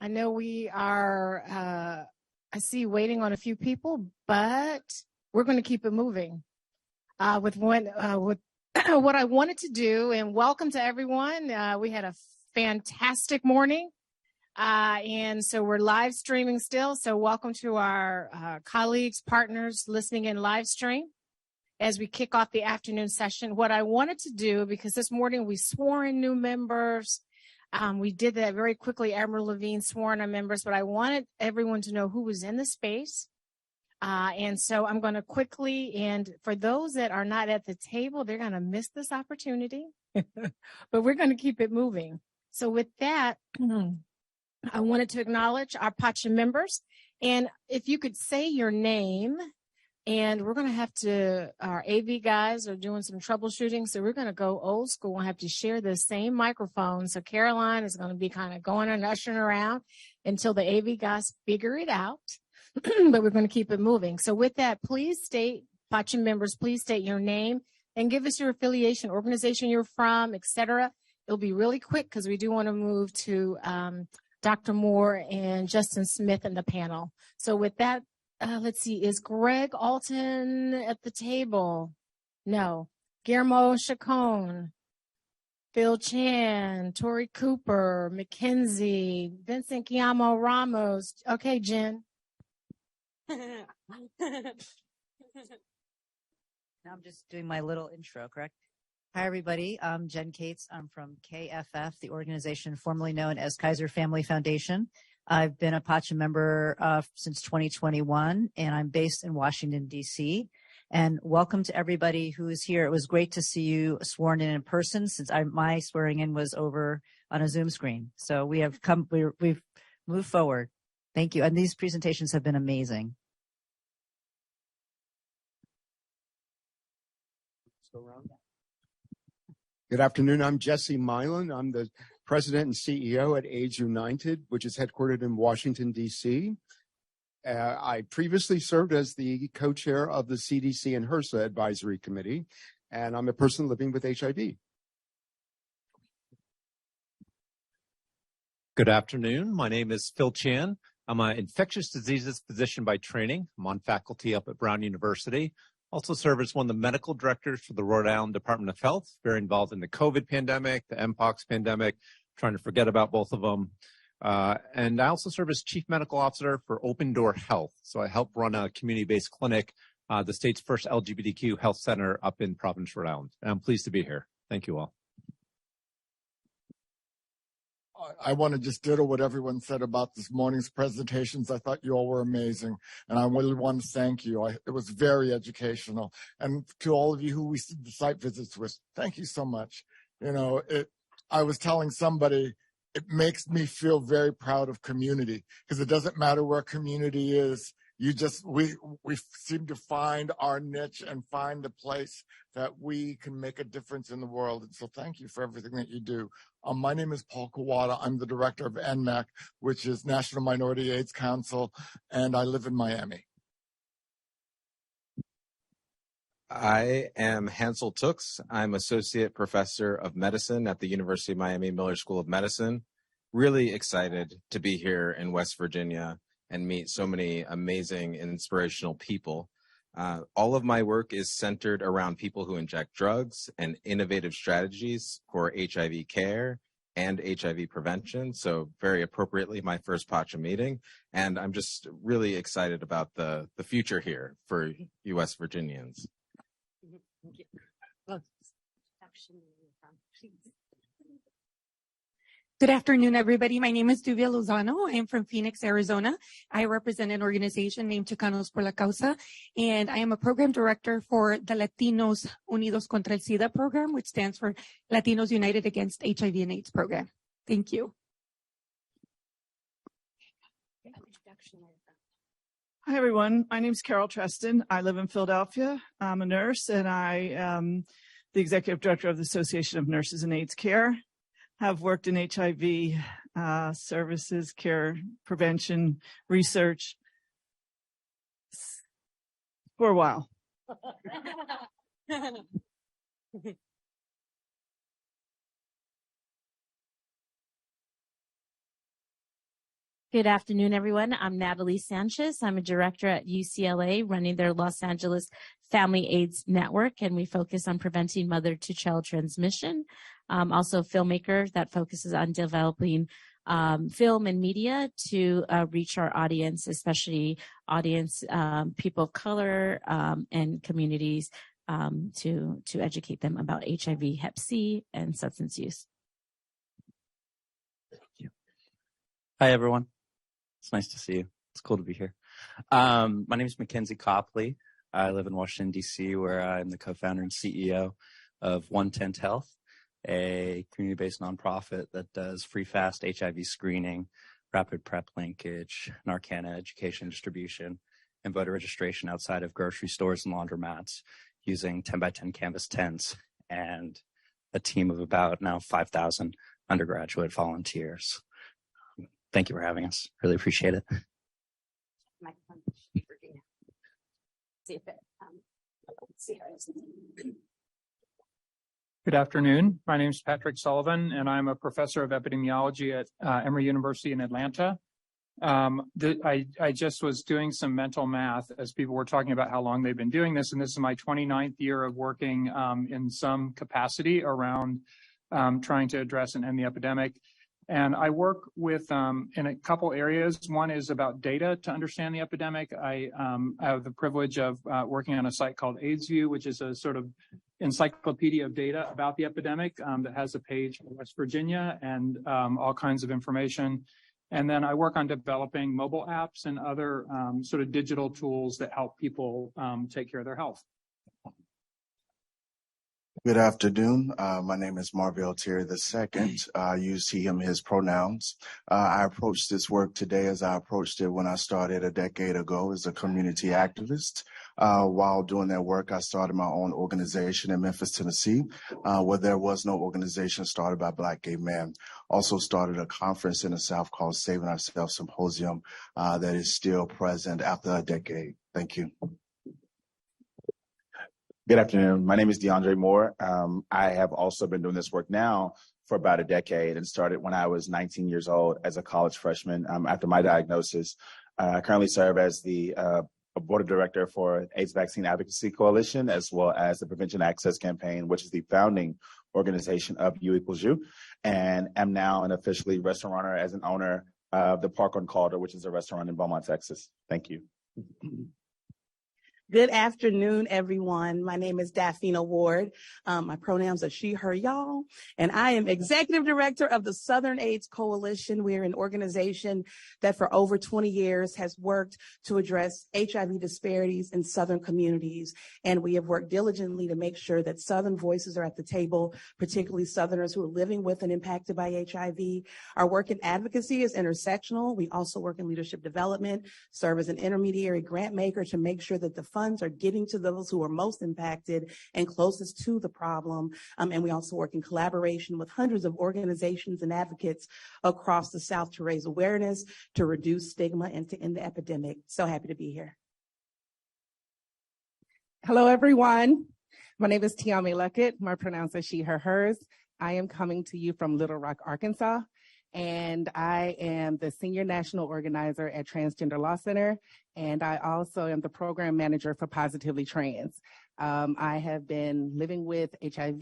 I know we are, I see waiting on a few people, but we're going to keep it moving with what I wanted to do. And welcome to everyone. We had a fantastic morning. And so we're live streaming still. So welcome to our colleagues, partners listening in live stream as we kick off the afternoon session. What I wanted to do, because this morning we swore in new members, we did that very quickly. Admiral Levine swore in our members, but I wanted everyone to know who was in the space. And so I'm going to quickly, and for those that are not at the table, they're going to miss this opportunity, but we're going to keep it moving. So with that, I wanted to acknowledge our PACHA members. And if you could say your name, and we're going to have to, our AV guys are doing some troubleshooting, so we're going to go old school and have to share the same microphone. So Caroline is going to be kind of going and ushering around until the AV guys figure it out, but we're going to keep it moving. So with that, please state, PACHA members, please state your name and give us your affiliation, organization you're from, etc. It'll be really quick because we do want to move to Dr. Moore and Justin Smith in the panel. So with that, let's see, is Greg Alton at the table? No. Guillermo Chacon, Phil Chan, Tori Cooper, Mackenzie, Vincent Guillermo Ramos. Okay, Jen. Now I'm just doing my little intro, correct? Hi, everybody. I'm Jen Cates. I'm from KFF, the organization formerly known as Kaiser Family Foundation. I've been a PACHA member since 2021, and I'm based in Washington, D.C. And welcome to everybody who is here. It was great to see you sworn in person since my swearing in was over on a Zoom screen. So we've moved forward. Thank you. And these presentations have been amazing. Good afternoon. I'm Jesse Milan. I'm the president and CEO at AIDS United, which is headquartered in Washington, D.C. I previously served as the co-chair of the CDC and HRSA Advisory Committee, and I'm a person living with HIV. Good afternoon. My name is Phil Chan. I'm an infectious diseases physician by training. I'm on faculty up at Brown University. Also serve as one of the medical directors for the Rhode Island Department of Health, very involved in the COVID pandemic, the Mpox pandemic, trying to forget about both of them. And I also serve as chief medical officer for Open Door Health. So I help run a community-based clinic, the state's first LGBTQ health center up in Providence, Rhode Island. And I'm pleased to be here. Thank you all. I want to just ditto what everyone said about this morning's presentations. I thought you all were amazing, and I really want to thank you. It was very educational. And to all of you who we did the site visits with, thank you so much. You know, I was telling somebody, it makes me feel very proud of community, because it doesn't matter where community is. We seem to find our niche and find the place that we can make a difference in the world. And so thank you for everything that you do. My name is Paul Kawada. I'm the director of NMAC, which is National Minority AIDS Council, and I live in Miami. I am Hansel Tooks. I'm associate professor of medicine at the University of Miami Miller School of Medicine. Really excited to be here in West Virginia and meet so many amazing and inspirational people. All of my work is centered around people who inject drugs and innovative strategies for HIV care and HIV prevention. So very appropriately, my first PACHA meeting. And I'm just really excited about the future here for U.S. Virginians. Good afternoon, everybody. My name is Duvia Lozano. I am from Phoenix, Arizona. I represent an organization named Chicanos por la Causa, and I am a program director for the Latinos Unidos contra el SIDA program, which stands for Latinos United Against HIV and AIDS program. Thank you. Hi, everyone. My name is Carol Treston. I live in Philadelphia. I'm a nurse, and I am the executive director of the Association of Nurses in AIDS Care. Have worked in HIV services, care, prevention, research for a while. Good afternoon, everyone. I'm Natalie Sanchez. I'm a director at UCLA running their Los Angeles Family AIDS Network, and we focus on preventing mother-to-child transmission. Also a filmmaker that focuses on developing film and media to reach our audience, especially audience people of color and communities to educate them about HIV, Hep C, and substance use. Thank you. Hi, everyone. It's nice to see you. It's cool to be here. My name is Mackenzie Copley. I live in Washington, D.C., where I'm the co-founder and CEO of 110 Health, a community-based nonprofit that does free, fast HIV screening, rapid PrEP linkage, Narcan education distribution, and voter registration outside of grocery stores and laundromats using 10 by 10 canvas tents and a team of about now 5,000 undergraduate volunteers. Thank you for having us. Really appreciate it. Good afternoon. My name is Patrick Sullivan, and I'm a professor of epidemiology at Emory University in Atlanta. I just was doing some mental math as people were talking about how long they've been doing this, and this is my 29th year of working in some capacity around trying to address and end the epidemic. And I work with in a couple areas. One is about data to understand the epidemic. I have the privilege of working on a site called AIDSview, which is a sort of encyclopedia of data about the epidemic that has a page for West Virginia and all kinds of information. And then I work on developing mobile apps and other sort of digital tools that help people take care of their health. Good afternoon. My name is Marvell Terry II. I use he, him, his pronouns. I approached this work today as I approached it when I started a decade ago as a community activist. While doing that work, I started my own organization in Memphis, Tennessee, where there was no organization started by Black gay men. Also started a conference in the South called Saving Ourselves Symposium that is still present after a decade. Thank you. Good afternoon. My name is DeAndre Moore. I have also been doing this work now for about a decade and started when I was 19 years old as a college freshman after my diagnosis. I currently serve as the board of director for AIDS Vaccine Advocacy Coalition, as well as the Prevention Access Campaign, which is the founding organization of U Equals You, and am now an officially restauranteur as an owner of the Park on Calder, which is a restaurant in Beaumont, Texas. Thank you. Good afternoon, everyone. My name is Daphina Ward. My pronouns are she, her, y'all, and I am executive director of the Southern AIDS Coalition. We are an organization that for over 20 years has worked to address HIV disparities in Southern communities, and we have worked diligently to make sure that Southern voices are at the table, particularly Southerners who are living with and impacted by HIV. Our work in advocacy is intersectional. We also work in leadership development, serve as an intermediary grant maker to make sure that the funds are getting to those who are most impacted and closest to the problem. And we also work in collaboration with hundreds of organizations and advocates across the South to raise awareness, to reduce stigma, and to end the epidemic. So happy to be here. Hello, everyone. My name is Tiame Luckett. My pronouns are she, her, hers. I am coming to you from Little Rock, Arkansas, and I am the senior national organizer at Transgender Law Center, and I also am the program manager for Positively Trans. I have been living with HIV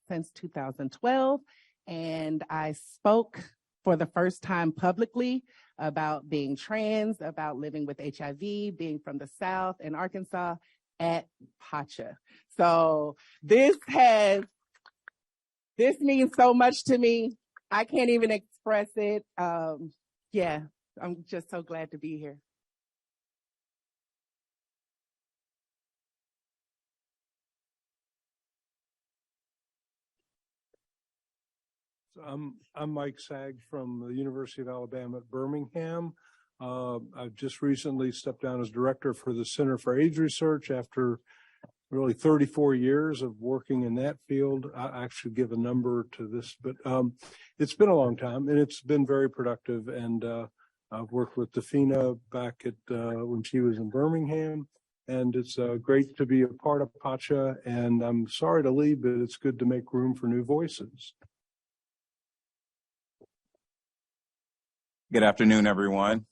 since 2012, and I spoke for the first time publicly about being trans, about living with HIV, being from the South in Arkansas at PACHA. So this means so much to me. I can't even express it. Yeah, I'm just so glad to be here. So I'm Mike Sagg from the University of Alabama at Birmingham. I've just recently stepped down as director for the Center for AIDS Research after really 34 years of working in that field. I actually give a number to this, but it's been a long time and it's been very productive. And I've worked with Dafina back at when she was in Birmingham, and it's great to be a part of PACHA. And I'm sorry to leave, but it's good to make room for new voices. Good afternoon, everyone.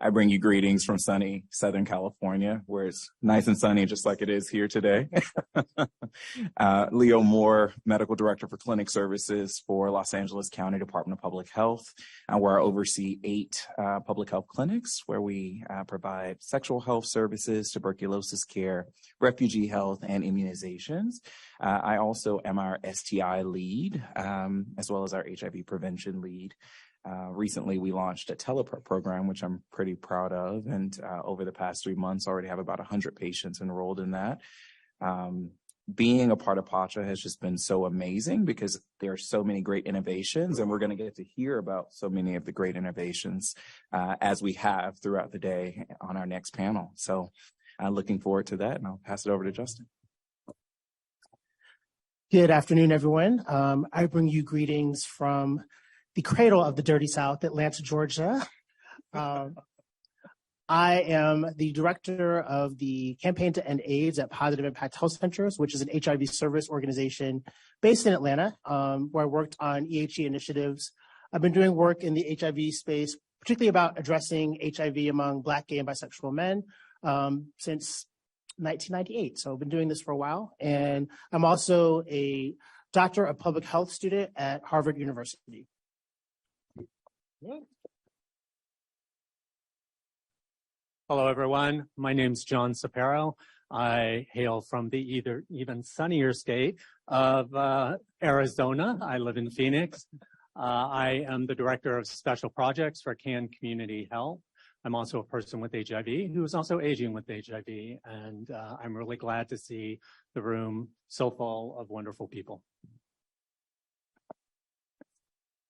I bring you greetings from sunny Southern California, where it's nice and sunny, just like it is here today. Leo Moore, Medical Director for Clinic Services for Los Angeles County Department of Public Health, where I oversee 8 public health clinics where we provide sexual health services, tuberculosis care, refugee health, and immunizations. I also am our STI lead, as well as our HIV prevention lead. Recently, we launched a teleprep program, which I'm pretty proud of. And over the past 3 months, already have about 100 patients enrolled in that. Being a part of PACHA has just been so amazing because there are so many great innovations, and we're going to get to hear about so many of the great innovations as we have throughout the day on our next panel. So I'm looking forward to that, and I'll pass it over to Justin. Good afternoon, everyone. I bring you greetings from the cradle of the dirty South, Atlanta, Georgia. I am the director of the Campaign to End AIDS at Positive Impact Health Centers, which is an HIV service organization based in Atlanta, where I worked on EHE initiatives. I've been doing work in the HIV space, particularly about addressing HIV among Black, gay, and bisexual men since 1998. So I've been doing this for a while. And I'm also a doctor of public health student at Harvard University. Hello, everyone. My name's John Sapero. I hail from the even sunnier state of Arizona. I live in Phoenix. I am the director of special projects for CAN Community Health. I'm also a person with HIV who is also aging with HIV, and I'm really glad to see the room so full of wonderful people.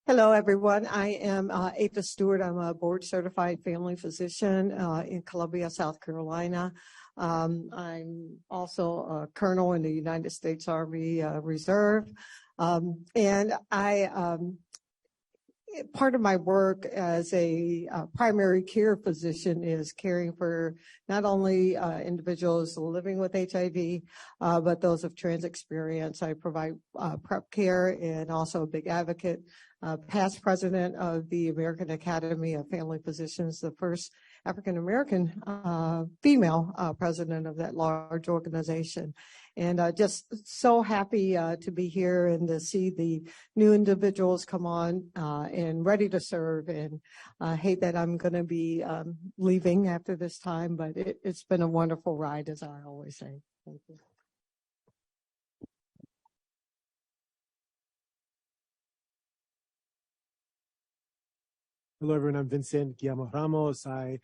Hello, everyone. I am Ava Stewart. I'm a board-certified family physician in Columbia, South Carolina. I'm also a colonel in the United States Army Reserve. And part of my work as a primary care physician is caring for not only individuals living with HIV, but those of trans experience. I provide PrEP care and also a big advocate, past president of the American Academy of Family Physicians, the first African-American female president of that large organization. And just so happy to be here and to see the new individuals come on and ready to serve. And I hate that I'm going to be leaving after this time, but it's been a wonderful ride, as I always say. Thank you. Hello, everyone. I'm Vincent Guillermo Ramos. I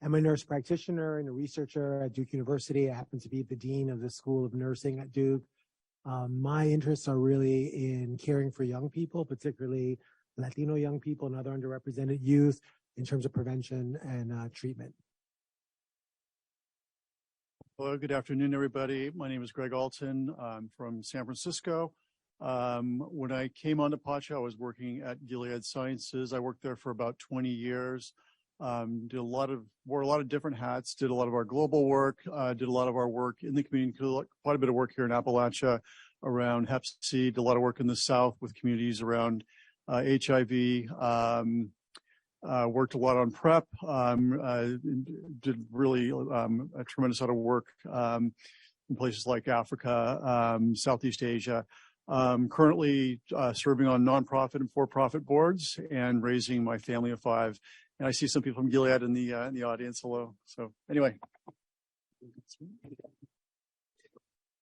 am a nurse practitioner and a researcher at Duke University. I happen to be the dean of the School of Nursing at Duke. My interests are really in caring for young people, particularly Latino young people and other underrepresented youth in terms of prevention and treatment. Hello, good afternoon, everybody. My name is Greg Alton. I'm from San Francisco. When I came onto PACHA, I was working at Gilead Sciences. I worked there for about 20 years. Wore a lot of different hats, did a lot of our global work, did a lot of our work in the community, quite a bit of work here in Appalachia around Hep C, did a lot of work in the South with communities around HIV, worked a lot on PrEP, did really a tremendous amount of work in places like Africa, Southeast Asia. Currently serving on nonprofit and for-profit boards and raising my family of 5. And I see some people from Gilead in the audience. Hello. So anyway.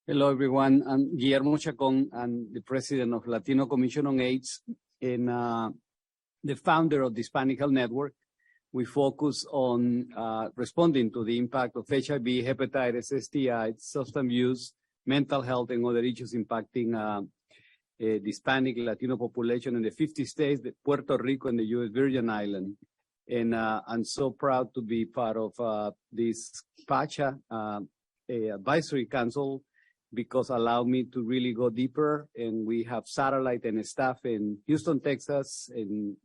Hello, everyone. I'm Guillermo Chacon. I'm the president of Latino Commission on AIDS and the founder of the Hispanic Health Network. We focus on responding to the impact of HIV, hepatitis, STIs, substance use, mental health, and other issues impacting the Hispanic Latino population in the 50 states, Puerto Rico, and the U.S. Virgin Islands. And I'm so proud to be part of this PACHA advisory council because allow me to really go deeper. And we have satellite and staff in Houston, Texas, in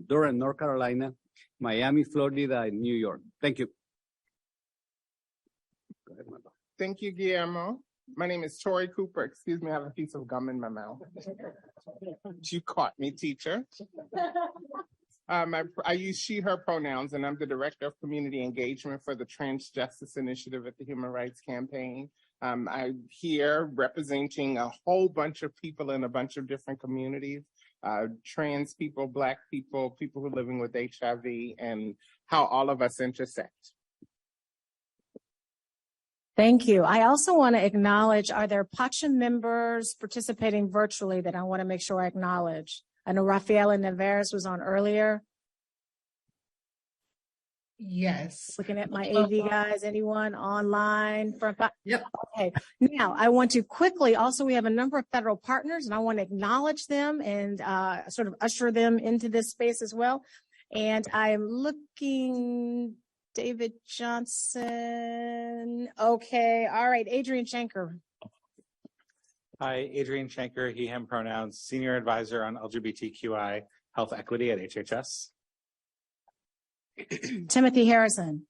Durham, North Carolina, Miami, Florida, and New York. Thank you. Go ahead, Marla. Thank you, Guillermo. My name is Tori Cooper. Excuse me, I have a piece of gum in my mouth. You caught me, teacher. I use she, her pronouns, and I'm the Director of Community Engagement for the Trans Justice Initiative at the Human Rights Campaign. I'm here representing a whole bunch of people in a bunch of different communities, trans people, Black people, people who are living with HIV, and how all of us intersect. Thank you. I also want to acknowledge, are there PACHA members participating virtually that I want to make sure I acknowledge? I know Rafaela Neveres was on earlier. Yes. Looking at my AV guys, anyone online? Yep. Okay. Now, I want to quickly, also, we have a number of federal partners, and I want to acknowledge them and sort of usher them into this space as well. And I'm looking, David Johnson. Okay. All right. Adrian Shanker. Hi, Adrian Shanker, he, him pronouns, Senior Advisor on LGBTQI Health Equity at HHS. Timothy Harrison.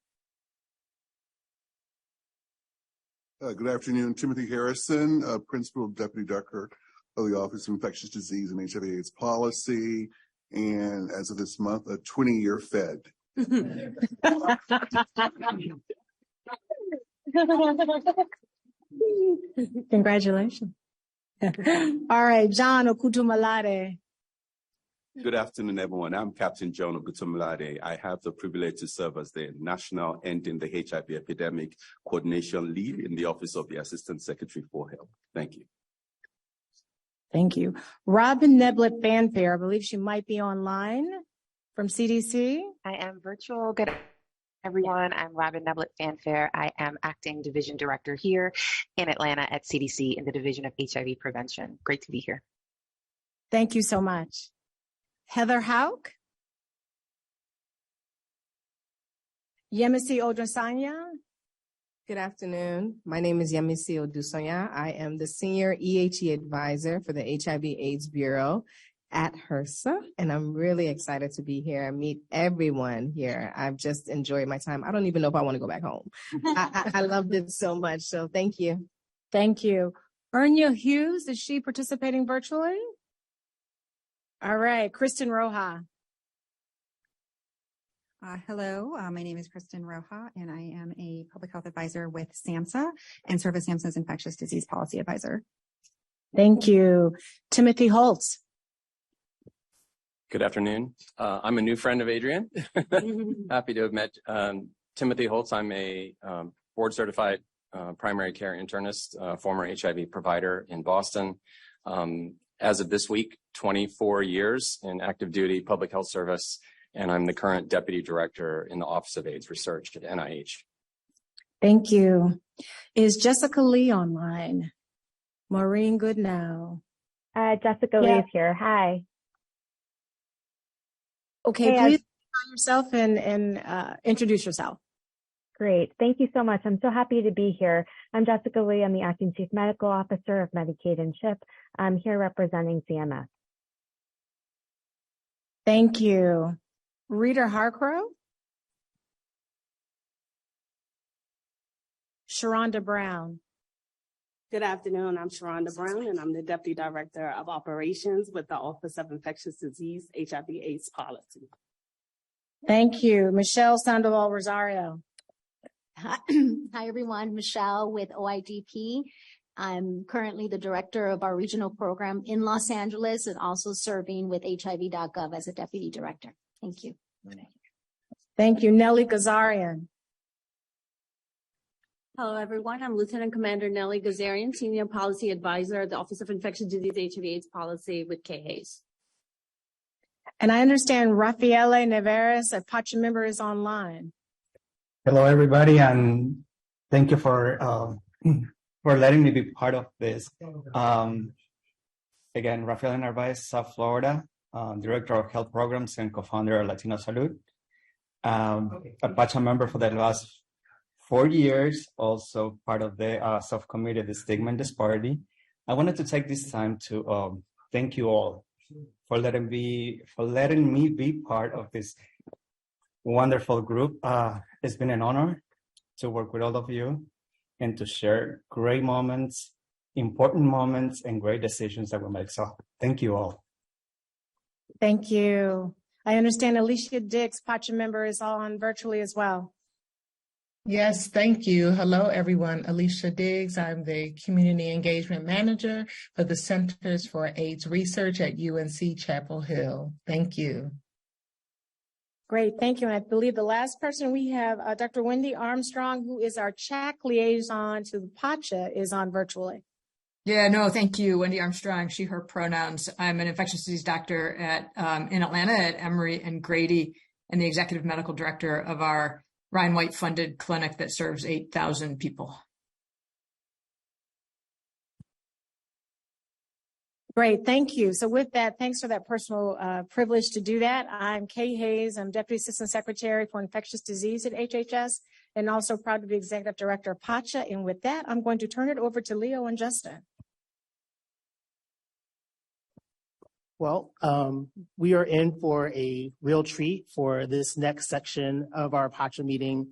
Good afternoon, Timothy Harrison, Principal Deputy Director of the Office of Infectious Disease and HIV/AIDS Policy, and as of this month, a 20-year Fed. Congratulations. All right, John Okutumalade. Good afternoon, everyone. I'm Captain John Okutumalade. I have the privilege to serve as the National Ending the HIV Epidemic Coordination Lead in the Office of the Assistant Secretary for Health. Thank you. Thank you. Robin Neblett Fanfare, I believe she might be online from CDC. I am virtual. Good everyone. I'm Robin Neblett Fanfare. I am Acting Division Director here in Atlanta at CDC in the Division of HIV Prevention. Great to be here. Thank you so much. Heather Hauk. Yemisi Odusanya. Good afternoon. My name is Yemisi Odusanya. I am the Senior EHE Advisor for the HIV/AIDS Bureau at HRSA, and I'm really excited to be here and meet everyone here. I've just enjoyed my time. I don't even know if I want to go back home. I loved it so much, so thank you. Thank you. Ernia Hughes, is she participating virtually? All right, Kristen Roja. Hello, my name is Kristen Roja, and I am a public health advisor with SAMHSA and serve as SAMHSA's infectious disease policy advisor. Thank you. Timothy Holtz. Good afternoon. I'm a new friend of Adrian. Happy to have met Timothy Holtz. I'm a board certified primary care internist, former HIV provider in Boston. As of this week, 24 years in active duty public health service, and I'm the current deputy director in the Office of AIDS Research at NIH. Thank you. Is Jessica Lee online? Maureen Goodnow. Jessica Lee is here. Hi. Okay, hey, please introduce yourself and introduce yourself. Great. Thank you so much. I'm so happy to be here. I'm Jessica Lee. I'm the Acting Chief Medical Officer of Medicaid and CHIP. I'm here representing CMS. Thank you. Rita Harcrow. Sharonda Brown. Good afternoon. I'm Sharonda Brown, and I'm the Deputy Director of Operations with the Office of Infectious Disease, HIV/AIDS Policy. Thank you. Michelle Sandoval Rosario. Hi, everyone. Michelle with OIDP. I'm currently the director of our regional program in Los Angeles and also serving with HIV.gov as a deputy director. Thank you. Thank you. Nellie Gazarian. Hello, everyone. I'm Lieutenant Commander Nellie Gazarian, Senior Policy Advisor at the Office of Infectious Disease, HIV/AIDS Policy with KAs. And I understand Rafaela Neveres, a PACHA member, is online. Hello, everybody, and thank you for letting me be part of this. Again, Rafaela Narvaez, South Florida, Director of Health Programs and co-founder of Latino Salud. A PACHA member for the last 4 years, also part of the subcommittee of the Stigma and Disparity. I wanted to take this time to thank you all for letting me be part of this wonderful group. It's been an honor to work with all of you and to share great moments, important moments, and great decisions that we make. So thank you all. Thank you. I understand Alicia Dix, PACHA member, is on virtually as well. Yes, thank you. Hello, everyone. Alicia Diggs. I'm the Community Engagement Manager for the Centers for AIDS Research at UNC Chapel Hill. Thank you. Great, thank you. And I believe the last person we have, Dr. Wendy Armstrong, who is our CHAC liaison to the PACHA, is on virtually. Yeah, no, thank you, Wendy Armstrong, she, her pronouns. I'm an infectious disease doctor at in Atlanta at Emory and Grady, and the executive medical director of our Ryan White funded clinic that serves 8,000 people. Great, thank you. So with that, thanks for that personal privilege to do that. I'm Kay Hayes. I'm Deputy Assistant Secretary for Infectious Disease at HHS, and also proud to be Executive Director of PACHA. And with that, I'm going to turn it over to Leo and Justin. Well, we are in for a real treat for this next section of our PACHA meeting.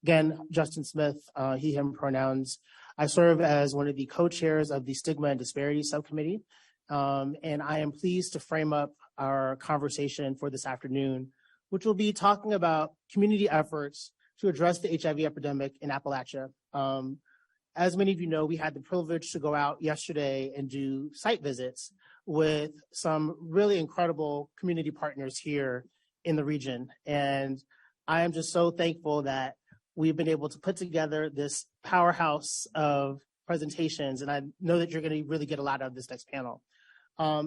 Again, Justin Smith, he, him pronouns. I serve as one of the co-chairs of the Stigma and Disparity Subcommittee. And I am pleased to frame up our conversation for this afternoon, which will be talking about community efforts to address the HIV epidemic in Appalachia. As many of you know, we had the privilege to go out yesterday and do site visits with some really incredible community partners here in the region. And I am just so thankful that we've been able to put together this powerhouse of presentations. And I know that you're going to really get a lot out of this next panel.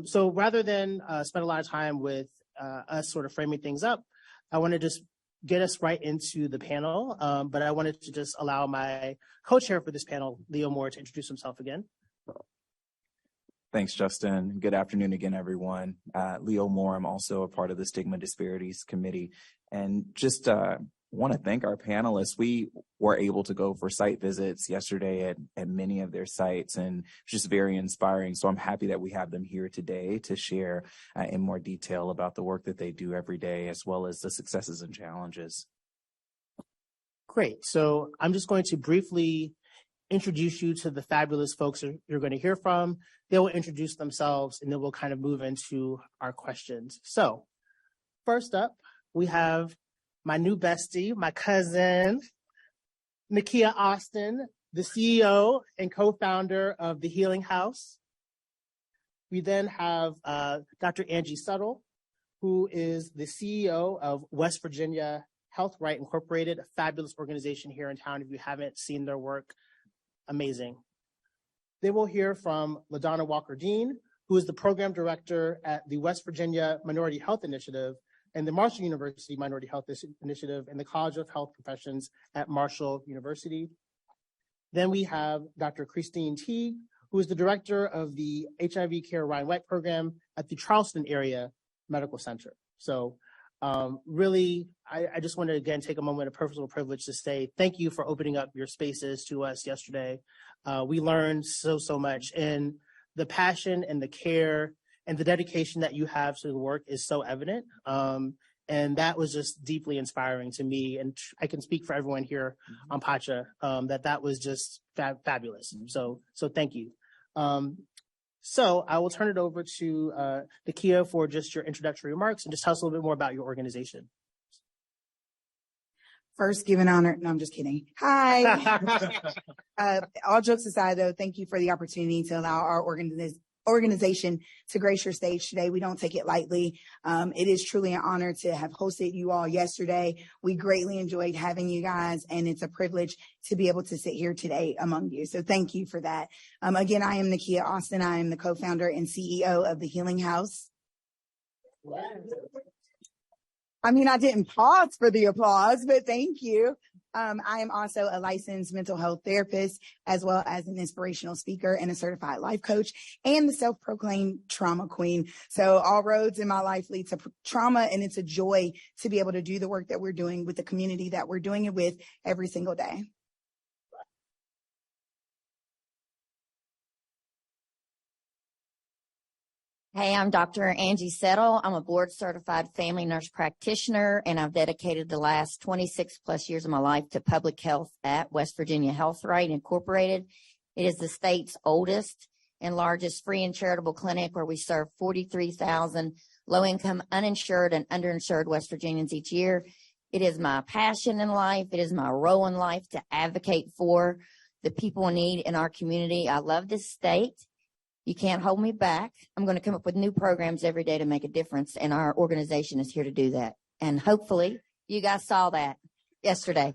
So rather than spend a lot of time with us sort of framing things up, I want to just get us right into the panel. But I wanted to just allow my co-chair for this panel, Leo Moore, to introduce himself again. Thanks, Justin. Good afternoon again, everyone. Leo Moore, I'm also a part of the Stigma Disparities Committee. And just want to thank our panelists. We were able to go for site visits yesterday at many of their sites, and just very inspiring. So I'm happy that we have them here today to share in more detail about the work that they do every day, as well as the successes and challenges. Great. So I'm just going to briefly introduce you to the fabulous folks you're going to hear from. They will introduce themselves, and then we'll kind of move into our questions. So first up, we have my new bestie, my cousin, Nakia Austin, the CEO and co-founder of The Healing House. We then have Dr. Angie Settle, who is the CEO of West Virginia Health Right Incorporated, a fabulous organization here in town. If you haven't seen their work, amazing. Then we'll hear from LaDonna Walker-Dean, who is the program director at the West Virginia Minority Health Initiative and the Marshall University Minority Health Initiative and the College of Health Professions at Marshall University. Then we have Dr. Christine Teague, who is the director of the HIV Care Ryan White program at the Charleston Area Medical Center. So really, I just want to again take a moment of personal privilege to say thank you for opening up your spaces to us yesterday. We learned so much, and the passion and the care and the dedication that you have to the work is so evident. And that was just deeply inspiring to me. And I can speak for everyone here on PACHA that was just fabulous. So thank you. So I will turn it over to Nakia for just your introductory remarks and just tell us a little bit more about your organization. First, give an honor. No, I'm just kidding. Hi. All jokes aside, though, thank you for the opportunity to allow our organization to grace your stage today. We don't take it lightly. It is truly an honor to have hosted you all yesterday. We greatly enjoyed having you guys, and it's a privilege to be able to sit here today among you. So thank you for that. Again, I am Nakia Austin. I am the co-founder and CEO of The Healing House. I mean, I didn't pause for the applause, but thank you. I am also a licensed mental health therapist, as well as an inspirational speaker and a certified life coach, and the self-proclaimed trauma queen. So all roads in my life lead to trauma, and it's a joy to be able to do the work that we're doing with the community that we're doing it with every single day. Hey, I'm Dr. Angie Settle. I'm a board-certified family nurse practitioner, and I've dedicated the last 26 plus years of my life to public health at West Virginia Health Right Incorporated. It is the state's oldest and largest free and charitable clinic where we serve 43,000 low-income, uninsured, and underinsured West Virginians each year. It is my passion in life. It is my role in life to advocate for the people in need in our community. I love this state. You can't hold me back. I'm going to come up with new programs every day to make a difference, and our organization is here to do that. And hopefully you guys saw that yesterday.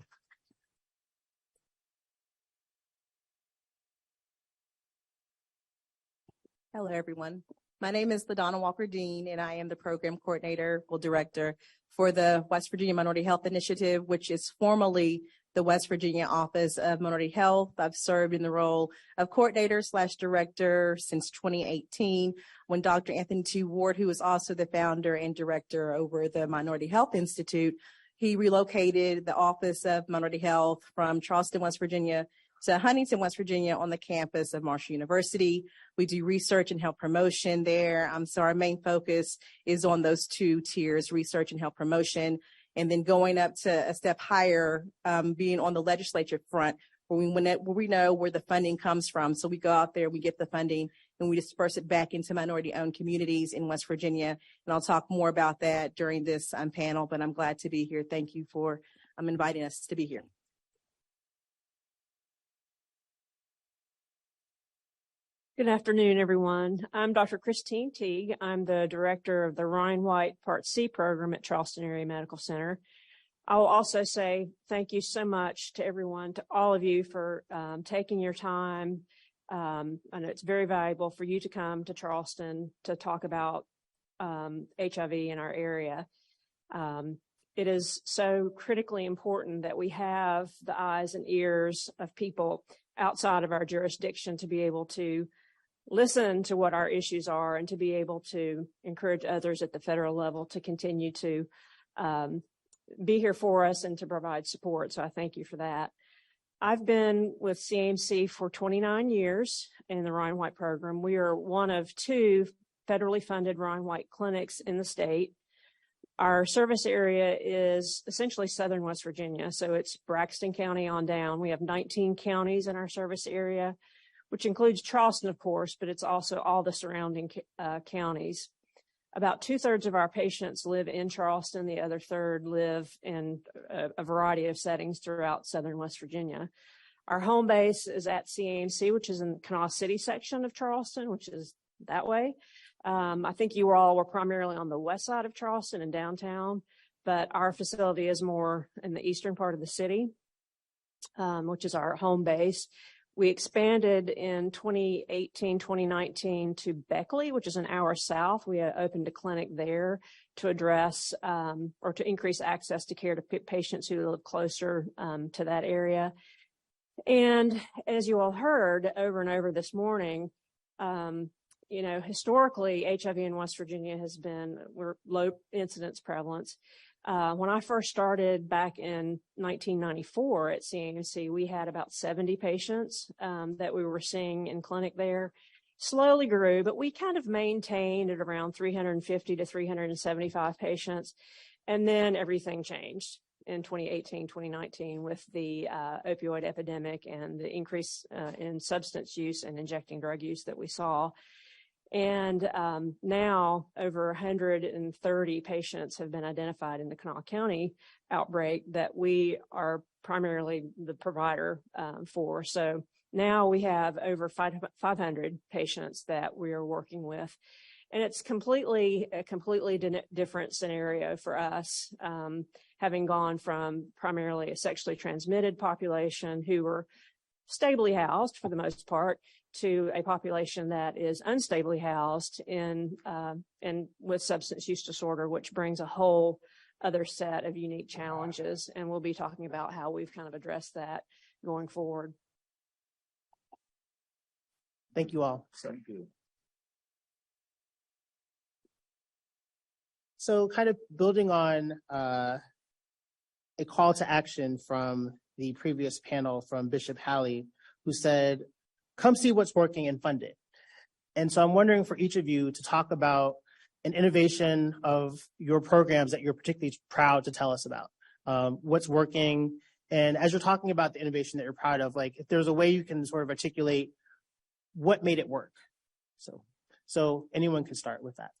Hello, everyone. My name is LaDonna Walker-Dean, and I am the Program Coordinator, Director for the West Virginia Minority Health Initiative, which is formally the West Virginia Office of Minority Health. I've served in the role of coordinator/director since 2018, when Dr. Anthony T. Ward, who is also the founder and director over the Minority Health Institute, he relocated the Office of Minority Health from Charleston, West Virginia to Huntington, West Virginia on the campus of Marshall University. We do research and health promotion there. So our main focus is on those two tiers, research and health promotion, and then going up to a step higher, being on the legislature front, where we know where the funding comes from. So we go out there, we get the funding, and we disperse it back into minority-owned communities in West Virginia. And I'll talk more about that during this panel, but I'm glad to be here. Thank you for inviting us to be here. Good afternoon, everyone. I'm Dr. Christine Teague. I'm the director of the Ryan White Part C program at Charleston Area Medical Center. I will also say thank you so much to everyone, to all of you for taking your time. I know it's very valuable for you to come to Charleston to talk about HIV in our area. It is so critically important that we have the eyes and ears of people outside of our jurisdiction to be able to listen to what our issues are and to be able to encourage others at the federal level to continue to be here for us and to provide support. So I thank you for that. I've been with CAMC for 29 years in the Ryan White program. We are one of two federally funded Ryan White clinics in the state. Our service area is essentially southern West Virginia, so it's Braxton County on down. We have 19 counties in our service area, which includes Charleston, of course, but it's also all the surrounding counties. About 2/3 of our patients live in Charleston. The other third live in a variety of settings throughout southern West Virginia. Our home base is at CAMC, which is in the Kanawha City section of Charleston, which is that way. I think you all were primarily on the west side of Charleston and downtown, but our facility is more in the eastern part of the city, which is our home base. We expanded in 2018, 2019 to Beckley, which is an hour south. We opened a clinic there to address or to increase access to care to patients who live closer to that area. And as you all heard over and over this morning, historically, HIV in West Virginia we're low incidence prevalence. When I first started back in 1994 at CAMC, we had about 70 patients that we were seeing in clinic there. Slowly grew, but we kind of maintained at around 350 to 375 patients. And then everything changed in 2018, 2019 with the opioid epidemic and the increase in substance use and injecting drug use that we saw. And now over 130 patients have been identified in the Kanawha County outbreak that we are primarily the provider for. So now we have over 500 patients that we are working with. And it's a completely different scenario for us, having gone from primarily a sexually transmitted population who were stably housed for the most part to a population that is unstably housed and with substance use disorder, which brings a whole other set of unique challenges. And we'll be talking about how we've kind of addressed that going forward. Thank you all. Thank you. So kind of building on a call to action from the previous panel from Bishop Halley, who said, come see what's working and fund it. And so I'm wondering for each of you to talk about an innovation of your programs that you're particularly proud to tell us about. What's working, and as you're talking about the innovation that you're proud of, like if there's a way you can sort of articulate what made it work. So anyone can start with that.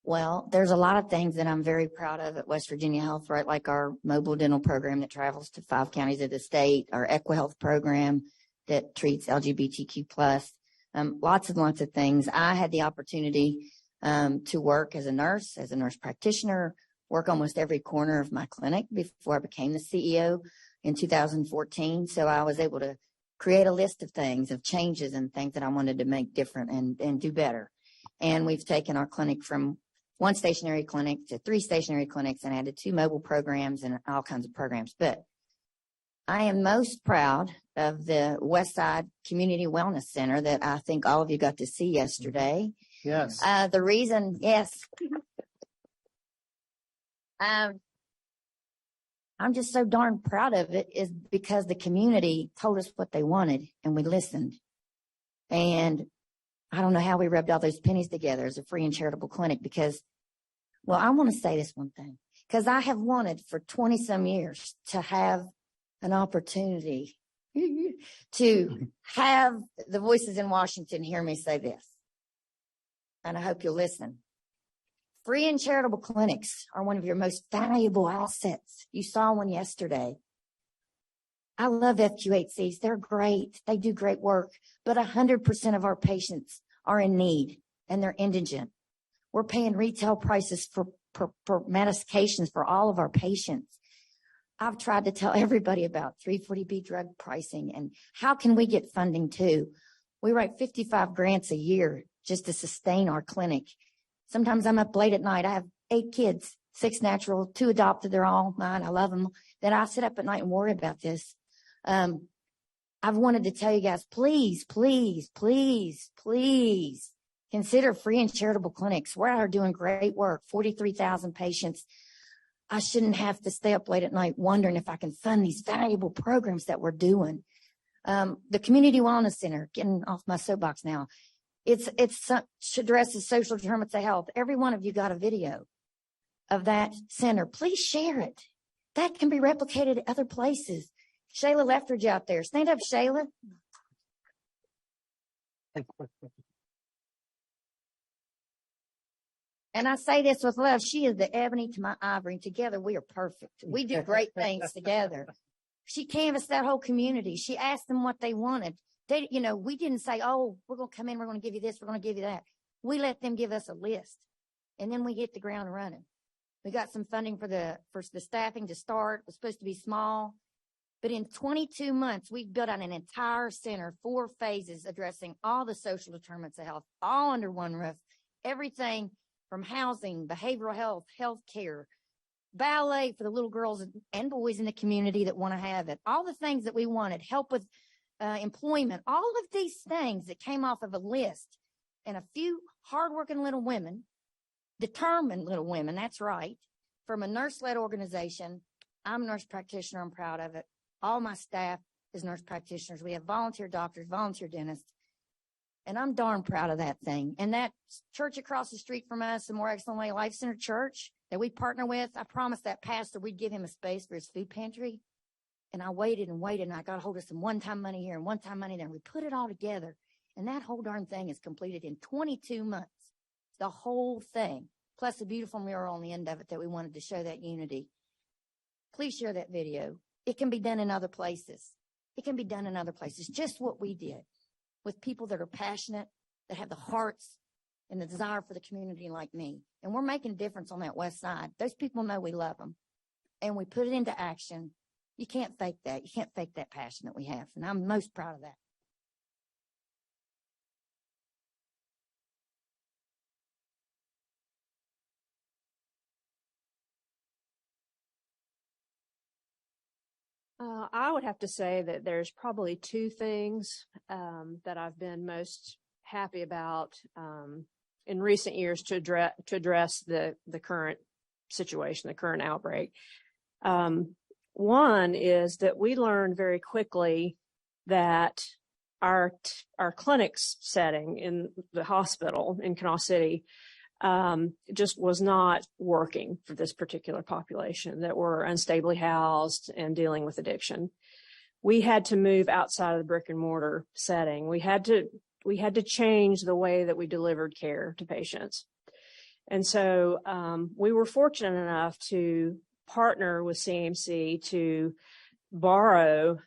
Well, there's a lot of things that I'm very proud of at West Virginia Health, right? Like our mobile dental program that travels to 5 counties of the state, our EquiHealth program that treats LGBTQ plus, lots and lots of things. I had the opportunity to work as a nurse practitioner, work almost every corner of my clinic before I became the CEO in 2014. So I was able to create a list of things, of changes and things that I wanted to make different and do better. And we've taken our clinic from 1 stationary clinic to 3 stationary clinics and added 2 mobile programs and all kinds of programs. But I am most proud of the Westside Community Wellness Center that I think all of you got to see yesterday. Yes. The reason, yes. I'm just so darn proud of it is because the community told us what they wanted and we listened. And I don't know how we rubbed all those pennies together as a free and charitable clinic because, well, I want to say this one thing, because I have wanted for 20 some years to have an opportunity to have the voices in Washington hear me say this. And I hope you'll listen. Free and charitable clinics are one of your most valuable assets. You saw one yesterday. I love FQHCs. They're great. They do great work. But 100% of our patients are in need and they're indigent. We're paying retail prices for medications for all of our patients. I've tried to tell everybody about 340B drug pricing and how can we get funding too? We write 55 grants a year just to sustain our clinic. Sometimes I'm up late at night. I have 8 kids, 6 natural, 2 adopted. They're all mine. I love them. Then I sit up at night and worry about this. I've wanted to tell you guys, please, please, please, please consider free and charitable clinics. We're out here doing great work, 43,000 patients. I shouldn't have to stay up late at night wondering if I can fund these valuable programs that we're doing. The Community Wellness Center, getting off my soapbox now, it addresses social determinants of health. Every one of you got a video of that center. Please share it. That can be replicated at other places. Shayla Leftridge out there. Stand up, Shayla. And I say this with love. She is the ebony to my ivory. Together, we are perfect. We do great things together. She canvassed that whole community. She asked them what they wanted. They, we didn't say, oh, we're going to come in. We're going to give you this. We're going to give you that. We let them give us a list. And then we hit the ground running. We got some funding for the staffing to start. It was supposed to be small. But in 22 months, we built out an entire center, 4 phases addressing all the social determinants of health, all under one roof. Everything from housing, behavioral health, health care, ballet for the little girls and boys in the community that want to have it, all the things that we wanted, help with employment, all of these things that came off of a list. And a few hardworking little women, determined little women, that's right, from a nurse-led organization. I'm a nurse practitioner. I'm proud of it. All my staff is nurse practitioners. We have volunteer doctors, volunteer dentists. And I'm darn proud of that thing. And that church across the street from us, the More Excellent Way Life Center Church that we partner with, I promised that pastor we'd give him a space for his food pantry. And I waited and waited, and I got a hold of some one-time money here and one-time money there. And we put it all together. And that whole darn thing is completed in 22 months. The whole thing, plus a beautiful mural on the end of it that we wanted to show that unity. Please share that video. It can be done in other places. It can be done in other places. Just what we did with people that are passionate, that have the hearts and the desire for the community like me. And we're making a difference on that west side. Those people know we love them. And we put it into action. You can't fake that. You can't fake that passion that we have. And I'm most proud of that. I would have to say that there's probably 2 things that I've been most happy about in recent years to address the current situation, the current outbreak. One is that we learned very quickly that our clinics setting in the hospital in Kanawha City just was not working for this particular population that were unstably housed and dealing with addiction. We had to move outside of the brick and mortar setting. We had to change the way that we delivered care to patients. And so we were fortunate enough to partner with CMC to borrow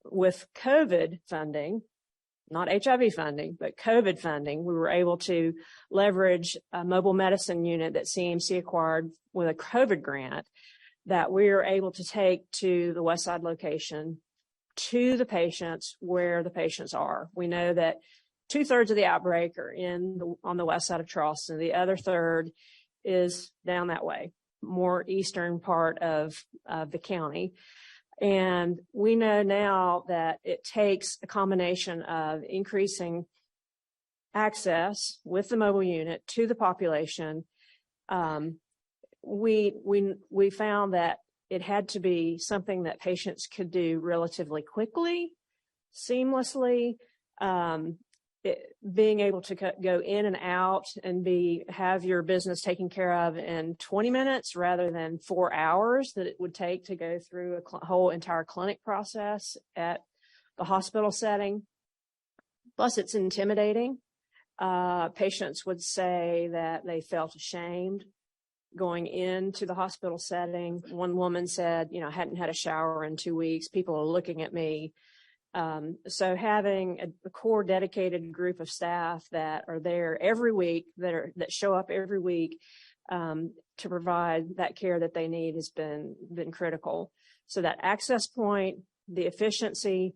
with COVID funding, not HIV funding, but COVID funding. We were able to leverage a mobile medicine unit that CMC acquired with a COVID grant that we are able to take to the West Side location, to the patients where the patients are. We know that 2/3 of the outbreak are on the west side of Charleston. The other third is down that way, more eastern part of the county. And we know now that it takes a combination of increasing access with the mobile unit to the population. We found that it had to be something that patients could do relatively quickly, seamlessly, being able to go in and out and have your business taken care of in 20 minutes rather than 4 hours that it would take to go through a whole entire clinic process at the hospital setting. Plus, it's intimidating. Patients would say that they felt ashamed going into the hospital setting. One woman said, I hadn't had a shower in 2 weeks. People are looking at me. So having a core dedicated group of staff that are there every week, that show up every week to provide that care that they need has been critical. So that access point, the efficiency,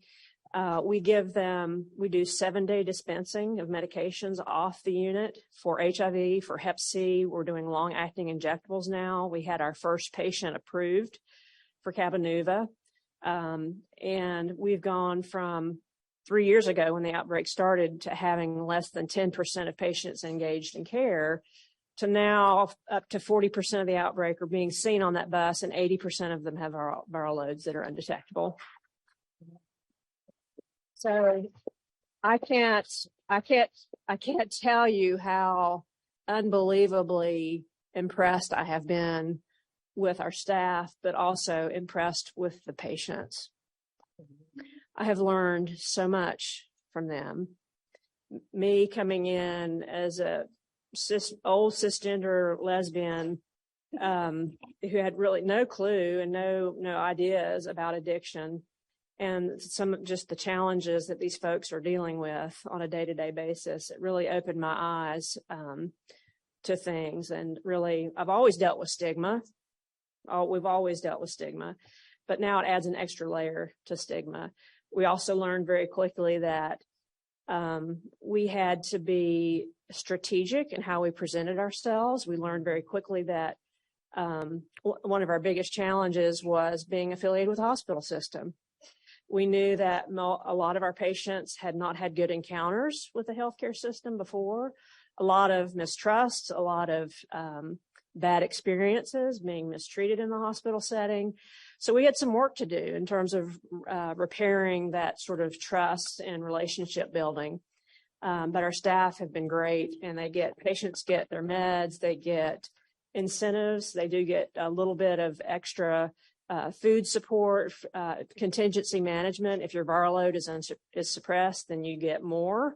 we do 7-day dispensing of medications off the unit for HIV, for Hep C. We're doing long-acting injectables now. We had our first patient approved for Cabenuva. And we've gone from 3 years ago when the outbreak started to having less than 10% of patients engaged in care to now up to 40% of the outbreak are being seen on that bus, and 80% of them have viral loads that are undetectable. So I can't tell you how unbelievably impressed I have been with our staff, but also impressed with the patients. I have learned so much from them. Me coming in as a old cisgender lesbian who had really no clue and no ideas about addiction, and just the challenges that these folks are dealing with on a day-to-day basis. It really opened my eyes to things. And really, I've always dealt with stigma. We've always dealt with stigma, but now it adds an extra layer to stigma. We also learned very quickly that we had to be strategic in how we presented ourselves. We learned very quickly that one of our biggest challenges was being affiliated with a hospital system. We knew that a lot of our patients had not had good encounters with the healthcare system before, a lot of mistrust, a lot of bad experiences, being mistreated in the hospital setting. So we had some work to do in terms of repairing that sort of trust and relationship building. But our staff have been great, and patients get their meds, they get incentives, they do get a little bit of extra food support, contingency management. If your viral load is suppressed, then you get more.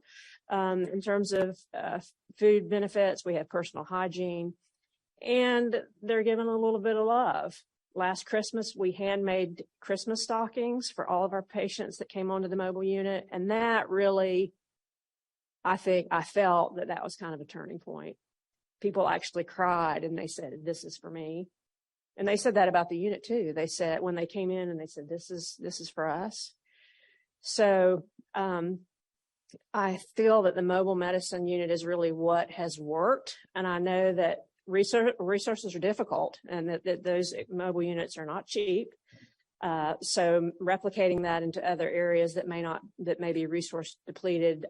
In terms of food benefits, we have personal hygiene, and they're given a little bit of love. Last Christmas, we handmade Christmas stockings for all of our patients that came onto the mobile unit. And that really, I felt that was kind of a turning point. People actually cried and they said, "This is for me." And they said that about the unit too. They said when they came in and they said, this is for us. So, I feel that the mobile medicine unit is really what has worked. And I know that resources are difficult, and that those mobile units are not cheap. So replicating that into other areas that may be resource depleted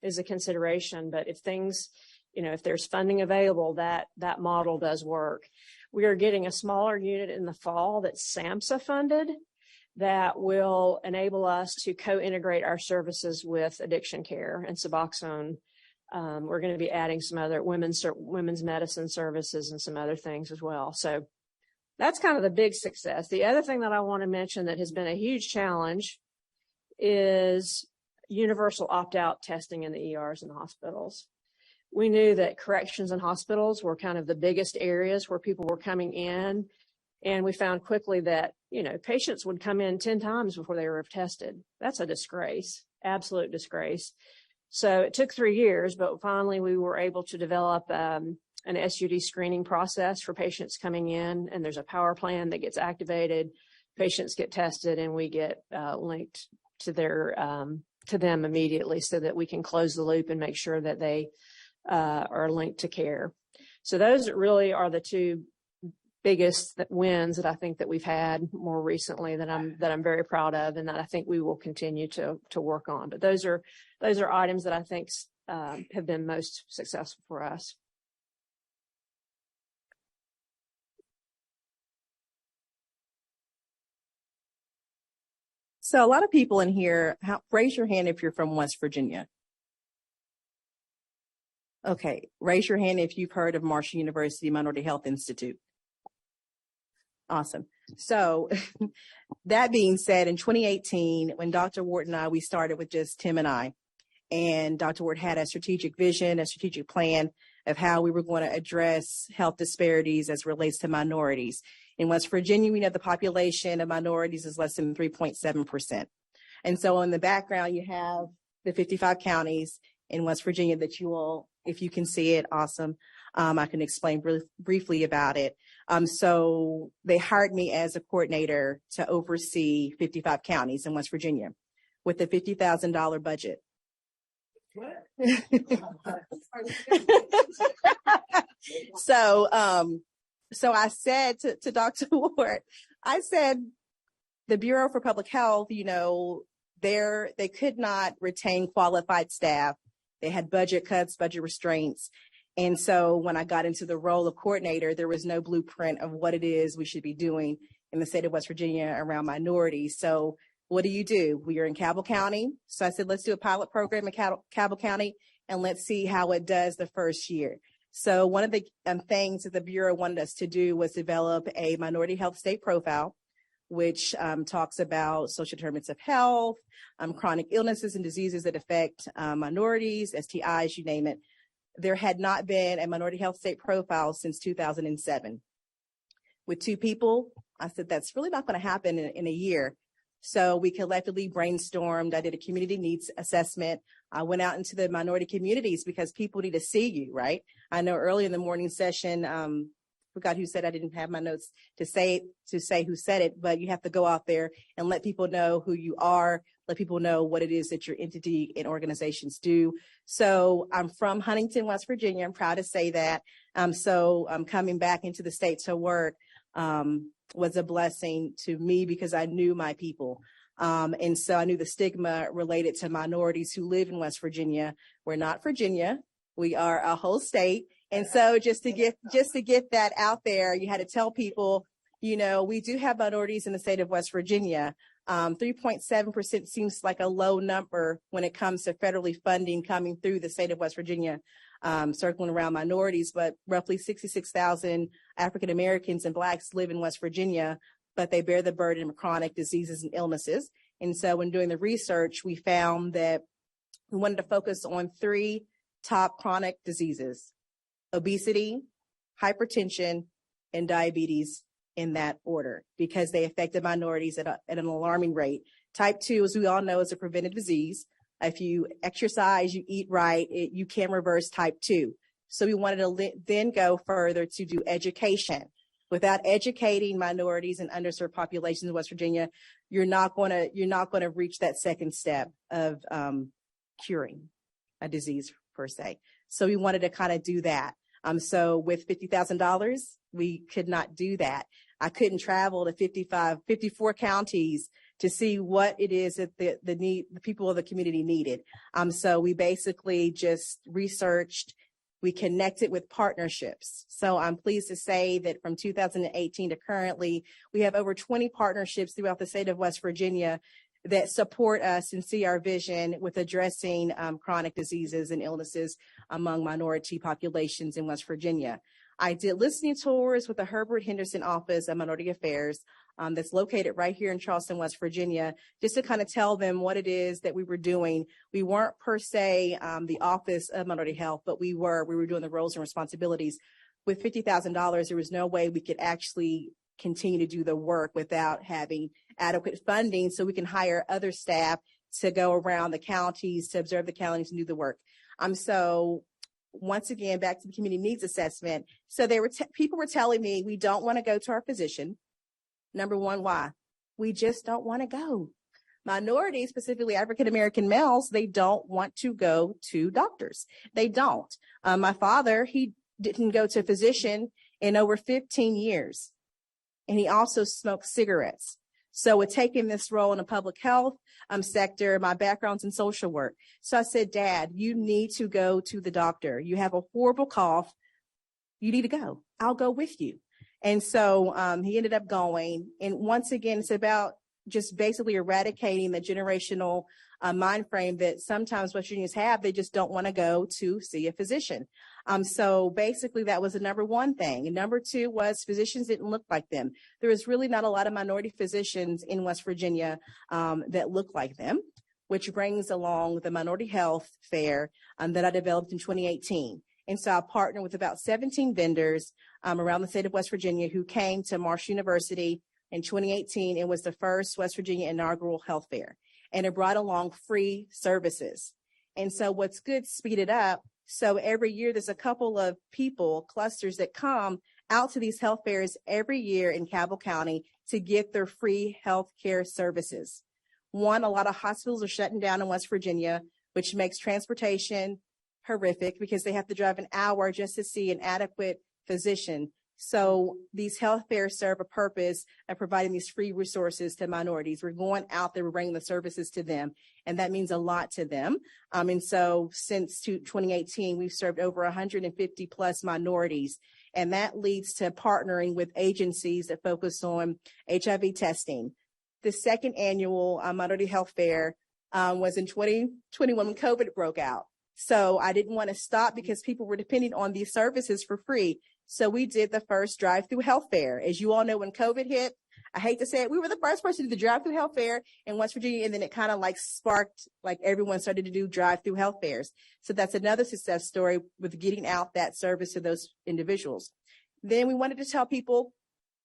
is a consideration. But if there's funding available, that model does work. We are getting a smaller unit in the fall that's SAMHSA funded that will enable us to co-integrate our services with addiction care and Suboxone. We're going to be adding some other women's medicine services and some other things as well. So that's kind of the big success. The other thing that I want to mention that has been a huge challenge is universal opt-out testing in the ERs and hospitals. we knew that corrections and hospitals were kind of the biggest areas where people were coming in. And we found quickly that, patients would come in 10 times before they were tested. That's a disgrace, absolute disgrace. So it took 3 years, but finally we were able to develop an SUD screening process for patients coming in, and there's a power plan that gets activated. Patients get tested, and we get linked to them immediately, so that we can close the loop and make sure that they are linked to care. So those really are the two biggest wins that I think that we've had more recently that I'm very proud of, and that I think we will continue to work on. But those are items that I think have been most successful for us. So a lot of people in here, raise your hand if you're from West Virginia. Okay, raise your hand if you've heard of Marshall University Minority Health Institute. Awesome. So that being said, in 2018, when Dr. Ward and I, we started with just Tim and I, and Dr. Ward had a strategic vision, a strategic plan of how we were going to address health disparities as relates to minorities. In West Virginia, we know the population of minorities is less than 3.7%. And so in the background, you have the 55 counties in West Virginia that you will, if you can see it, awesome. I can explain briefly about it. So they hired me as a coordinator to oversee 55 counties in West Virginia with a $50,000 budget. So I said to Dr. Ward, I said, the Bureau for Public Health, they could not retain qualified staff. They had budget cuts, budget restraints. And so when I got into the role of coordinator, there was no blueprint of what it is we should be doing in the state of West Virginia around minorities. So what do? We are in Cabell County. So I said, let's do a pilot program in Cabell County, and let's see how it does the first year. So one of the things that the Bureau wanted us to do was develop a minority health state profile, which talks about social determinants of health, chronic illnesses and diseases that affect minorities, STIs, you name it. There had not been a minority health state profile since 2007. With 2 people, I said, that's really not going to happen in a year. So we collectively brainstormed. I did a community needs assessment. I went out into the minority communities because people need to see you, right? I know early in the morning session, forgot who said, I didn't have my notes to say who said it, but you have to go out there and let people know who you are, let people know what it is that your entity and organizations do. So I'm from Huntington, West Virginia. I'm proud to say that. So I'm coming back into the state to work was a blessing to me because I knew my people. And so I knew the stigma related to minorities who live in West Virginia. We're not Virginia. We are a whole state. And so just to get that out there, you had to tell people, we do have minorities in the state of West Virginia. 3.7% seems like a low number when it comes to federally funding coming through the state of West Virginia, circling around minorities, but roughly 66,000 African Americans and Blacks live in West Virginia, but they bear the burden of chronic diseases and illnesses. And so when doing the research, we found that we wanted to focus on 3 top chronic diseases: obesity, hypertension, and diabetes, in that order, because they affected minorities at an alarming rate. Type 2, as we all know, is a preventive disease. If you exercise, you eat right, you can reverse type 2. So we wanted to then go further to do education. Without educating minorities and underserved populations in West Virginia, you're not going to reach that second step of curing a disease per se. So we wanted to kind of do that. So with $50,000, we could not do that. I couldn't travel to 54 counties to see what it is that the people of the community needed. So we basically just researched, we connected with partnerships. So I'm pleased to say that from 2018 to currently, we have over 20 partnerships throughout the state of West Virginia that support us and see our vision with addressing chronic diseases and illnesses. among minority populations in West Virginia. I did listening tours with the Herbert Henderson Office of Minority Affairs that's located right here in Charleston, West Virginia, just to kind of tell them what it is that we were doing. We weren't per se the Office of Minority Health, but we were doing the roles and responsibilities. With $50,000, there was no way we could actually continue to do the work without having adequate funding so we can hire other staff to go around the counties, to observe the counties and do the work. So once again, back to the community needs assessment. So people were telling me, we don't want to go to our physician. Number one, why? We just don't want to go. Minorities, specifically African-American males, they don't want to go to doctors. They don't. My father, he didn't go to a physician in over 15 years. And he also smoked cigarettes. So with taking this role in the public health sector, my background's in social work. So I said, Dad, you need to go to the doctor. You have a horrible cough. You need to go. I'll go with you. And so he ended up going. And once again, it's about just basically eradicating the generational mind frame that sometimes West Virginians have. They just don't want to go to see a physician. So basically that was the number one thing. And number two was physicians didn't look like them. There was really not a lot of minority physicians in West Virginia that look like them, which brings along the Minority Health Fair that I developed in 2018. And so I partnered with about 17 vendors around the state of West Virginia who came to Marshall University in 2018. It was the first West Virginia inaugural health fair, and it brought along free services. And so what's good, speed it up. So every year there's a couple of clusters that come out to these health fairs every year in Cabell County to get their free health care services. One, a lot of hospitals are shutting down in West Virginia, which makes transportation horrific because they have to drive an hour just to see an adequate physician. So these health fairs serve a purpose of providing these free resources to minorities. We're going out there, we're bringing the services to them, and that means a lot to them. And so since 2018, we've served over 150 plus minorities, and that leads to partnering with agencies that focus on HIV testing. The second annual Minority Health Fair was in 2021 when COVID broke out. So I didn't want to stop because people were depending on these services for free. So we did the first drive-through health fair. As you all know, when COVID hit, I hate to say it, we were the first person to do the drive-through health fair in West Virginia. And then it kind of like sparked, like everyone started to do drive-through health fairs. So that's another success story with getting out that service to those individuals. Then we wanted to tell people,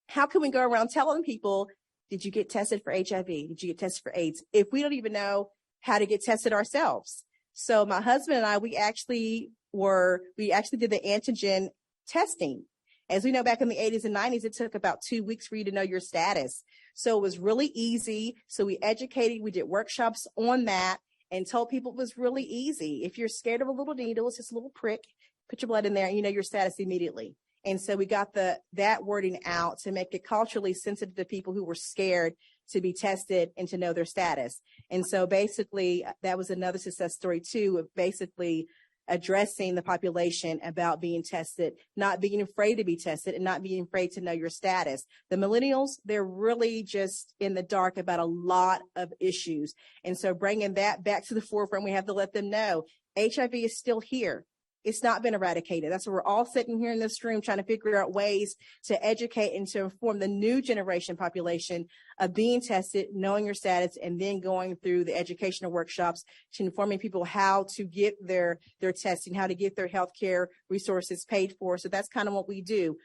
how can we go around telling people, did you get tested for HIV? Did you get tested for AIDS? If we don't even know how to get tested ourselves. So my husband and I, we actually did the antigen testing. As we know, back in the 80s and 90s, it took about 2 weeks for you to know your status. So it was really easy. So we did workshops on that and told people it was really easy. If you're scared of a little needle, it's just a little prick, put your blood in there and you know your status immediately. And so we got that wording out to make it culturally sensitive to people who were scared to be tested and to know their status. And so basically that was another success story too, of basically addressing the population about being tested, not being afraid to be tested and not being afraid to know your status. The millennials, they're really just in the dark about a lot of issues. And so bringing that back to the forefront, we have to let them know HIV is still here. It's not been eradicated. That's why we're all sitting here in this room trying to figure out ways to educate and to inform the new generation population of being tested, knowing your status, and then going through the educational workshops to informing people how to get their testing, how to get their healthcare resources paid for. So that's kind of what we do.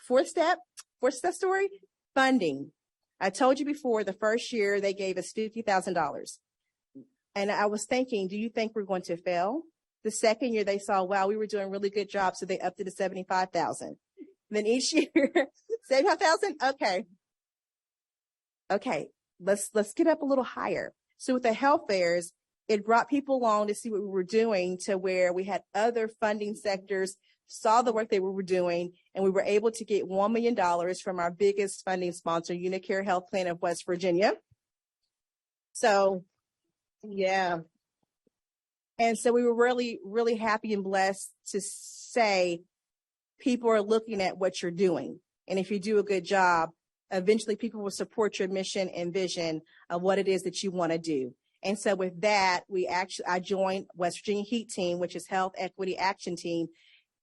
Fourth step story, funding. I told you before, the first year they gave us $50,000. And I was thinking, do you think we're going to fail? The second year they saw, wow, we were doing a really good job. So they upped it to 75,000. Then each year, 75,000. Okay. Let's get up a little higher. So with the health fairs, it brought people along to see what we were doing to where we had other funding sectors, saw the work they were doing, and we were able to get $1 million from our biggest funding sponsor, Unicare Health Plan of West Virginia. So, yeah. And so we were really, really happy and blessed to say people are looking at what you're doing. And if you do a good job, eventually people will support your mission and vision of what it is that you want to do. And so with that, I joined West Virginia HEAT Team, which is Health Equity Action Team,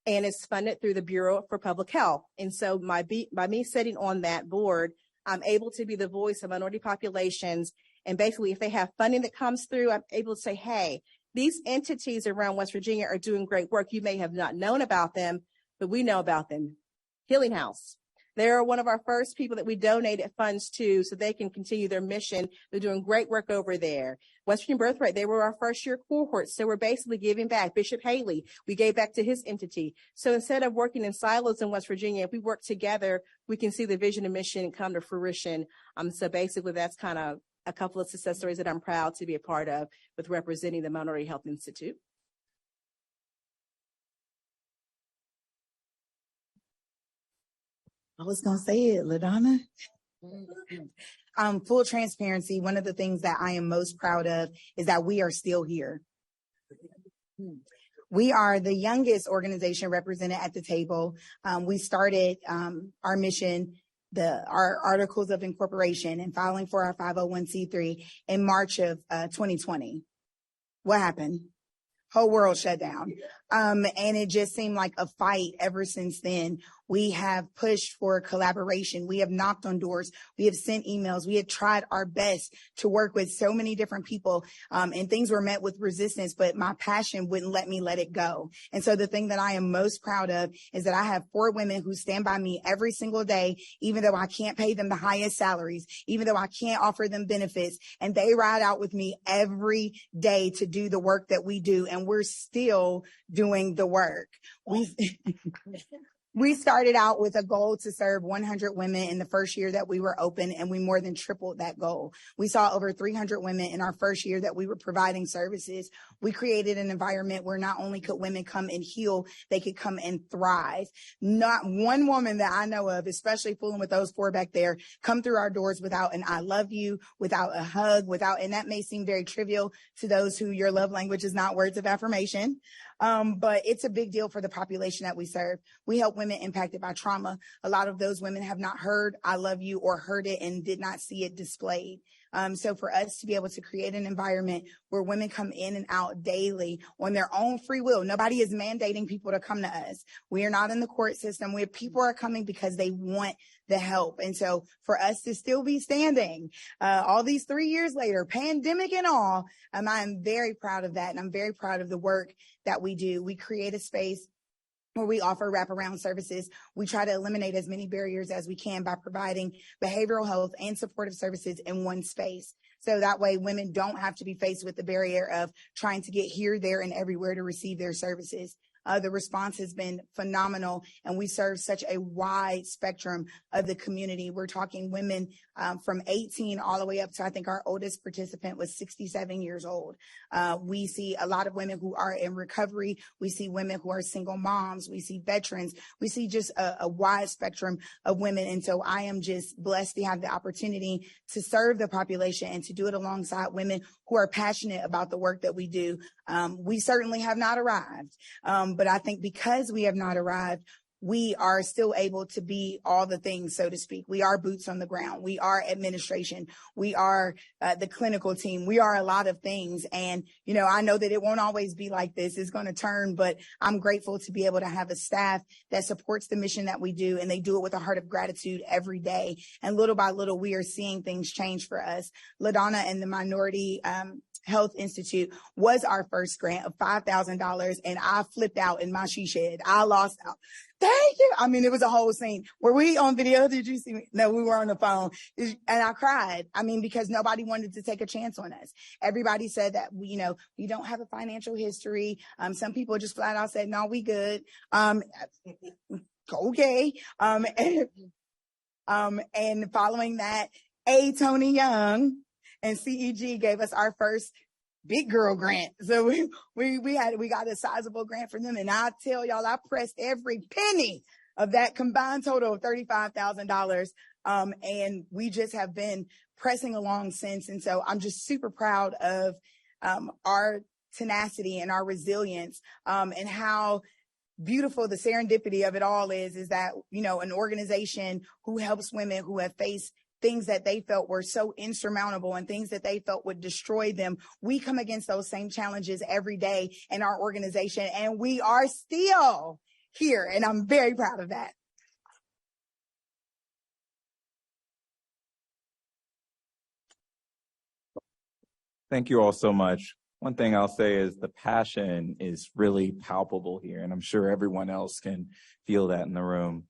and it's funded through the Bureau for Public Health. And so by me sitting on that board, I'm able to be the voice of minority populations. And basically, if they have funding that comes through, I'm able to say, hey, these entities around West Virginia are doing great work. You may have not known about them, but we know about them. Healing House. They're one of our first people that we donated funds to so they can continue their mission. They're doing great work over there. West Virginia Birthright, they were our first year cohort. So we're basically giving back. Bishop Haley, we gave back to his entity. So instead of working in silos in West Virginia, if we work together, we can see the vision and mission come to fruition. So basically that's kind of a couple of success stories that I'm proud to be a part of with representing the Minority Health Institute. I was going to say it, LaDonna. Full transparency, one of the things that I am most proud of is that we are still here. We are the youngest organization represented at the table. We started our mission, our articles of incorporation and filing for our 501c3 in March of 2020. What happened? Whole world shut down. And it just seemed like a fight ever since then. We have pushed for collaboration. We have knocked on doors. We have sent emails. We have tried our best to work with so many different people. And things were met with resistance, but my passion wouldn't let me let it go. And so the thing that I am most proud of is that I have 4 women who stand by me every single day, even though I can't pay them the highest salaries, even though I can't offer them benefits. And they ride out with me every day to do the work that we do. And we're still doing the work. We started out with a goal to serve 100 women in the first year that we were open, and we more than tripled that goal. We saw over 300 women in our first year that we were providing services. We created an environment where not only could women come and heal, they could come and thrive. Not one woman that I know of, especially fooling with those 4 back there, come through our doors without an I love you, without a hug, and that may seem very trivial to those who your love language is not words of affirmation. But it's a big deal for the population that we serve. We help women impacted by trauma. A lot of those women have not heard I love you or heard it and did not see it displayed. So for us to be able to create an environment where women come in and out daily on their own free will, nobody is mandating people to come to us. We are not in the court system where people are coming because they want the help. And so for us to still be standing, all these 3 years later, pandemic and all, I'm very proud of that. And I'm very proud of the work that we do. We create a space where we offer wraparound services. We try to eliminate as many barriers as we can by providing behavioral health and supportive services in one space. So that way women don't have to be faced with the barrier of trying to get here, there, and everywhere to receive their services. The response has been phenomenal, and we serve such a wide spectrum of the community. We're talking women from 18 all the way up to, I think our oldest participant was 67 years old. We see a lot of women who are in recovery. We see women who are single moms. We see veterans. We see just a wide spectrum of women. And so I am just blessed to have the opportunity to serve the population and to do it alongside women who are passionate about the work that we do. We certainly have not arrived. But I think because we have not arrived, we are still able to be all the things, so to speak. We are boots on the ground. We are administration. We are the clinical team. We are a lot of things. And, I know that it won't always be like this. It's going to turn, but I'm grateful to be able to have a staff that supports the mission that we do. And they do it with a heart of gratitude every day. And little by little, we are seeing things change for us. LaDonna and the Minority Health Institute was our first grant of $5,000, and I flipped out in my she shed. I lost out. Thank you. I mean, it was a whole scene. Were we on video? Did you see me? No, we were on the phone. And I cried. Because nobody wanted to take a chance on us. Everybody said that, we don't have a financial history. Some people just flat out said, no, we good. Okay. And following that, Tony Young and CEG gave us our first big girl grant. So we got a sizable grant from them. And I tell y'all, I pressed every penny of that combined total of $35,000. And we just have been pressing along since. And so I'm just super proud of our tenacity and our resilience, and how beautiful the serendipity of it all is that, an organization who helps women who have faced things that they felt were so insurmountable and things that they felt would destroy them. We come against those same challenges every day in our organization, and we are still here. And I'm very proud of that. Thank you all so much. One thing I'll say is the passion is really palpable here, and I'm sure everyone else can feel that in the room.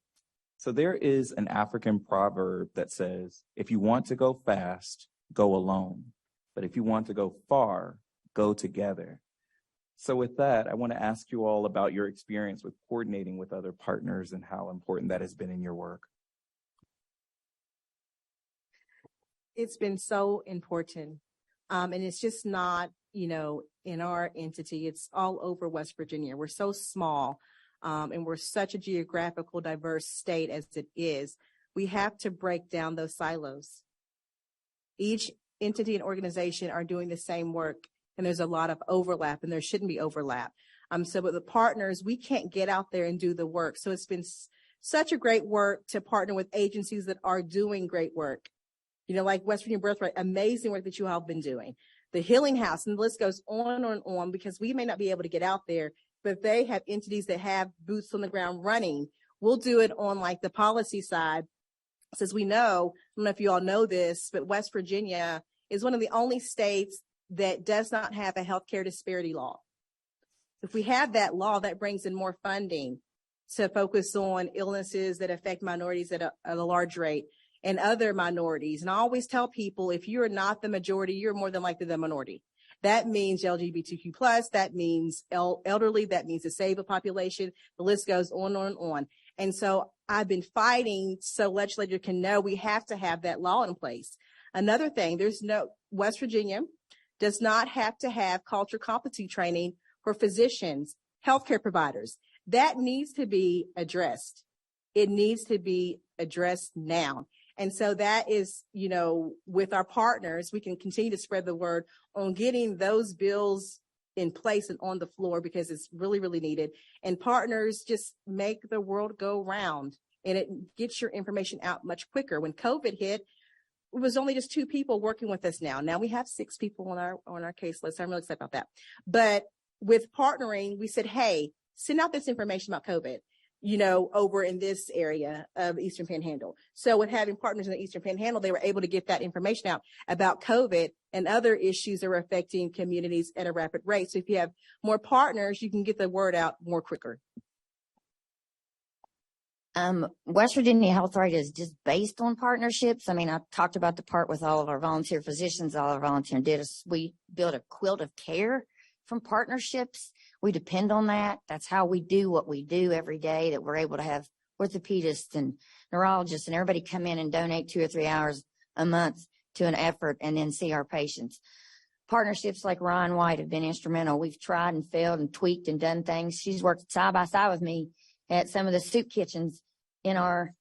So there is an African proverb that says, if you want to go fast, go alone. But if you want to go far, go together. So with that, I want to ask you all about your experience with coordinating with other partners and how important that has been in your work. It's been so important. And it's just not, in our entity, it's all over West Virginia. We're so small, and we're such a geographical diverse state as it is. We have to break down those silos. Each entity and organization are doing the same work, and there's a lot of overlap, and there shouldn't be overlap. So with the partners, we can't get out there and do the work. So it's been such a great work to partner with agencies that are doing great work. Like West Virginia Birthright, amazing work that you all have been doing. The Healing House, and the list goes on and on, because we may not be able to get out there, but they have entities that have boots on the ground running. We'll do it on like the policy side. Since we know, I don't know if you all know this, but West Virginia is one of the only states that does not have a healthcare disparity law. If we have that law, that brings in more funding to focus on illnesses that affect minorities at a large rate, and other minorities. And I always tell people, if you're not the majority, you're more than likely the minority. That means LGBTQ+, that means elderly, that means disabled population. The list goes on and on. And so I've been fighting so legislators can know we have to have that law in place. Another thing, West Virginia does not have to have culture competency training for physicians, healthcare providers. That needs to be addressed. It needs to be addressed now. And so that is, with our partners, we can continue to spread the word on getting those bills in place and on the floor, because it's really, really needed. And partners just make the world go round, and it gets your information out much quicker. When COVID hit, it was only just 2 people working with us now. Now we have 6 people on our case list. I'm really excited about that. But with partnering, we said, hey, send out this information about COVID, over in this area of Eastern Panhandle. So with having partners in the Eastern Panhandle, they were able to get that information out about COVID and other issues that are affecting communities at a rapid rate. So if you have more partners, you can get the word out more quicker. West Virginia Health Right is just based on partnerships. I mean, I talked about the part with all of our volunteer physicians, all our volunteer dentists. We build a quilt of care from partnerships. We depend on that. That's how we do what we do every day, that we're able to have orthopedists and neurologists and everybody come in and donate 2 or 3 hours a month to an effort and then see our patients. Partnerships like Ryan White have been instrumental. We've tried and failed and tweaked and done things. She's worked side by side with me at some of the soup kitchens in our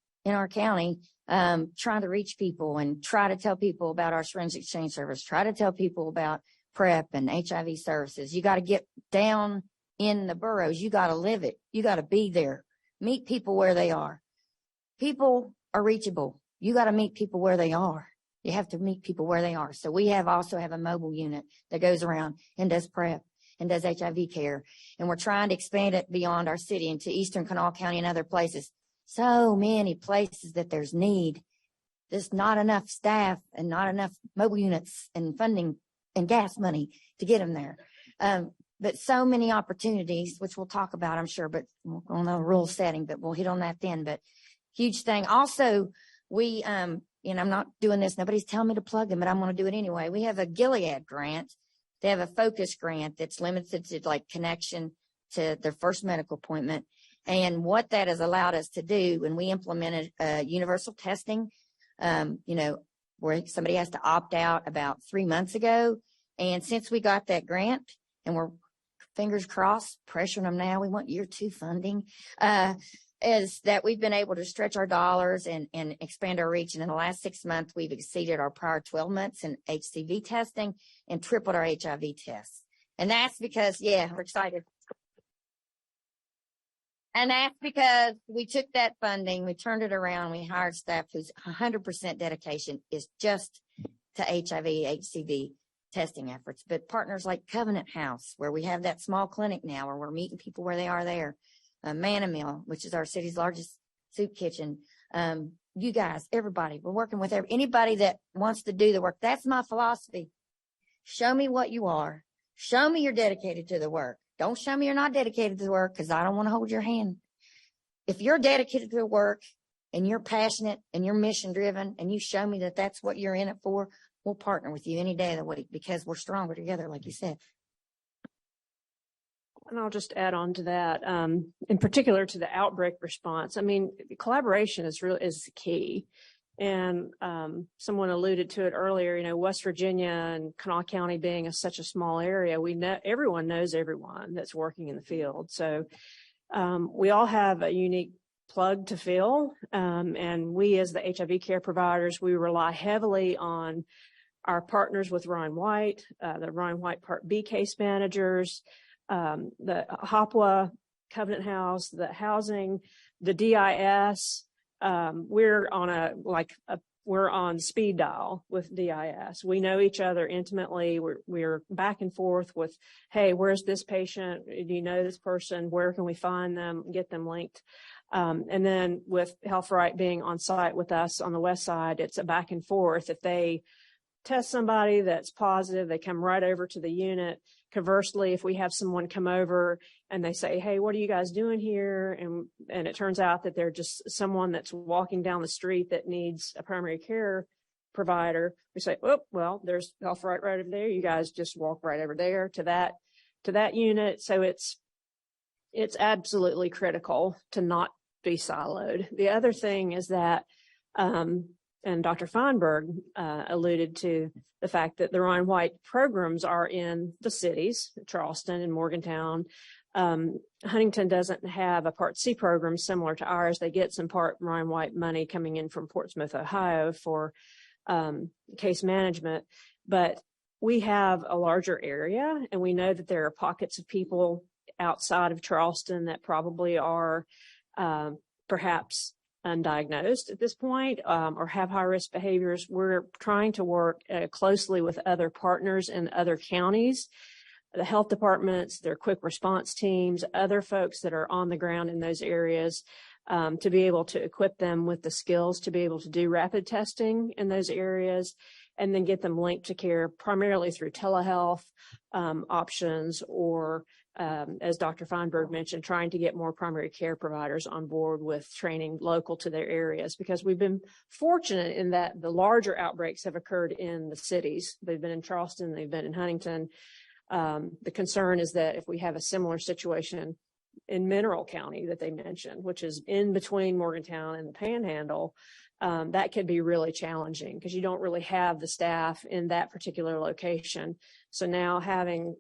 county, trying to reach people and try to tell people about our syringe exchange service, try to tell people about PrEP and HIV services. You got to get down in the boroughs. You got to live it. You got to be there. Meet people where they are. People are reachable. You got to meet people where they are. You have to meet people where they are. So we also have a mobile unit that goes around and does PrEP and does HIV care. And we're trying to expand it beyond our city into Eastern Kanawha County and other places. So many places that there's need. There's not enough staff and not enough mobile units and funding and gas money to get them there. But so many opportunities, which we'll talk about, I'm sure, but on a rule setting, but we'll hit on that then. But huge thing. Also, we, I'm not doing this. Nobody's telling me to plug them, but I'm going to do it anyway. We have a Gilead grant. They have a focus grant that's limited to like connection to their first medical appointment. And what that has allowed us to do when we implemented universal testing, where somebody has to opt out about 3 months ago. And since we got that grant, and we're fingers crossed, pressuring them now, we want year 2 funding, is that we've been able to stretch our dollars and expand our reach. And in the last 6 months, we've exceeded our prior 12 months in HCV testing and tripled our HIV tests. And that's because, we're excited. And that's because we took that funding, we turned it around, we hired staff whose 100% dedication is just to HIV, HCV testing efforts. But partners like Covenant House, where we have that small clinic now, where we're meeting people where they are there, Manamil, which is our city's largest soup kitchen. You guys, everybody, we're working with anybody that wants to do the work. That's my philosophy. Show me what you are. Show me you're dedicated to the work. Don't show me you're not dedicated to the work, because I don't want to hold your hand. If you're dedicated to the work and you're passionate and you're mission driven and you show me that that's what you're in it for, we'll partner with you any day of the week, because we're stronger together, like you said. And I'll just add on to that, in particular to the outbreak response. I mean, collaboration is key. And someone alluded to it earlier, you know, West Virginia and Kanawha County being such a small area, we know everyone knows everyone that's working in the field. So we all have a unique plug to fill. And we, as the HIV care providers, we rely heavily on our partners with Ryan White, the Ryan White Part B case managers, the HOPWA, Covenant House, the housing, the DIS. We're on speed dial with DIS. We know each other intimately. We're back and forth with, hey, where's this patient? Do you know this person? Where can we find them? Get them linked. And then with HealthRight being on site with us on the west side, it's a back and forth. If they test somebody that's positive, they come right over to the unit. Conversely, if we have someone come over and they say, hey, what are you guys doing here? And it turns out that they're just someone that's walking down the street that needs a primary care provider, we say, oh, well, there's HealthRight right over there. You guys just walk right over there to that unit. So it's absolutely critical to not be siloed. The other thing is that, and Dr. Feinberg alluded to the fact that the Ryan White programs are in the cities, Charleston and Morgantown. Huntington doesn't have a Part C program similar to ours. They get some Part Ryan White money coming in from Portsmouth, Ohio for case management. But we have a larger area, and we know that there are pockets of people outside of Charleston that probably are perhaps undiagnosed at this point or have high-risk behaviors. We're trying to work closely with other partners in other counties, the health departments, their quick response teams, other folks that are on the ground in those areas to be able to equip them with the skills to be able to do rapid testing in those areas, and then get them linked to care primarily through telehealth options or as Dr. Feinberg mentioned, trying to get more primary care providers on board with training local to their areas, because we've been fortunate in that the larger outbreaks have occurred in the cities. They've been in Charleston, they've been in Huntington. The concern is that if we have a similar situation in Mineral County that they mentioned, which is in between Morgantown and the Panhandle, that could be really challenging because you don't really have the staff in that particular location. So now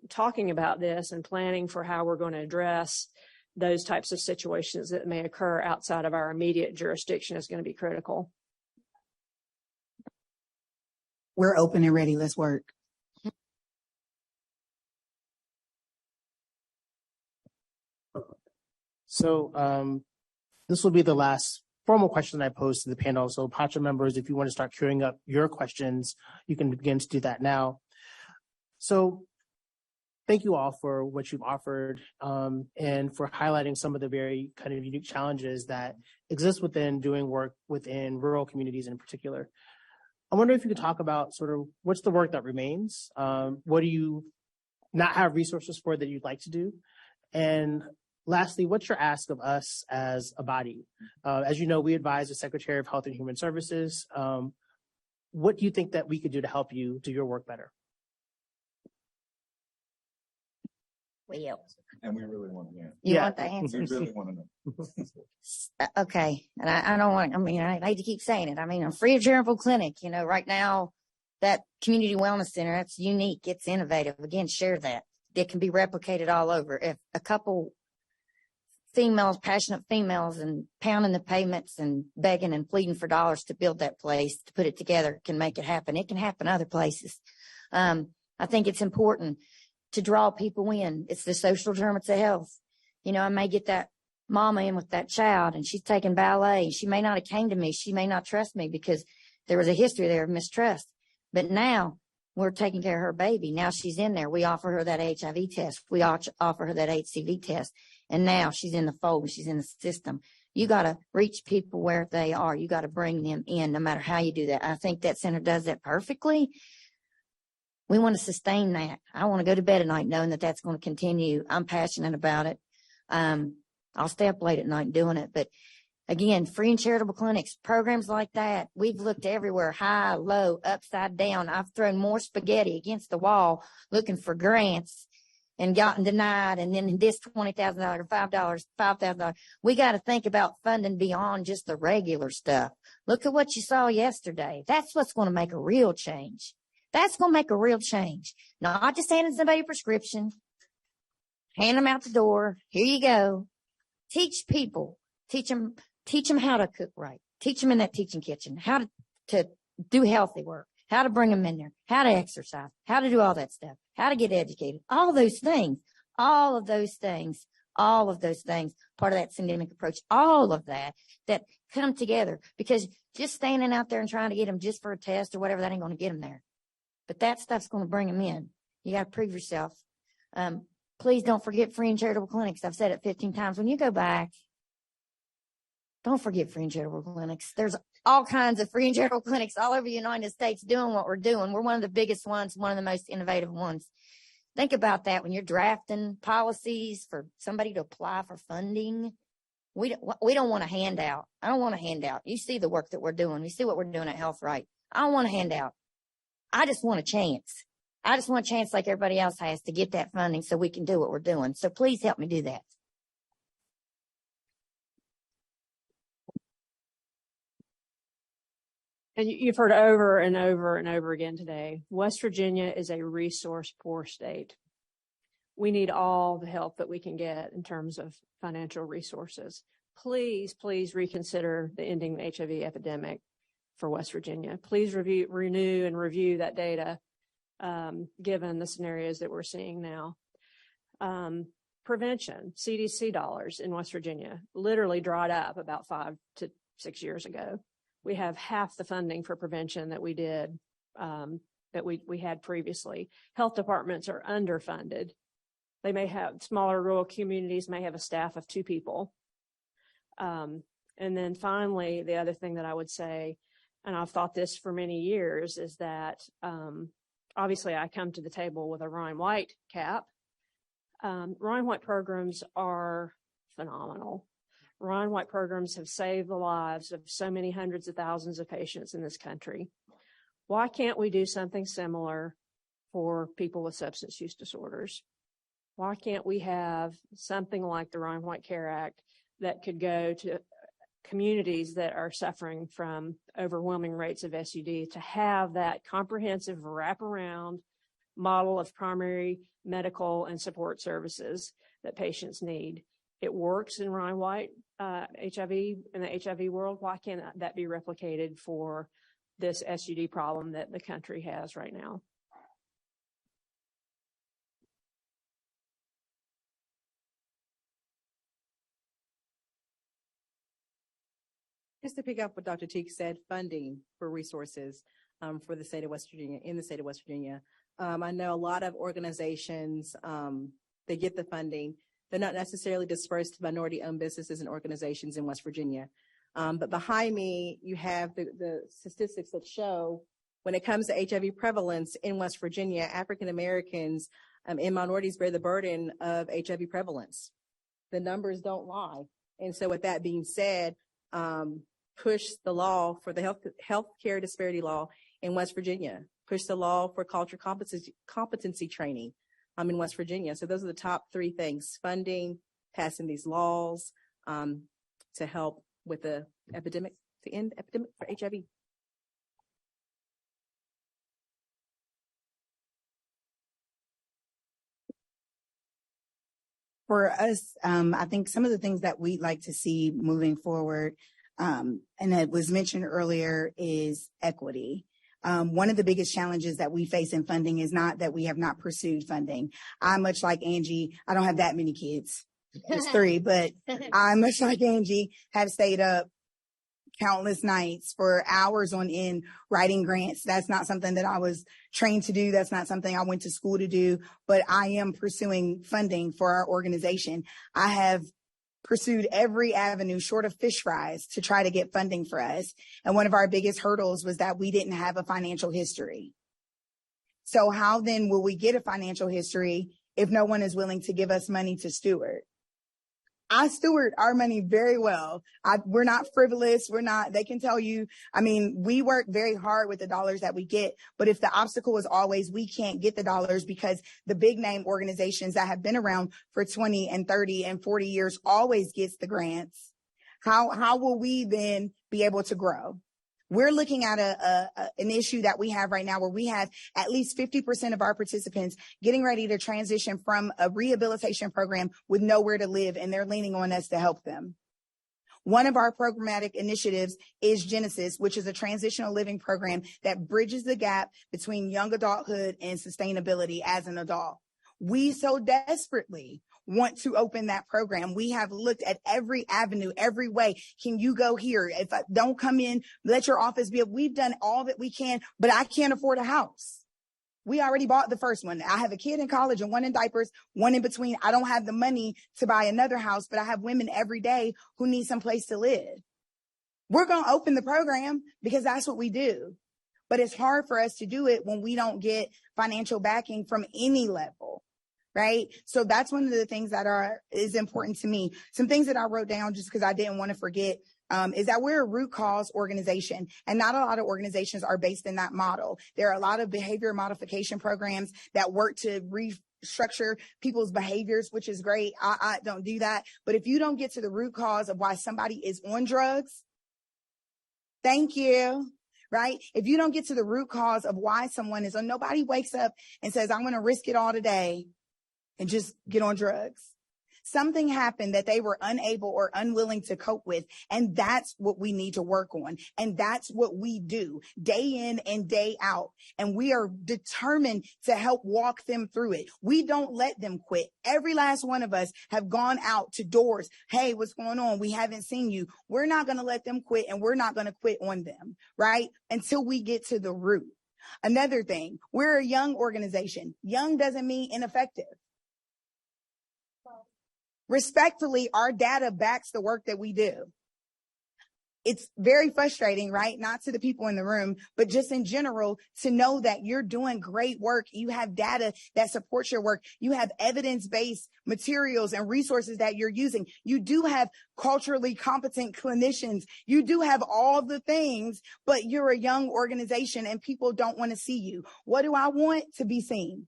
talking about this and planning for how we're going to address those types of situations that may occur outside of our immediate jurisdiction is going to be critical. We're open and ready. Let's work. So this will be the last formal question I pose to the panel. So PACHA members, if you want to start queuing up your questions, you can begin to do that now. So thank you all for what you've offered and for highlighting some of the very kind of unique challenges that exist within doing work within rural communities in particular. I wonder if you could talk about sort of what's the work that remains? What do you not have resources for that you'd like to do? And lastly, what's your ask of us as a body? As you know, we advise the Secretary of Health and Human Services. What do you think that we could do to help you do your work better? Well, and we really want to know. You want the answers? We really want to know. Okay. And I don't want, I hate to keep saying it. I'm free of germinal clinic. Right now, that community wellness center, that's unique. It's innovative. Again, share that. It can be replicated all over. If a couple females, passionate females, and pounding the pavements and begging and pleading for dollars to build that place, to put it together, can make it happen. It can happen other places. I think it's important to draw people in. It's the social determinants of health. I may get that mama in with that child and she's taking ballet. She may not have came to me. She may not trust me because there was a history there of mistrust. But now we're taking care of her baby. Now she's in there. We offer her that HIV test. We offer her that HCV test. And now she's in the fold. She's in the system. You got to reach people where they are. You got to bring them in no matter how you do that. I think that center does that perfectly. We want to sustain that. I want to go to bed at night knowing that that's going to continue. I'm passionate about it. I'll stay up late at night doing it. But again, free and charitable clinics, programs like that, we've looked everywhere, high, low, upside down. I've thrown more spaghetti against the wall looking for grants and gotten denied. And then this $20,000, $5, $5,000. We got to think about funding beyond just the regular stuff. Look at what you saw yesterday. That's what's going to make a real change. That's going to make a real change. Not just handing somebody a prescription, hand them out the door. Here you go. Teach people. Teach them how to cook right. Teach them in that teaching kitchen, how to do healthy work, how to bring them in there, how to exercise, how to do all that stuff, how to get educated, all of those things, part of that syndemic approach, all of that come together, because just standing out there and trying to get them just for a test or whatever, that ain't going to get them there. But that stuff's going to bring them in. You got to prove yourself. Please don't forget free and charitable clinics. I've said it 15 times. When you go back, don't forget free and charitable clinics. There's all kinds of free and charitable clinics all over the United States doing what we're doing. We're one of the biggest ones, one of the most innovative ones. Think about that when you're drafting policies for somebody to apply for funding. We don't want a handout. I don't want a handout. You see the work that we're doing. You see what we're doing at Health Right. I don't want a handout. I just want a chance. I just want a chance like everybody else has to get that funding so we can do what we're doing. So please help me do that. And you've heard over and over and over again today, West Virginia is a resource poor state. We need all the help that we can get in terms of financial resources. Please, please reconsider the ending the HIV epidemic for West Virginia. Please renew and review that data, given the scenarios that we're seeing now. Prevention, CDC dollars in West Virginia literally dried up about 5 to 6 years ago. We have half the funding for prevention that we did, that we had previously. Health departments are underfunded. They may have smaller rural communities, may have a staff of 2 people. And then finally, the other thing that I would say, and I've thought this for many years, is that obviously I come to the table with a Ryan White cap. Ryan White programs are phenomenal. Ryan White programs have saved the lives of so many hundreds of thousands of patients in this country. Why can't we do something similar for people with substance use disorders? Why can't we have something like the Ryan White Care Act that could go to communities that are suffering from overwhelming rates of SUD, to have that comprehensive wraparound model of primary medical and support services that patients need? It works in Ryan White HIV, in the HIV world. Why can't that be replicated for this SUD problem that the country has right now? Just to pick up what Dr. Teague said, funding for resources for the state of West Virginia, in the state of West Virginia. I know a lot of organizations, they get the funding. They're not necessarily dispersed to minority-owned businesses and organizations in West Virginia. But behind me, you have the statistics that show when it comes to HIV prevalence in West Virginia, African Americans and minorities bear the burden of HIV prevalence. The numbers don't lie. And so with that being said, push the law for the healthcare disparity law in West Virginia, push the law for culture competency training in West Virginia. So those are the top 3 things: funding, passing these laws to help with the epidemic, to end epidemic for HIV. For us, I think some of the things that we'd like to see moving forward, and it was mentioned earlier, is equity. One of the biggest challenges that we face in funding is not that we have not pursued funding. I, much like Angie, I don't have that many kids. It's 3, but I, much like Angie, have stayed up countless nights for hours on end writing grants. That's not something that I was trained to do. That's not something I went to school to do, but I am pursuing funding for our organization. I have pursued every avenue short of fish fries to try to get funding for us. And one of our biggest hurdles was that we didn't have a financial history. So how then will we get a financial history if no one is willing to give us money to steward? I steward our money very well. We're not frivolous. They can tell you, I mean, we work very hard with the dollars that we get, but if the obstacle is always we can't get the dollars because the big name organizations that have been around for 20 and 30 and 40 years always gets the grants, how will we then be able to grow? We're looking at an issue that we have right now where we have at least 50% of our participants getting ready to transition from a rehabilitation program with nowhere to live, and they're leaning on us to help them. One of our programmatic initiatives is Genesis, which is a transitional living program that bridges the gap between young adulthood and sustainability as an adult. We so desperately want to open that program. We have looked at every avenue, every way. Can you go here? If I don't come in, let your office be. We've done all that we can, but I can't afford a house. We already bought the first one. I have a kid in college and one in diapers, one in between. I don't have the money to buy another house, but I have women every day who need some place to live. We're going to open the program because that's what we do. But it's hard for us to do it when we don't get financial backing from any level. Right. So that's one of the things that is important to me. Some things that I wrote down just because I didn't want to forget is that we're a root cause organization, and not a lot of organizations are based in that model. There are a lot of behavior modification programs that work to restructure people's behaviors, which is great. I don't do that. But if you don't get to the root cause of why somebody is on drugs, thank you. Right? If you don't get to the root cause of why someone is on, nobody wakes up and says, I'm going to risk it all today and just get on drugs. Something happened that they were unable or unwilling to cope with. And that's what we need to work on. And that's what we do day in and day out. And we are determined to help walk them through it. We don't let them quit. Every last one of us have gone out to doors. Hey, what's going on? We haven't seen you. We're not going to let them quit, and we're not going to quit on them, right? Until we get to the root. Another thing, we're a young organization. Young doesn't mean ineffective. Respectfully, our data backs the work that we do. It's very frustrating, right? Not to the people in the room, but just in general, to know that you're doing great work. You have data that supports your work. You have evidence-based materials and resources that you're using. You do have culturally competent clinicians. You do have all the things, but you're a young organization and people don't want to see you. What do I want? To be seen,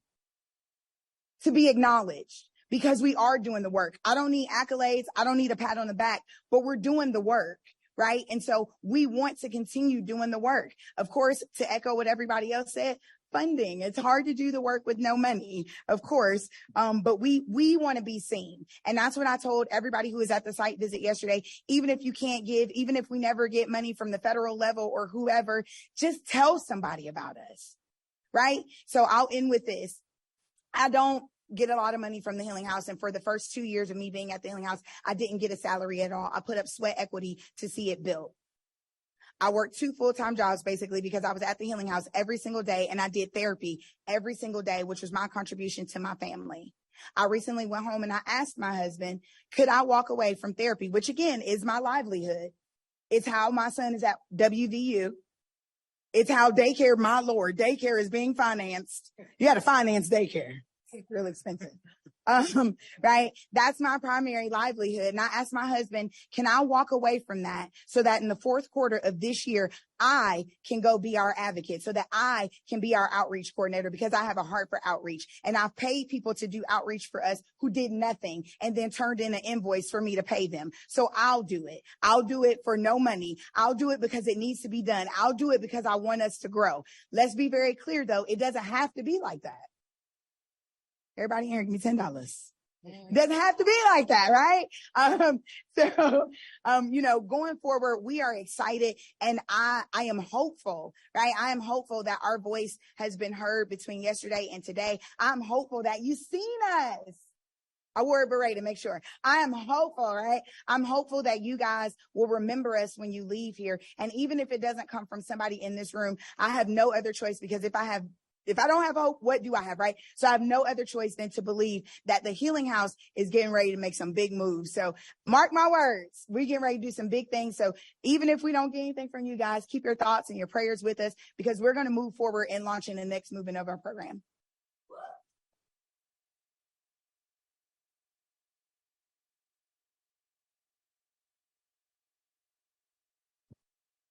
to be acknowledged. Because we are doing the work. I don't need accolades. I don't need a pat on the back, but we're doing the work, right? And so we want to continue doing the work. Of course, to echo what everybody else said, funding. It's hard to do the work with no money, of course, but we want to be seen. And that's what I told everybody who was at the site visit yesterday. Even if you can't give, even if we never get money from the federal level or whoever, just tell somebody about us, right? So I'll end with this. I don't get a lot of money from the Healing House. And for the first 2 years of me being at the Healing House, I didn't get a salary at all. I put up sweat equity to see it built. I worked 2 full-time jobs basically because I was at the Healing House every single day, and I did therapy every single day, which was my contribution to my family. I recently went home and I asked my husband, could I walk away from therapy, which again is my livelihood. It's how my son is at WVU. It's how daycare, my Lord, daycare is being financed. You got to finance daycare. It's really expensive. Right? That's my primary livelihood. And I asked my husband, can I walk away from that so that in the 4th quarter of this year, I can go be our advocate, so that I can be our outreach coordinator, because I have a heart for outreach. And I've paid people to do outreach for us who did nothing and then turned in an invoice for me to pay them. So I'll do it. I'll do it for no money. I'll do it because it needs to be done. I'll do it because I want us to grow. Let's be very clear, though. It doesn't have to be like that. Everybody here, give me $10. It doesn't have to be like that, right? Going forward, we are excited, and I am hopeful, right? I am hopeful that our voice has been heard between yesterday and today. I'm hopeful that you've seen us. I wore a beret to make sure. I am hopeful, right? I'm hopeful that you guys will remember us when you leave here. And even if it doesn't come from somebody in this room, I have no other choice, because if I don't have hope, what do I have, right? So I have no other choice than to believe that the Healing House is getting ready to make some big moves. So mark my words, we're getting ready to do some big things. So even if we don't get anything from you guys, keep your thoughts and your prayers with us, because we're going to move forward in launching the next movement of our program.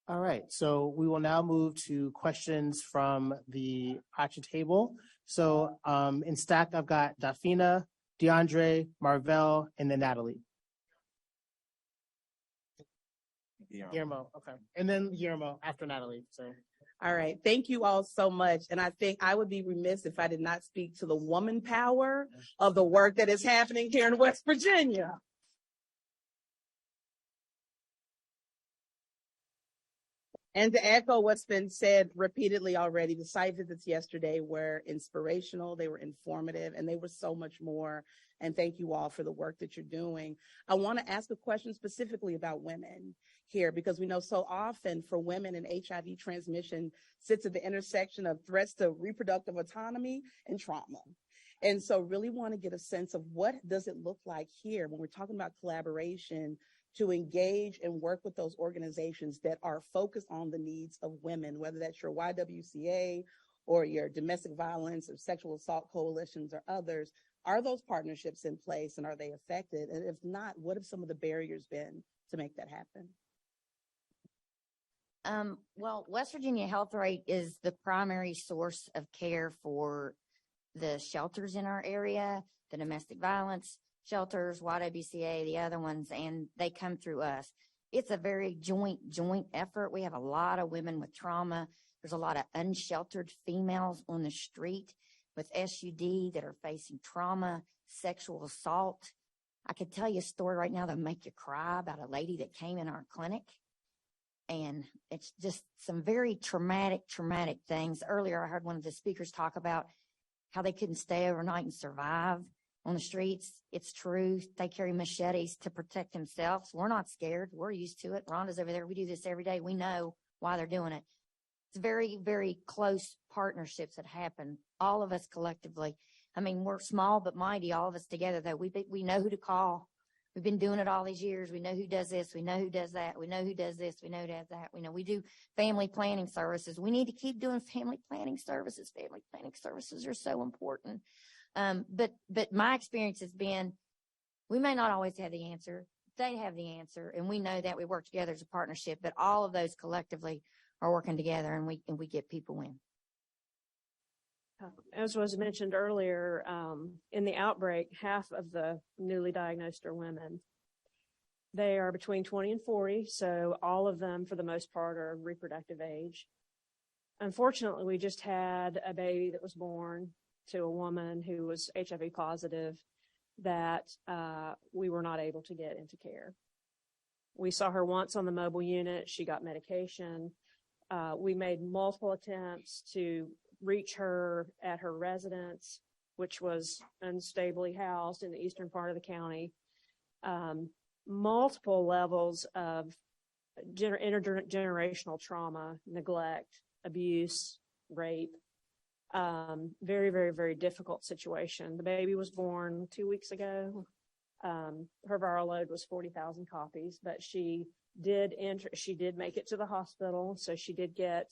All right, so we will now move to questions from the PACHA table. So in stack, I've got Dafina, DeAndre, Marvell, and then Natalie. Guillermo, okay. And then Guillermo after Natalie, so. All right. Thank you all so much. And I think I would be remiss if I did not speak to the woman power of the work that is happening here in West Virginia. And to echo what's been said repeatedly already, the site visits yesterday were inspirational, they were informative, and they were so much more. And thank you all for the work that you're doing. I want to ask a question specifically about women here, because we know so often for women in HIV transmission sits at the intersection of threats to reproductive autonomy and trauma. And so really want to get a sense of what does it look like here when we're talking about collaboration to engage and work with those organizations that are focused on the needs of women, whether that's your YWCA or your domestic violence or sexual assault coalitions or others. Are those partnerships in place and are they effective? And if not, what have some of the barriers been to make that happen? Well, West Virginia Health Rate is the primary source of care for the shelters in our area, the domestic violence shelters, YWCA, the other ones, and they come through us. It's a very joint effort. We have a lot of women with trauma. There's a lot of unsheltered females on the street with SUD that are facing trauma, sexual assault. I could tell you a story right now that'll make you cry about a lady that came in our clinic. And it's just some very traumatic things. Earlier, I heard one of the speakers talk about how they couldn't stay overnight and survive on the streets. It's true. They carry machetes to protect themselves. We're not scared. We're used to it. Rhonda's over there. We do this every day. We know why they're doing it. It's very, very close partnerships that happen. All of us collectively. I mean, we're small but mighty, all of us together, though. We know who to call. We've been doing it all these years. We know who does this. We know who does that. We know who does this. We know who does that. We know we do family planning services. We need to keep doing family planning services. Family planning services are so important. But my experience has been, we may not always have the answer. They have the answer, and we know that we work together as a partnership. But all of those collectively are working together, and we get people in. As was mentioned earlier, in the outbreak, half of the newly diagnosed are women. They are between 20 and 40, so all of them, for the most part, are reproductive age. Unfortunately, we just had a baby that was born to a woman who was HIV positive that we were not able to get into care. We saw her once on the mobile unit. She got medication. We made multiple attempts to reach her at her residence, which was unstably housed in the eastern part of the county. Multiple levels of intergenerational trauma, neglect, abuse, rape. Very, very, very difficult situation. The baby was born 2 weeks ago. Her viral load was 40,000 copies, but she did make it to the hospital. So she did get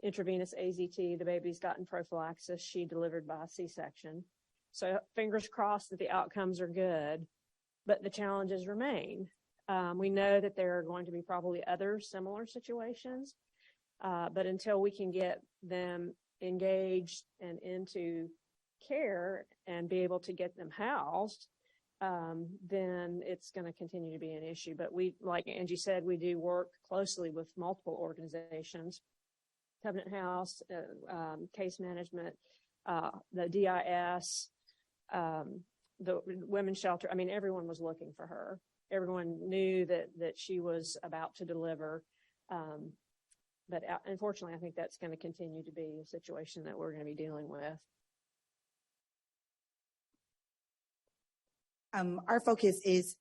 intravenous AZT. The baby's gotten prophylaxis. She delivered by C-section. So fingers crossed that the outcomes are good, but the challenges remain. We know that there are going to be probably other similar situations, but until we can get them engaged and into care and be able to get them housed, then it's going to continue to be an issue. But we, like Angie said, we do work closely with multiple organizations. Covenant House, case management, the DIS, the women's shelter. I mean, everyone was looking for her. Everyone knew that she was about to deliver. But unfortunately, I think that's going to continue to be a situation that we're going to be dealing with. Our focus is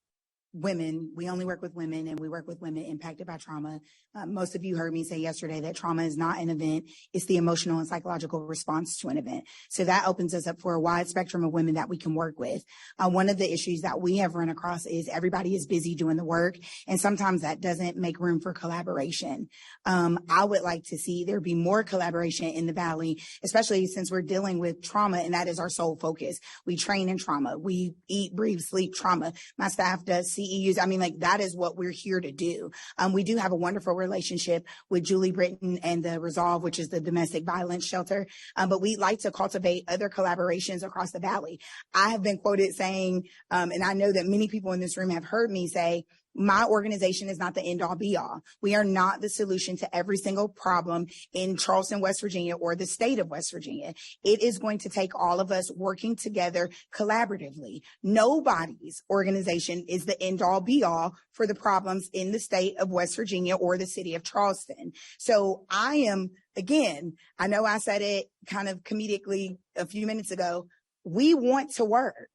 women. We only work with women, and we work with women impacted by trauma. Most of you heard me say yesterday that trauma is not an event. It's the emotional and psychological response to an event. So that opens us up for a wide spectrum of women that we can work with. One of the issues that we have run across is everybody is busy doing the work, and sometimes that doesn't make room for collaboration. I would like to see there be more collaboration in the Valley, especially since we're dealing with trauma, and that is our sole focus. We train in trauma. We eat, breathe, sleep trauma. My staff does CEUs. I mean, like, that is what we're here to do. We do have a wonderful relationship with Julie Britton and the Resolve, which is the domestic violence shelter. But we'd like to cultivate other collaborations across the Valley. I have been quoted saying, and I know that many people in this room have heard me say, my organization is not the end all be all. We are not the solution to every single problem in Charleston, West Virginia, or the state of West Virginia. It is going to take all of us working together collaboratively. Nobody's organization is the end all be all for the problems in the state of West Virginia or the city of Charleston. So I am, again, I know I said it kind of comedically a few minutes ago. We want to work.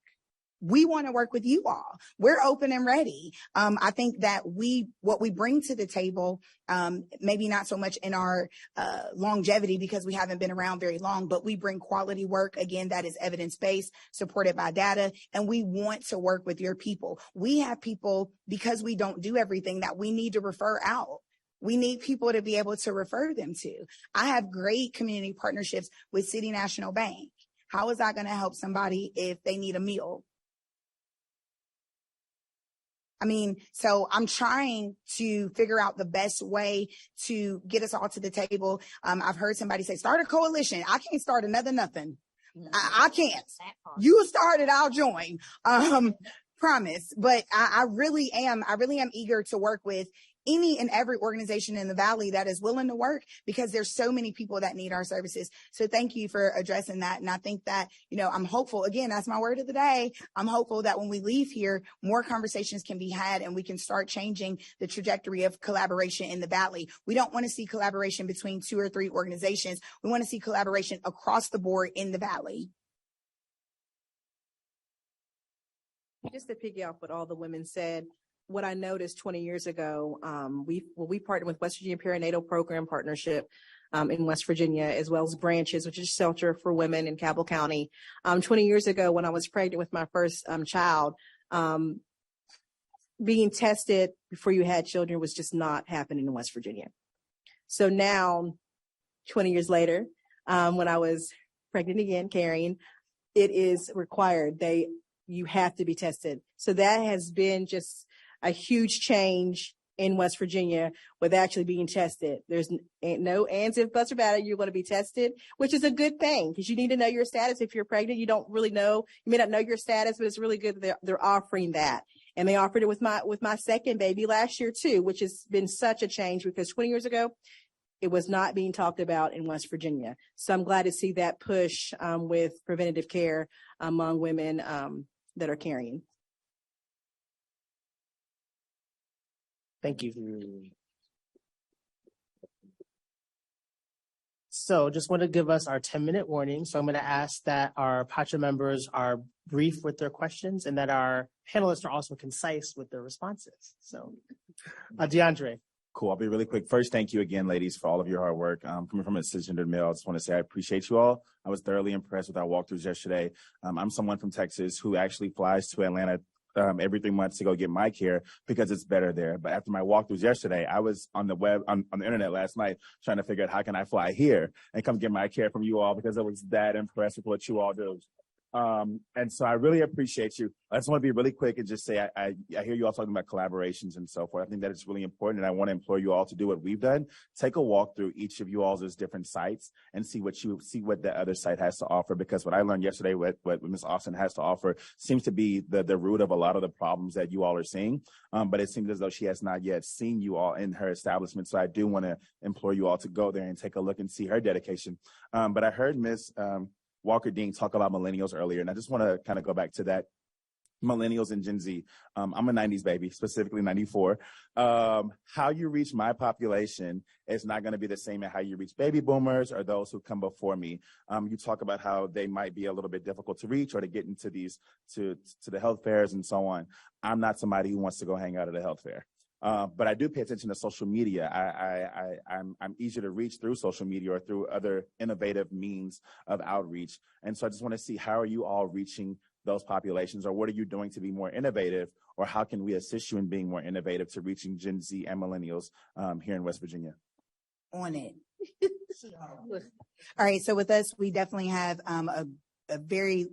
We want to work with you all. We're open and ready. I think that what we bring to the table, maybe not so much in our longevity because we haven't been around very long, but we bring quality work, again, that is evidence-based, supported by data, and we want to work with your people. We have people, because we don't do everything, that we need to refer out. We need people to be able to refer them to. I have great community partnerships with City National Bank. How is that going to help somebody if they need a meal? I mean, so I'm trying to figure out the best way to get us all to the table. I've heard somebody say, start a coalition. I can't start another nothing. I can't. You started, I'll join. Promise. But I really am eager to work with any and every organization in the Valley that is willing to work, because there's so many people that need our services. So thank you for addressing that. And I think that, I'm hopeful, again, that's my word of the day. I'm hopeful that when we leave here, more conversations can be had and we can start changing the trajectory of collaboration in the Valley. We don't want to see collaboration between 2 or 3 organizations. We want to see collaboration across the board in the Valley. Just to piggy off what all the women said, what I noticed 20 years ago, we partnered with West Virginia Perinatal Program Partnership in West Virginia, as well as Branches, which is a shelter for women in Cabell County. 20 years ago, when I was pregnant with my first child, being tested before you had children was just not happening in West Virginia. So now, 20 years later, when I was pregnant again, carrying, it is required. You have to be tested. So that has been just a huge change in West Virginia with actually being tested. There's no ands, if, buts, or about it. You're going to be tested, which is a good thing because you need to know your status. If you're pregnant, you don't really know. You may not know your status, but it's really good that they're offering that. And they offered it with my second baby last year too, which has been such a change because 20 years ago, it was not being talked about in West Virginia. So I'm glad to see that push with preventative care among women that are carrying. Thank you. So just want to give us our 10-minute warning. So I'm going to ask that our PACHA members are brief with their questions and that our panelists are also concise with their responses. So DeAndre. Cool. I'll be really quick. First, thank you again, ladies, for all of your hard work. Coming from a cisgendered male, I just want to say I appreciate you all. I was thoroughly impressed with our walkthroughs yesterday. I'm someone from Texas who actually flies to Atlanta every 3 months to go get my care because it's better there. But after my walkthroughs yesterday, I was on the web, on the internet last night, trying to figure out how can I fly here and come get my care from you all because I was that impressed with what you all do. And so I really appreciate you. I just want to be really quick and just say, I hear you all talking about collaborations and so forth. I think that it's really important. And I want to implore you all to do what we've done. Take a walk through each of you all's different sites and see what the other site has to offer. Because what I learned yesterday, what Ms. Austin has to offer seems to be the root of a lot of the problems that you all are seeing. But it seems as though she has not yet seen you all in her establishment. So I do want to implore you all to go there and take a look and see her dedication. But I heard Ms. Walker Dean talk about millennials earlier, and I just want to kind of go back to that. millennials and Gen Z. I'm a 90s baby, specifically 94. How you reach my population is not going to be the same as how you reach baby boomers or those who come before me. You talk about how they might be a little bit difficult to reach or to get into these, to the health fairs and so on. I'm not somebody who wants to go hang out at a health fair. But I do pay attention to social media. I'm easier to reach through social media or through other innovative means of outreach. And so I just want to see, how are you all reaching those populations, or what are you doing to be more innovative, or how can we assist you in being more innovative to reaching Gen Z and millennials here in West Virginia? On it. All right. So with us, we definitely have a very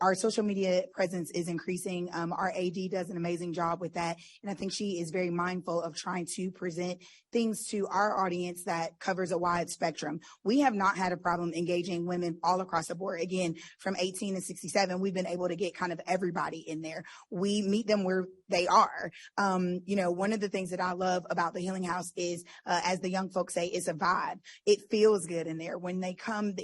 our social media presence is increasing. Our AD does an amazing job with that. And I think she is very mindful of trying to present things to our audience that covers a wide spectrum. We have not had a problem engaging women all across the board. Again, from 18 to 67, we've been able to get kind of everybody in there. We meet them where they are. One of the things that I love about the Healing House is, as the young folks say, it's a vibe. It feels good in there. When they come,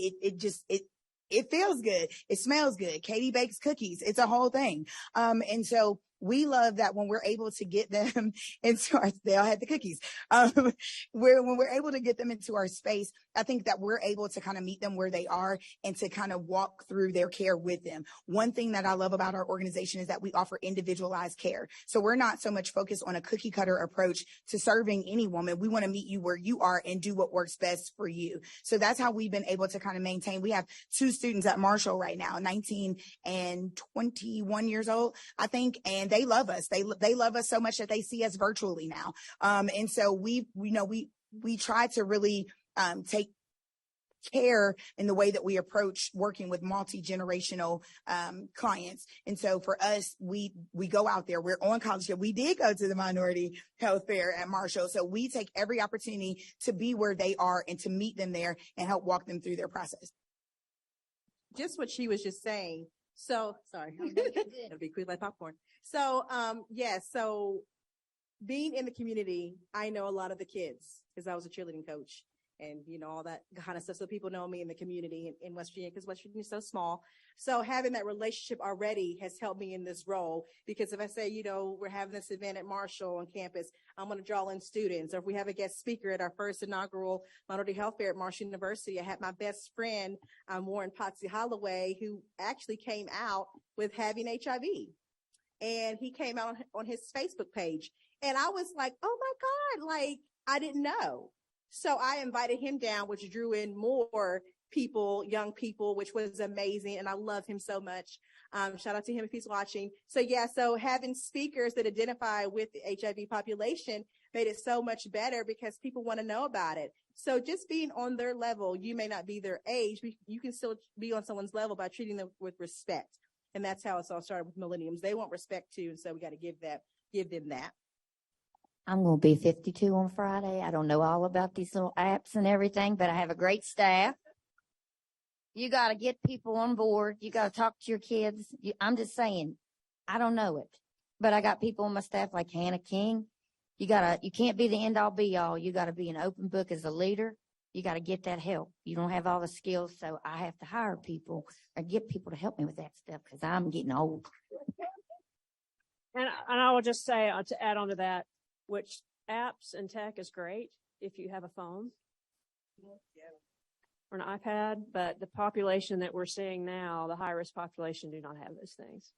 it feels good. It smells good. Katie bakes cookies. It's a whole thing. And so we love that when we're able to get them into they all had the cookies. When we're able to get them into our space, I think that we're able to kind of meet them where they are and to kind of walk through their care with them. One thing that I love about our organization is that we offer individualized care. So we're not so much focused on a cookie cutter approach to serving any woman. We want to meet you where you are and do what works best for you. So that's how we've been able to kind of maintain. We have 2 students at Marshall right now, 19 and 21 years old, I think, and they love us. They love us so much that they see us virtually now. And so we try to really take care in the way that we approach working with multi-generational clients. And so for us, we go out there. We're on college here. We did go to the minority health fair at Marshall. So we take every opportunity to be where they are and to meet them there and help walk them through their process. Just what she was just saying. So sorry, it'll be quick like popcorn. So so being in the community, I know a lot of the kids because I was a cheerleading coach and all that kind of stuff. So people know me in the community in West Virginia because West Virginia is so small. So having that relationship already has helped me in this role, because if I say, we're having this event at Marshall on campus, I'm going to draw in students. Or if we have a guest speaker at our first inaugural Minority Health Fair at Marshall University, I had my best friend, Warren Potsy Holloway, who actually came out with having HIV. And he came out on his Facebook page. And I was like, oh my God, I didn't know. So I invited him down, which drew in more people, young people, which was amazing. And I love him so much. Shout out to him if he's watching. So having speakers that identify with the HIV population made it so much better because people want to know about it. So just being on their level, you may not be their age, but you can still be on someone's level by treating them with respect. And that's how it's all started with millennials. They want respect too. And so we got to give them that. I'm going to be 52 on Friday. I don't know all about these little apps and everything, but I have a great staff. You got to get people on board. You got to talk to your kids. I'm just saying, I don't know it, but I got people on my staff like Hannah King. You can't be the end all be all. You got to be an open book as a leader. You got to get that help. You don't have all the skills, so I have to hire people or get people to help me with that stuff because I'm getting old. And I will just say, to add on to that, which apps and tech is great if you have a phone or an iPad, but the population that we're seeing now, the high-risk population, do not have those things.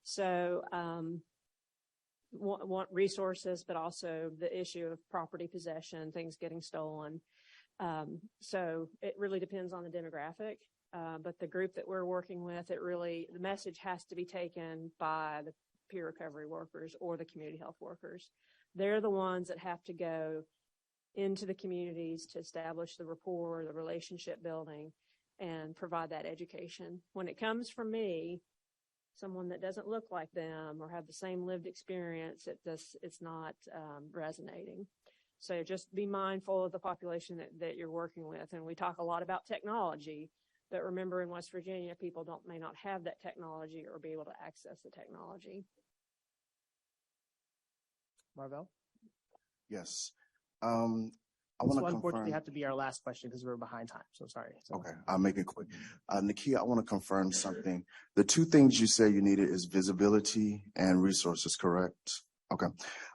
So want resources, but also the issue of property possession, things getting stolen. So it really depends on the demographic. But the group that we're working with, the message has to be taken by the peer recovery workers or the community health workers. They're the ones that have to go into the communities to establish the rapport, the relationship building, and provide that education. When it comes from me, someone that doesn't look like them or have the same lived experience, it's not resonating. So just be mindful of the population that you're working with. And we talk a lot about technology, but remember in West Virginia, people may not have that technology or be able to access the technology. Marvell? Yes. This will unfortunately have to be our last question because we're behind time. So sorry. Okay, I'll make it quick. Nakia, I want to confirm something. The two things you say you needed is visibility and resources, correct? Okay.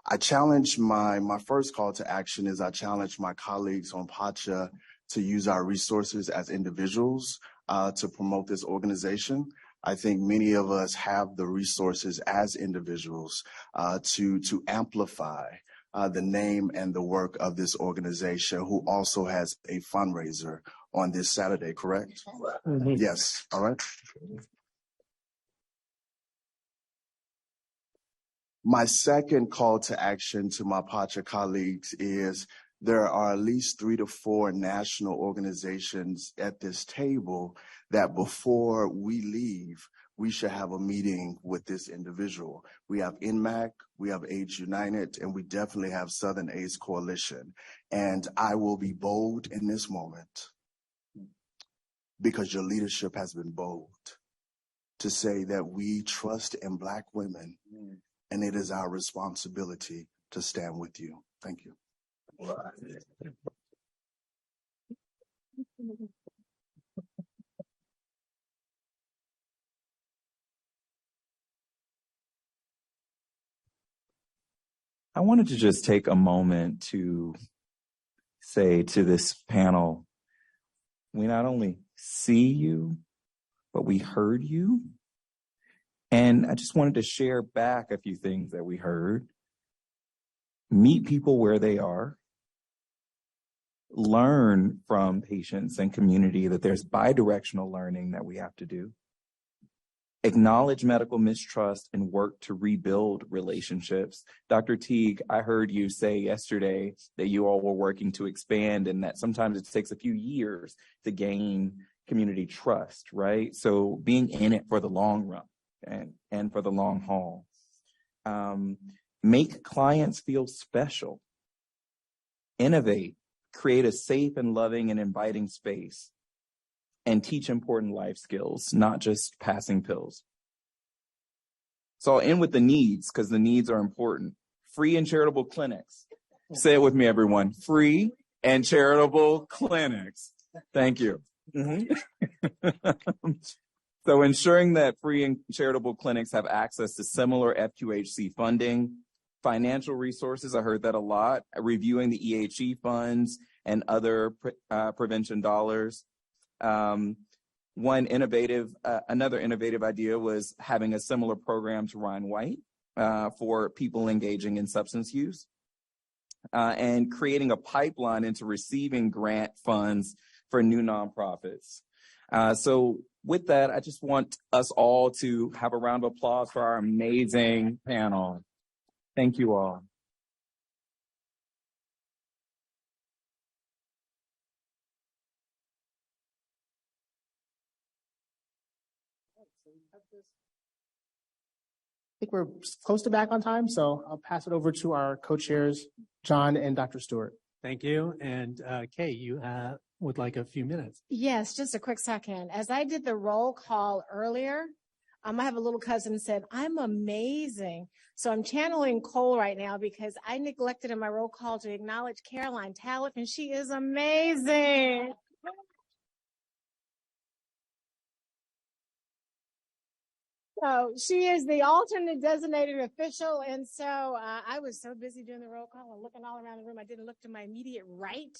I challenge my first call to action is I challenge my colleagues on PACHA to use our resources as individuals to promote this organization. I think many of us have the resources as individuals to amplify the name and the work of this organization, who also has a fundraiser on this Saturday, correct? Mm-hmm. Yes. All right. My second call to action to my PACHA colleagues is there are at least 3 to 4 national organizations at this table that before we leave, we should have a meeting with this individual. We have NMAC, we have AIDS United, and we definitely have Southern AIDS Coalition. And I will be bold in this moment because your leadership has been bold to say that we trust in Black women and it is our responsibility to stand with you. Thank you. I wanted to just take a moment to say to this panel, we not only see you, but we heard you. And I just wanted to share back a few things that we heard. Meet people where they are. Learn from patients and community that there's bidirectional learning that we have to do. Acknowledge medical mistrust and work to rebuild relationships. Dr. Teague, I heard you say yesterday that you all were working to expand and that sometimes it takes a few years to gain community trust, right? So being in it for the long run and for the long haul. Make clients feel special. Innovate, create a safe and loving and inviting space. And teach important life skills, not just passing pills. So I'll end with the needs, because the needs are important. Free and charitable clinics. Say it with me, everyone. Free and charitable clinics. Thank you. Mm-hmm. So ensuring that free and charitable clinics have access to similar FQHC funding, financial resources, I heard that a lot, reviewing the EHE funds and other prevention dollars. Another innovative idea was having a similar program to Ryan White for people engaging in substance use and creating a pipeline into receiving grant funds for new nonprofits. So with that, I just want us all to have a round of applause for our amazing panel. Thank you all. I think we're close to back on time, so I'll pass it over to our co-chairs, John and Dr. Stewart. Thank you. And Kay, you would like a few minutes. Yes, just a quick second. As I did the roll call earlier, I have a little cousin who said, I'm amazing. So I'm channeling Cole right now because I neglected in my roll call to acknowledge Caroline Talif, and she is amazing. So she is the alternate designated official. And so I was so busy doing the roll call and looking all around the room, I didn't look to my immediate right.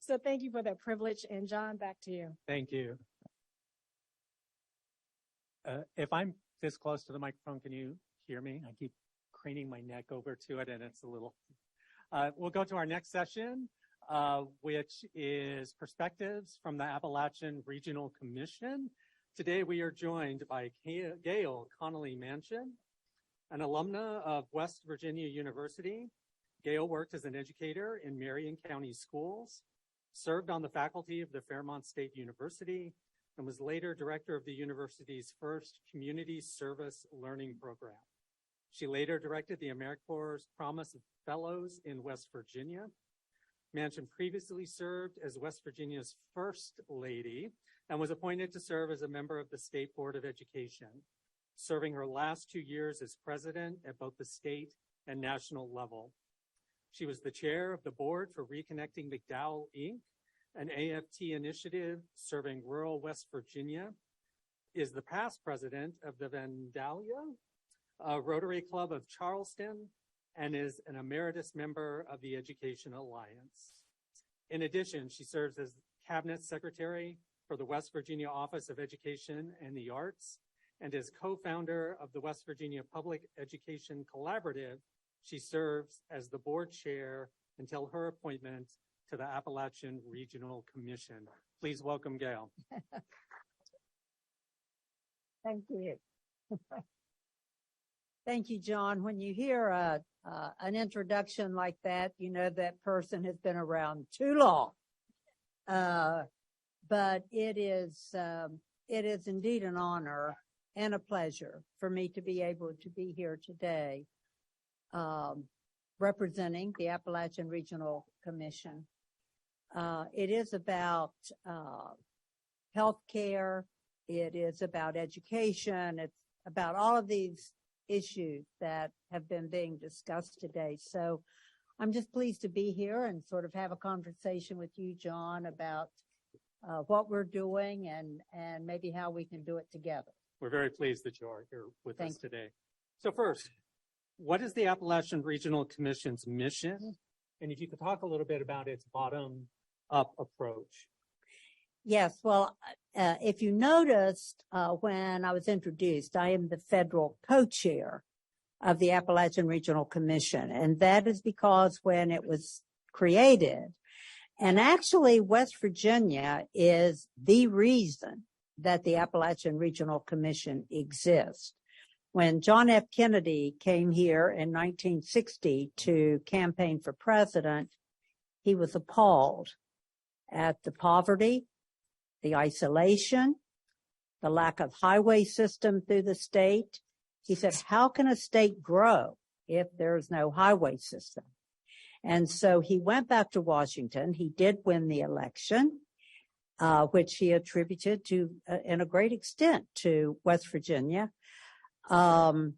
So thank you for that privilege. And John, back to you. Thank you. If I'm this close to the microphone, can you hear me? I keep craning my neck over to it and it's a little, we'll go to our next session, which is Perspectives from the Appalachian Regional Commission. Today, we are joined by Gail Connolly Manchin, an alumna of West Virginia University. Gail worked as an educator in Marion County schools, served on the faculty of the Fairmont State University, and was later director of the university's first community service learning program. She later directed the AmeriCorps' Promise of Fellows in West Virginia. Manchin previously served as West Virginia's First Lady and was appointed to serve as a member of the State Board of Education, serving her last 2 years as president at both the state and national level. She was the chair of the board for Reconnecting McDowell, Inc., an AFT initiative serving rural West Virginia, is the past president of the Vandalia Rotary Club of Charleston, and is an emeritus member of the Education Alliance. In addition, she serves as cabinet secretary for the West Virginia Office of Education and the Arts, and is co-founder of the West Virginia Public Education Collaborative. She serves as the board chair until her appointment to the Appalachian Regional Commission. Please welcome Gail. Thank you. Thank you, John. When you hear an introduction like that, you know that person has been around too long. But it is indeed an honor and a pleasure for me to be able to be here today, representing the Appalachian Regional Commission. It is about healthcare. It is about education. It's about all of these issues that have been being discussed today. So I'm just pleased to be here and sort of have a conversation with you, John, about what we're doing and maybe how we can do it together. We're very pleased that you are here with us today. So first, what is the Appalachian Regional Commission's mission? And if you could talk a little bit about its bottom-up approach. Yes, well, if you noticed when I was introduced, I am the federal co-chair of the Appalachian Regional Commission, and that is because when it was created, and actually West Virginia is the reason that the Appalachian Regional Commission exists. When John F. Kennedy came here in 1960 to campaign for president, he was appalled at the poverty, the isolation, the lack of highway system through the state. He said, how can a state grow if there's no highway system? And so he went back to Washington. He did win the election, which he attributed to, in a great extent, to West Virginia, and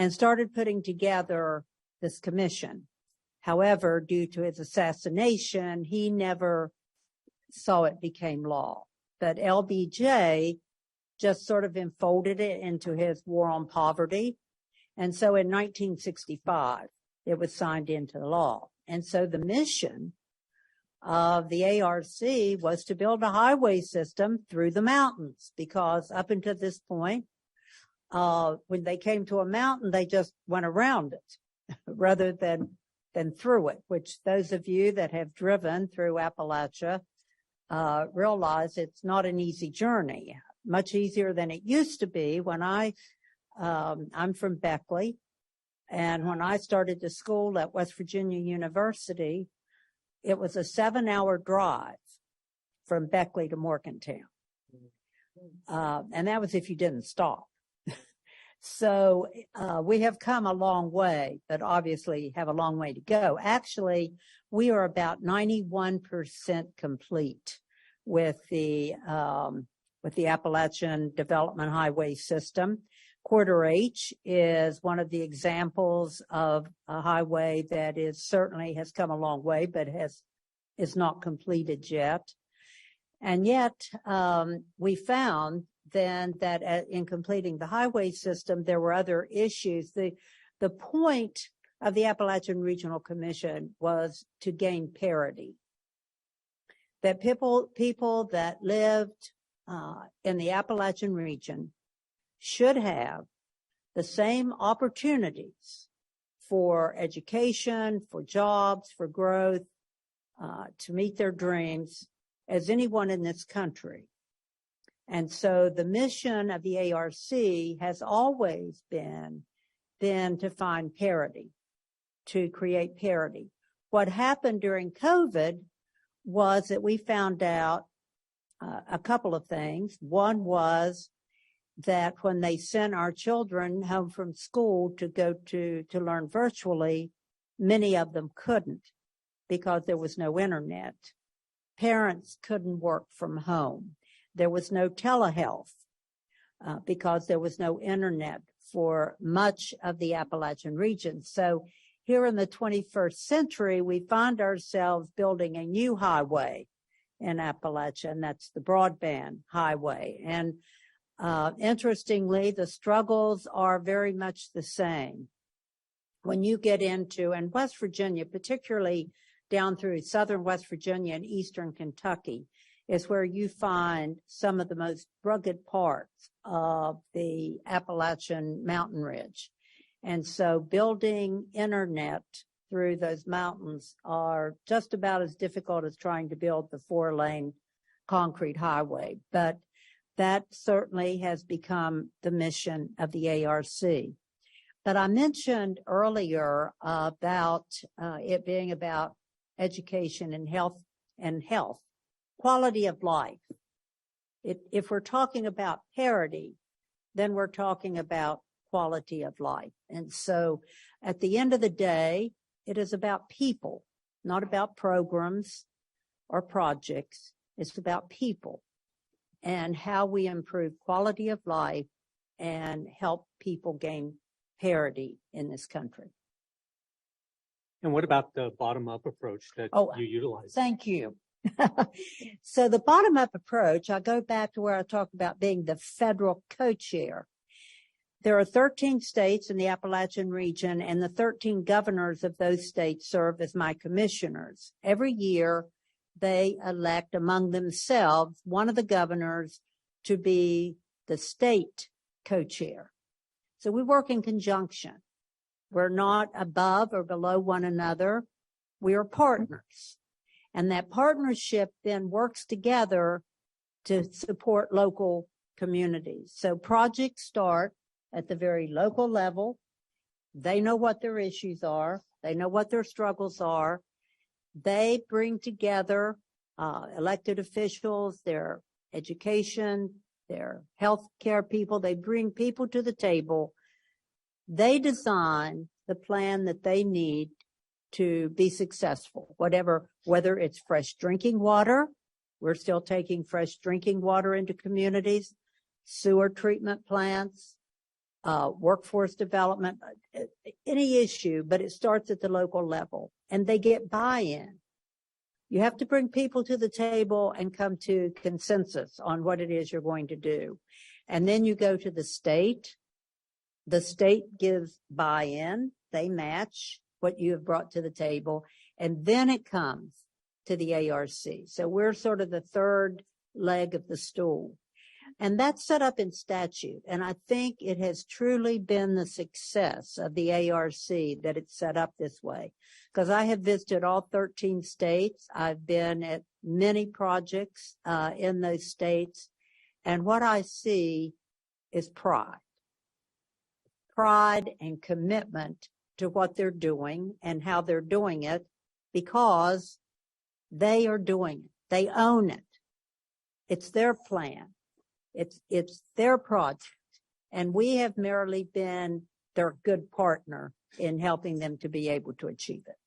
started putting together this commission. However, due to his assassination, he never saw it became law. But LBJ just sort of enfolded it into his war on poverty. And so in 1965, it was signed into law. And so the mission of the ARC was to build a highway system through the mountains, because up until this point, when they came to a mountain, they just went around it rather than through it, which those of you that have driven through Appalachia realize it's not an easy journey, much easier than it used to be. When I'm from Beckley, and when I started to school at West Virginia University, it was a 7-hour drive from Beckley to Morgantown. And that was if you didn't stop. So we have come a long way, but obviously have a long way to go. Actually, we are about 91% complete with the Appalachian Development Highway System. Quarter H is one of the examples of a highway that certainly has come a long way, but is not completed yet. And yet, we found then that in completing the highway system, there were other issues. The point of the Appalachian Regional Commission was to gain parity. That people that lived in the Appalachian region should have the same opportunities for education, for jobs, for growth, to meet their dreams as anyone in this country. And so the mission of the ARC has always been to find parity, to create parity. What happened during COVID was that we found out a couple of things. One was that when they sent our children home from school to go to learn virtually, many of them couldn't because there was no internet. Parents couldn't work from home. There was no telehealth because there was no internet for much of the Appalachian region. So here in the 21st century, we find ourselves building a new highway in Appalachia, and that's the broadband highway. And interestingly, the struggles are very much the same. When you get into, and West Virginia, particularly down through southern West Virginia and eastern Kentucky, is where you find some of the most rugged parts of the Appalachian mountain ridge. And so building internet through those mountains are just about as difficult as trying to build the 4-lane concrete highway. But that certainly has become the mission of the ARC. But I mentioned earlier about it being about education and health, quality of life. If we're talking about parity, then we're talking about quality of life. And so at the end of the day, it is about people, not about programs or projects. It's about people and how we improve quality of life and help people gain parity in this country. And what about the bottom-up approach that you utilize? Thank you. So the bottom-up approach, I go back to where I talked about being the federal co-chair. There are 13 states in the Appalachian region, and the 13 governors of those states serve as my commissioners. Every year, they elect among themselves one of the governors to be the state co-chair. So we work in conjunction. We're not above or below one another. We are partners. And that partnership then works together to support local communities. So projects start at the very local level. They know what their issues are. They know what their struggles are. They bring together elected officials, their education, their healthcare people. They bring people to the table. They design the plan that they need to be successful, whether it's fresh drinking water. We're still taking fresh drinking water into communities, sewer treatment plants, workforce development, any issue, but it starts at the local level, and they get buy-in. You have to bring people to the table and come to consensus on what it is you're going to do. And then you go to the state. The state gives buy-in. They match what you have brought to the table. And then it comes to the ARC. So we're sort of the third leg of the stool. And that's set up in statute. And I think it has truly been the success of the ARC that it's set up this way. Because I have visited all 13 states. I've been at many projects in those states. And what I see is pride. Pride and commitment to what they're doing and how they're doing it, because they are doing it. They own it. It's their plan. It's their project. And we have merely been their good partner in helping them to be able to achieve it.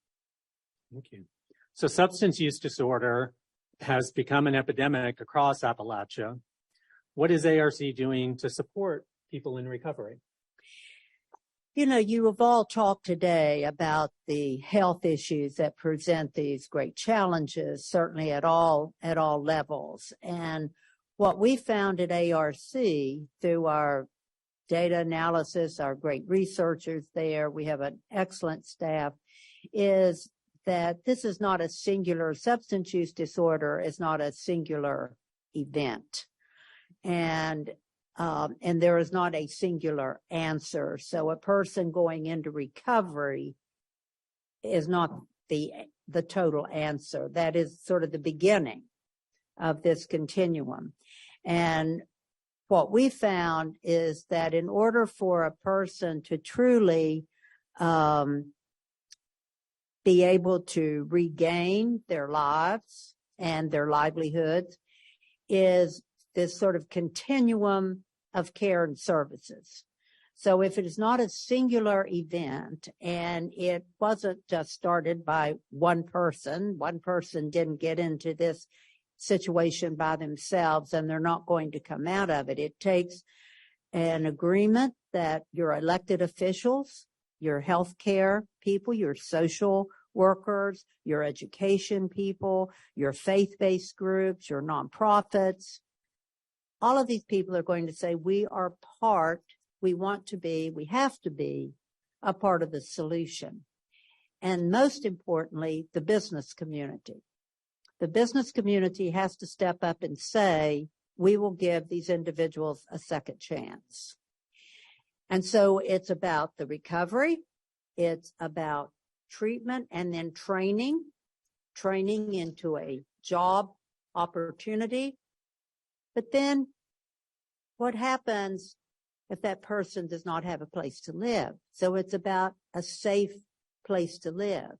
Thank you. So substance use disorder has become an epidemic across Appalachia. What is ARC doing to support people in recovery? You know, you have all talked today about the health issues that present these great challenges, certainly at all levels. And what we found at ARC through our data analysis, our great researchers there, we have an excellent staff, is that this is not a singular substance use disorder, is not a singular event. And there is not a singular answer. So a person going into recovery is not the total answer. That is sort of the beginning of this continuum. And what we found is that in order for a person to truly be able to regain their lives and their livelihoods is this sort of continuum of care and services. So if it is not a singular event and it wasn't just started by one person didn't get into this situation by themselves and they're not going to come out of it. It takes an agreement that your elected officials your healthcare people, your social workers, your education people, your faith-based groups, your nonprofits. All of these people are going to say, we want to be, we have to be a part of the solution. And most importantly, the business community. The business community has to step up and say, we will give these individuals a second chance. And so it's about the recovery, it's about treatment, and then training into a job opportunity. But then what happens if that person does not have a place to live? So it's about a safe place to live.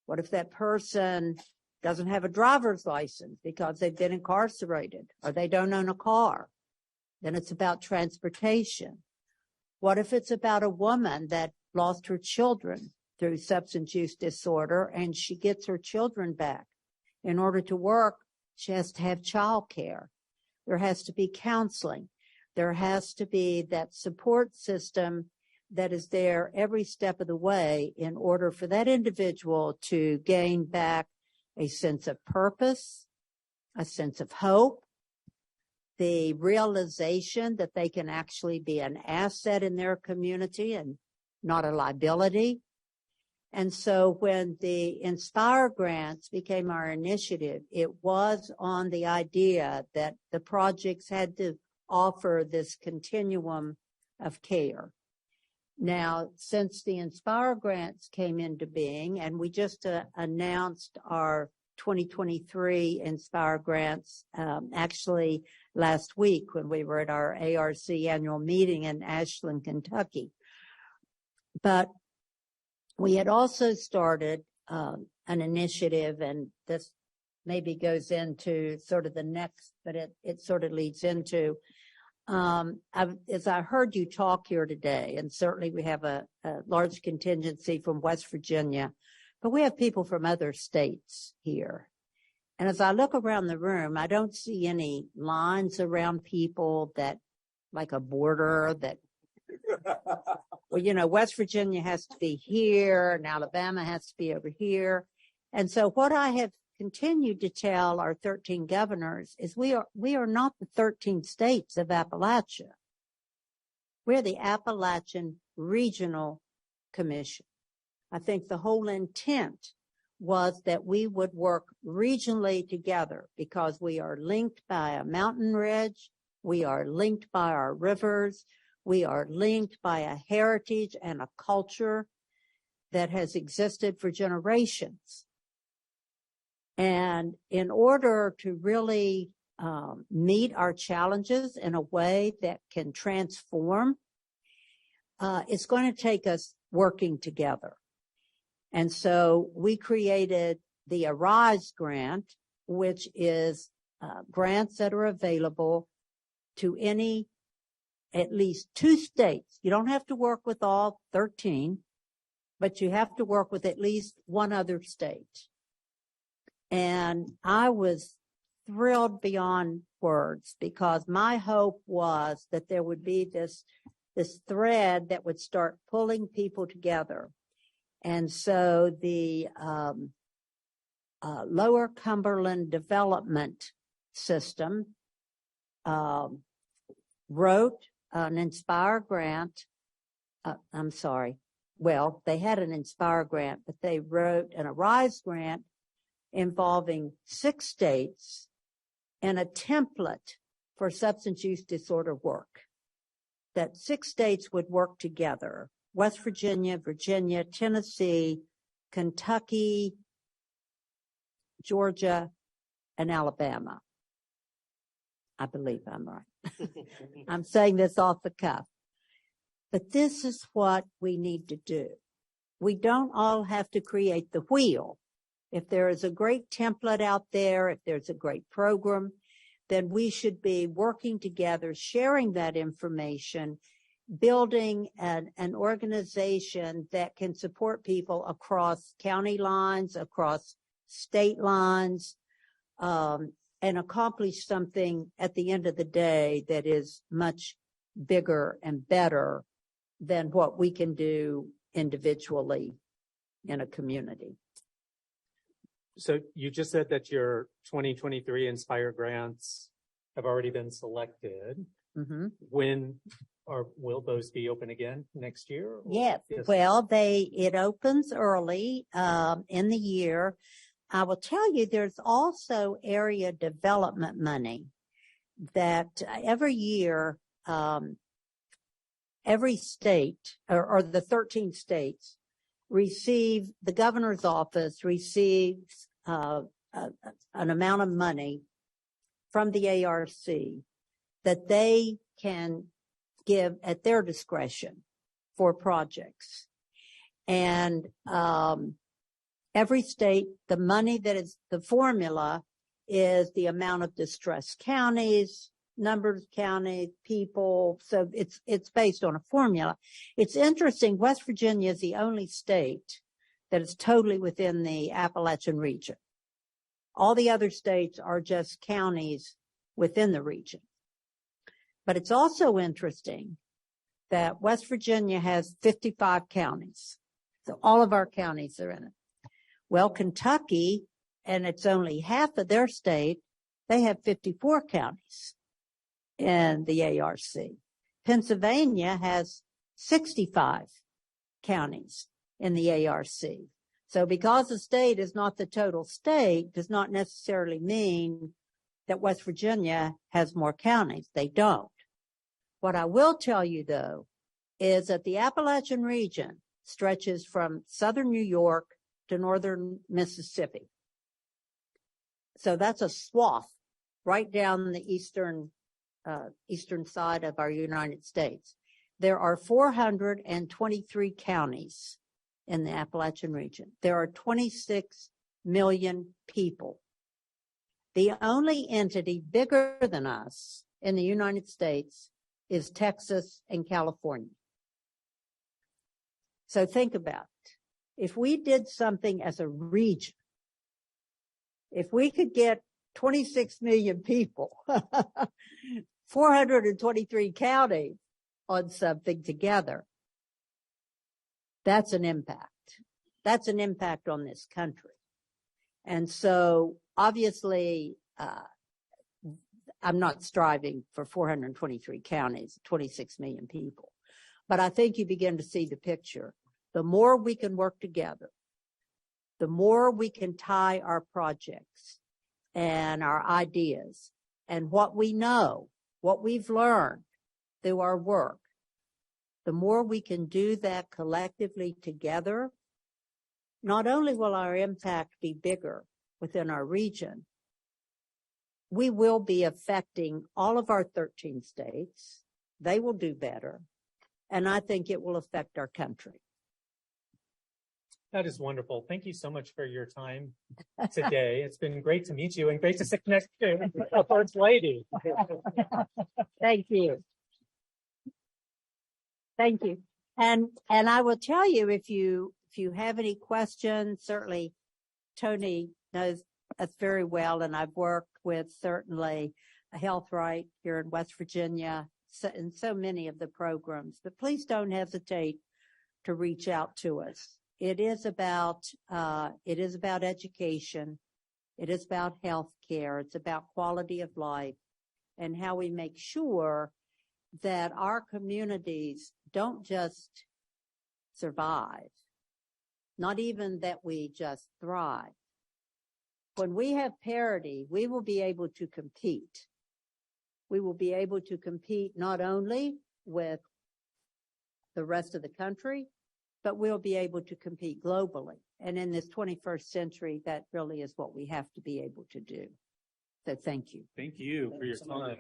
What if that person doesn't have a driver's license because they've been incarcerated or they don't own a car? Then it's about transportation. What if it's about a woman that lost her children through substance use disorder and she gets her children back? In order to work, she has to have child care. There has to be counseling. There has to be that support system that is there every step of the way in order for that individual to gain back a sense of purpose, a sense of hope, the realization that they can actually be an asset in their community and not a liability. And so when the Inspire grants became our initiative, it was on the idea that the projects had to offer this continuum of care. Now, since the Inspire grants came into being, and we just announced our 2023 Inspire grants actually last week when we were at our ARC annual meeting in Ashland, Kentucky. But we had also started an initiative, and this maybe goes into sort of the next, but it sort of leads into, as I heard you talk here today, and certainly we have a large contingency from West Virginia, but we have people from other states here. And as I look around the room, I don't see any lines around people that, like a border that, well, you know, West Virginia has to be here and Alabama has to be over here. And so what I have continued to tell our 13 governors is we are not the 13 states of Appalachia. We're the Appalachian Regional Commission. I think the whole intent was that we would work regionally together because we are linked by a mountain ridge, we are linked by our rivers, we are linked by a heritage and a culture that has existed for generations. And in order to really meet our challenges in a way that can transform, it's going to take us working together. And so we created the ARISE grant, which is grants that are available to at least 2 states. You don't have to work with all 13, but you have to work with at least 1 other state. And I was thrilled beyond words because my hope was that there would be this thread that would start pulling people together. And so the Lower Cumberland Development System wrote an Inspire grant. They had an Inspire grant, but they wrote an ARISE grant involving 6 states and a template for substance use disorder work, that 6 states would work together: West Virginia, Virginia, Tennessee, Kentucky, Georgia, and Alabama. I believe I'm right. I'm saying this off the cuff. But this is what we need to do. We don't all have to create the wheel. If there is a great template out there, if there's a great program, then we should be working together, sharing that information, building an organization that can support people across county lines, across state lines, and accomplish something at the end of the day that is much bigger and better than what we can do individually in a community. So you just said that your 2023 Inspire grants have already been selected. Mm-hmm. When or will those be open again next year? Or? Yes. Well, it opens early in the year. I will tell you, there's also area development money that every year, every state or the 13 states receive, the governor's office receives an amount of money from the ARC that they can give at their discretion for projects. And every state, the money that is the formula is the amount of distressed counties, number of counties, people. So it's based on a formula. It's interesting. West Virginia is the only state that is totally within the Appalachian region. All the other states are just counties within the region. But it's also interesting that West Virginia has 55 counties. So all of our counties are in it. Well, Kentucky, and it's only half of their state, they have 54 counties in the ARC. Pennsylvania has 65 counties in the ARC. So because the state is not the total state does not necessarily mean that West Virginia has more counties. They don't. What I will tell you, though, is that the Appalachian region stretches from southern New York to northern Mississippi. So that's a swath right down the eastern side of our United States. There are 423 counties in the Appalachian region. There are 26 million people. The only entity bigger than us in the United States is Texas and California. So think about it. If we did something as a region, if we could get 26 million people, 423 counties on something together, that's an impact. That's an impact on this country. And so obviously, I'm not striving for 423 counties, 26 million people, but I think you begin to see the picture. The more we can work together, the more we can tie our projects and our ideas and what we know, what we've learned through our work, the more we can do that collectively together, not only will our impact be bigger within our region, we will be affecting all of our 13 states. They will do better. And I think it will affect our country. That is wonderful. Thank you so much for your time today. It's been great to meet you and great to sit next to a First Lady. Thank you. Thank you. And I will tell you, if you have any questions, certainly Tony knows us very well, and I've worked with certainly a Health Right here in West Virginia in so many of the programs. But please don't hesitate to reach out to us. It is about education. It is about health care. It's about quality of life and how we make sure that our communities don't just survive, not even that we just thrive. When we have parity, we will be able to compete. We will be able to compete not only with the rest of the country, but we'll be able to compete globally. And in this 21st century, that really is what we have to be able to do. So thank you. Thank you for your time.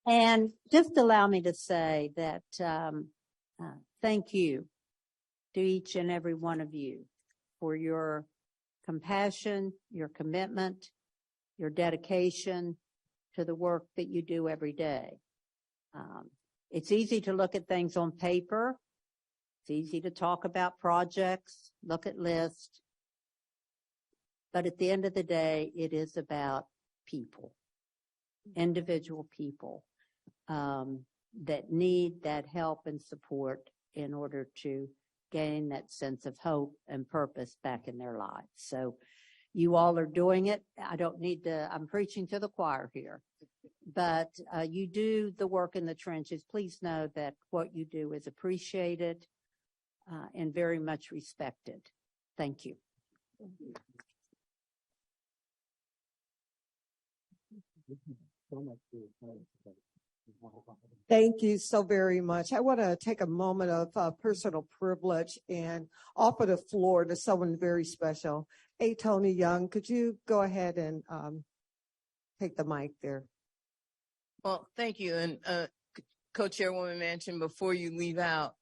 And just allow me to say that thank you to each and every one of you for your compassion, your commitment, your dedication to the work that you do every day. It's easy to look at things on paper. It's easy to talk about projects, look at lists. But at the end of the day, it is about people, individual people. that need that help and support in order to gain that sense of hope and purpose back in their lives. So you all are doing it. I don't need to, I'm preaching to the choir here, but you do the work in the trenches. Please know that what you do is appreciated and very much respected. Thank you. Thank you so very much. I want to take a moment of personal privilege and offer the floor to someone very special. Hey, Tony Young, could you go ahead and take the mic there? Well, thank you. And Co-Chairwoman Manchin, before you leave out,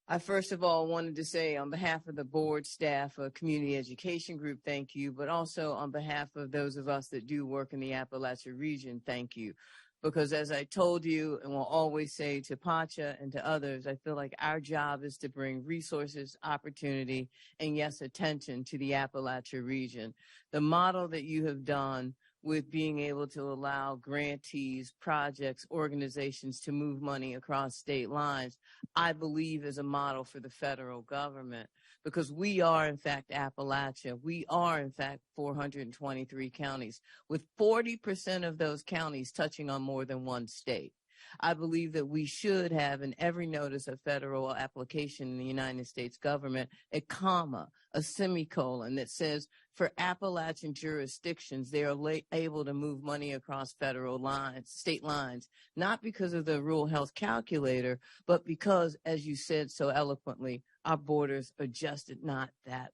I first of all wanted to say on behalf of the board staff, community education group, thank you, but also on behalf of those of us that do work in the Appalachia region, thank you. Because as I told you and will always say to PACHA and to others, I feel like our job is to bring resources, opportunity, and yes, attention to the Appalachia region. The model that you have done with being able to allow grantees, projects, organizations to move money across state lines, I believe is a model for the federal government, because we are, in fact, Appalachia. We are, in fact, 423 counties, with 40% of those counties touching on more than one state. I believe that we should have in every notice of federal application in the United States government a comma, a semicolon that says for Appalachian jurisdictions, they are able to move money across federal lines, state lines, not because of the rural health calculator, but because, as you said so eloquently, our borders are just not that,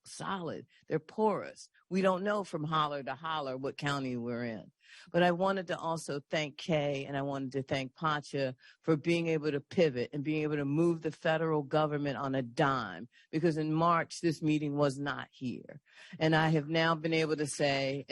solid. They're porous. We don't know from holler to holler what county we're in. But I wanted to also thank Kay and I wanted to thank PACHA for being able to pivot and being able to move the federal government on a dime, because in March, this meeting was not here. And I have now been able to say,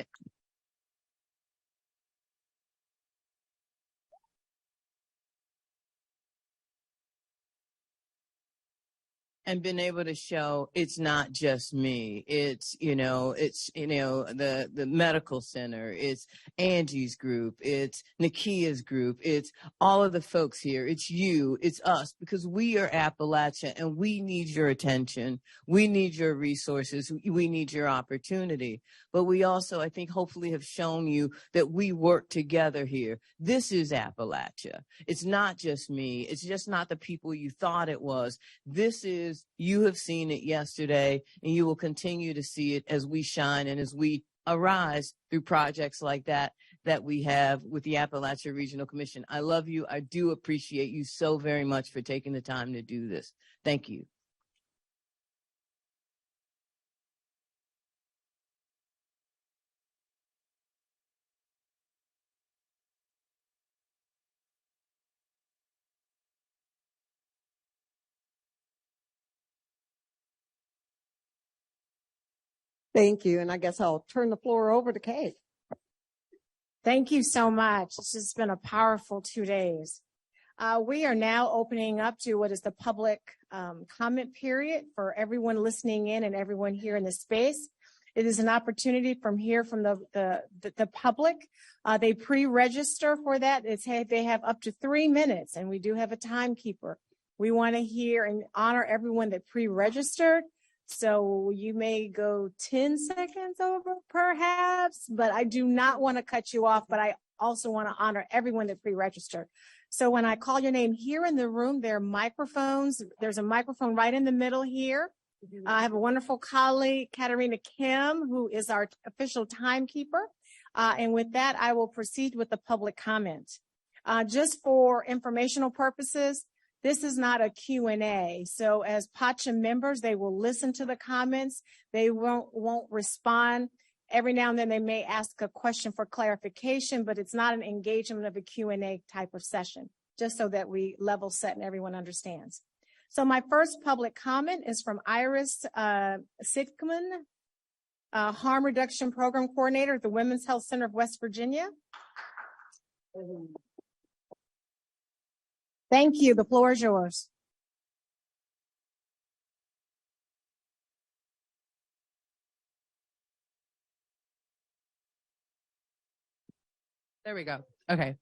and been able to show it's not just me. It's, the medical center, it's Angie's group, it's Nakia's group, it's all of the folks here, it's you, it's us, because we are Appalachia and we need your attention. We need your resources. We need your opportunity. But we also, I think, hopefully have shown you that we work together here. This is Appalachia. It's not just me. It's just not the people you thought it was. This is, you have seen it yesterday, and you will continue to see it as we shine and as we arise through projects like that we have with the Appalachia Regional Commission. I love you. I do appreciate you so very much for taking the time to do this. Thank you. Thank you. And I guess I'll turn the floor over to Kay. Thank you so much. This has been a powerful 2 days. We are now opening up to what is the public comment period for everyone listening in and everyone here in the space. It is an opportunity from the public. They pre-register for that. They have up to 3 minutes, and we do have a timekeeper. We want to hear and honor everyone that pre-registered. So you may go 10 seconds over perhaps, but I do not want to cut you off, but I also want to honor everyone that pre-registered. So when I call your name here in the room, there are microphones. There's a microphone right in the middle here. I have a wonderful colleague, Katarina Kim, who is our official timekeeper. And with that, I will proceed with the public comment. Just for informational purposes, this is not a Q&A. So as PACHA members, they will listen to the comments. They won't respond. Every now and then they may ask a question for clarification, but it's not an engagement of a Q&A type of session, just so that we level set and everyone understands. So my first public comment is from Iris Sickman, Harm Reduction Program Coordinator at the Women's Health Center of West Virginia. Thank you. The floor is yours. There we go. Okay.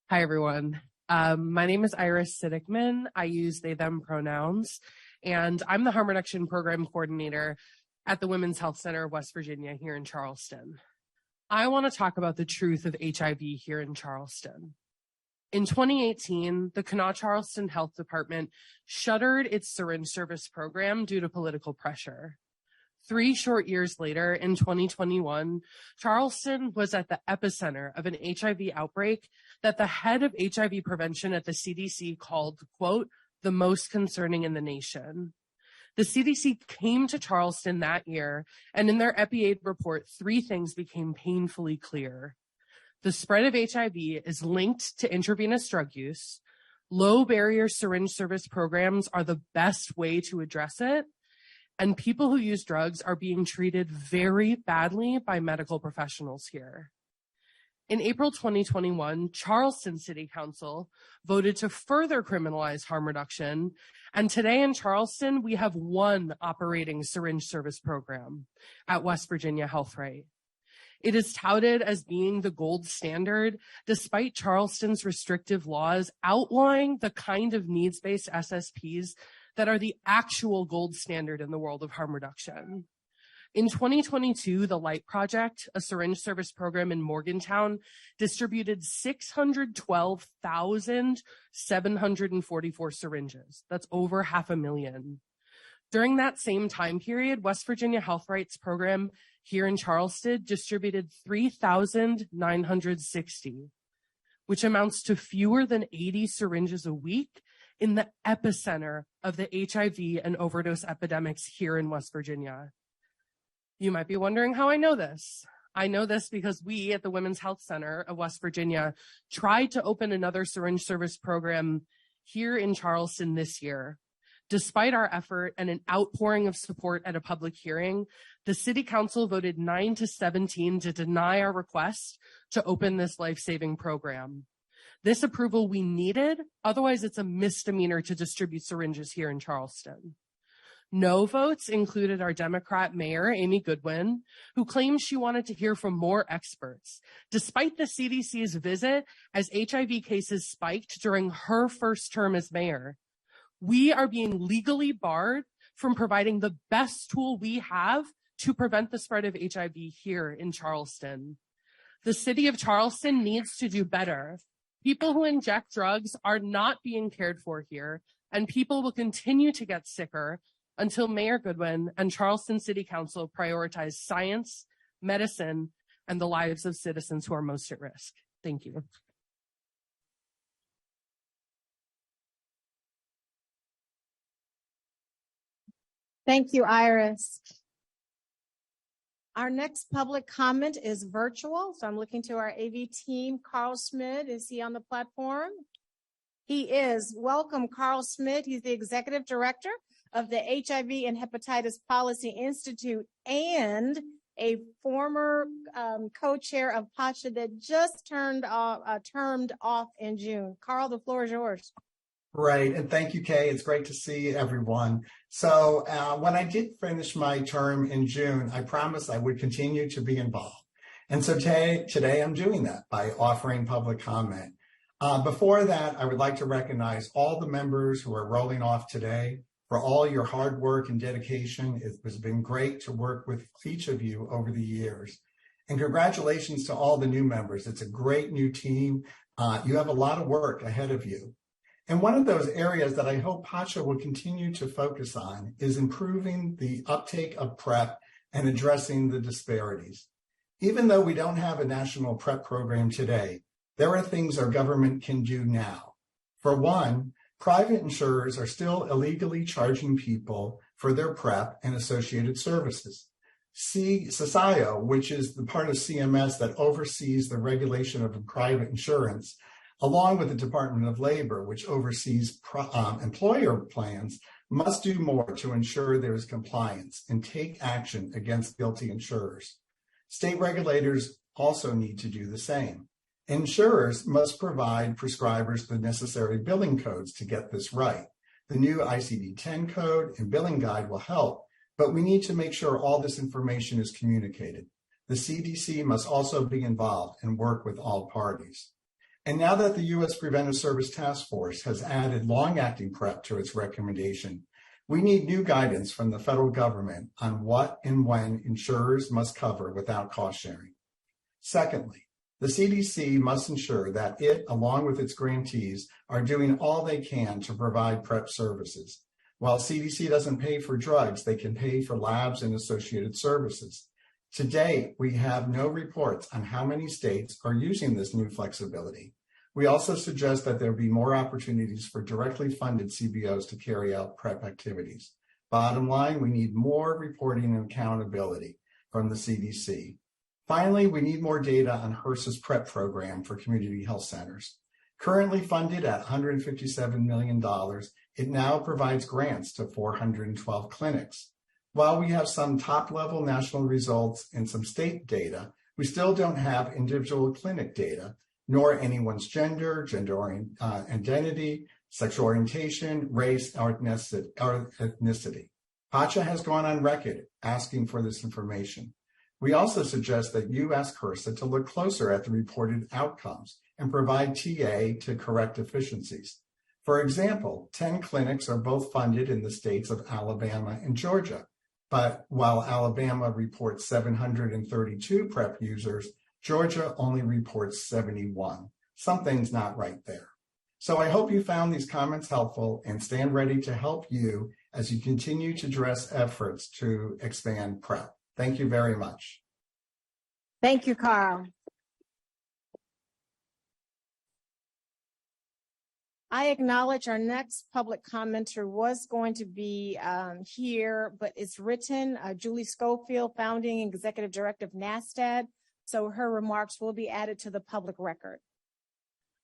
Hi, everyone. My name is Iris Siddickman. I use they, them pronouns, and I'm the harm reduction program coordinator at the Women's Health Center of West Virginia here in Charleston. I want to talk about the truth of HIV here in Charleston. In 2018, the Kanawha-Charleston Health Department shuttered its syringe service program due to political pressure. 3 short years later, in 2021, Charleston was at the epicenter of an HIV outbreak that the head of HIV prevention at the CDC called, quote, the most concerning in the nation. The CDC came to Charleston that year, and in their EpiAid report, 3 things became painfully clear. The spread of HIV is linked to intravenous drug use. Low barrier syringe service programs are the best way to address it. And people who use drugs are being treated very badly by medical professionals here. In April 2021, Charleston City Council voted to further criminalize harm reduction. And today in Charleston, we have 1 operating syringe service program at West Virginia Health Right. It is touted as being the gold standard, despite Charleston's restrictive laws outlawing the kind of needs-based SSPs that are the actual gold standard in the world of harm reduction. In 2022, the Light Project, a syringe service program in Morgantown, distributed 612,744 syringes. That's over 500,000. During that same time period, West Virginia Health Rights program here in Charleston distributed 3,960, which amounts to fewer than 80 syringes a week in the epicenter of the HIV and overdose epidemics here in West Virginia. You might be wondering how I know this. I know this because we at the Women's Health Center of West Virginia tried to open another syringe service program here in Charleston this year. Despite our effort and an outpouring of support at a public hearing, the City Council voted 9-17 to deny our request to open this life-saving program. This approval we needed, otherwise it's a misdemeanor to distribute syringes here in Charleston. No votes included our Democrat Mayor, Amy Goodwin, who claimed she wanted to hear from more experts, despite the CDC's visit as HIV cases spiked during her first term as mayor. We are being legally barred from providing the best tool we have to prevent the spread of HIV here in Charleston. The city of Charleston needs to do better. People who inject drugs are not being cared for here, and people will continue to get sicker until Mayor Goodwin and Charleston City Council prioritize science, medicine, and the lives of citizens who are most at risk. Thank you. Thank you, Iris. Our next public comment is virtual. So I'm looking to our AV team. Carl Schmidt, is he on the platform? He is. Welcome, Carl Schmidt. He's the executive director of the HIV and Hepatitis Policy Institute and a former co-chair of PACHA that just termed off in June. Carl, the floor is yours. Right, and thank you, Kay. It's great to see everyone. So when I did finish my term in June, I promised I would continue to be involved. And so today I'm doing that by offering public comment. Before that, I would like to recognize all the members who are rolling off today for all your hard work and dedication. It has been great to work with each of you over the years. And congratulations to all the new members. It's a great new team. You have a lot of work ahead of you. And one of those areas that I hope PACHA will continue to focus on is improving the uptake of PrEP and addressing the disparities. Even though we don't have a national PrEP program today, there are things our government can do now. For one, private insurers are still illegally charging people for their PrEP and associated services. CSIO, which is the part of CMS that oversees the regulation of private insurance, along with the Department of Labor, which oversees employer plans, must do more to ensure there is compliance and take action against guilty insurers. State regulators also need to do the same. Insurers must provide prescribers the necessary billing codes to get this right. The new ICD-10 code and billing guide will help, but we need to make sure all this information is communicated. The CDC must also be involved and work with all parties. And now that the U.S. Preventive Service Task Force has added long-acting PrEP to its recommendation, we need new guidance from the federal government on what and when insurers must cover without cost sharing. Secondly, the CDC must ensure that it, along with its grantees, are doing all they can to provide PrEP services. While CDC doesn't pay for drugs, they can pay for labs and associated services. To date, we have no reports on how many states are using this new flexibility. We also suggest that there be more opportunities for directly funded CBOs to carry out PrEP activities. Bottom line, we need more reporting and accountability from the CDC. Finally, we need more data on HRSA's PrEP program for community health centers. Currently funded at $157 million, it now provides grants to 412 clinics. While we have some top-level national results and some state data, we still don't have individual clinic data, nor anyone's gender identity, sexual orientation, race, or ethnicity. PACHA has gone on record asking for this information. We also suggest that you ask HRSA to look closer at the reported outcomes and provide TA to correct deficiencies. For example, 10 clinics are both funded in the states of Alabama and Georgia, but while Alabama reports 732 PrEP users, Georgia only reports 71. Something's not right there. So I hope you found these comments helpful and stand ready to help you as you continue to address efforts to expand PrEP. Thank you very much. Thank you, Carl. I acknowledge our next public commenter was going to be here, but it's written, Julie Schofield, Founding Executive Director of NASTAD. So her remarks will be added to the public record.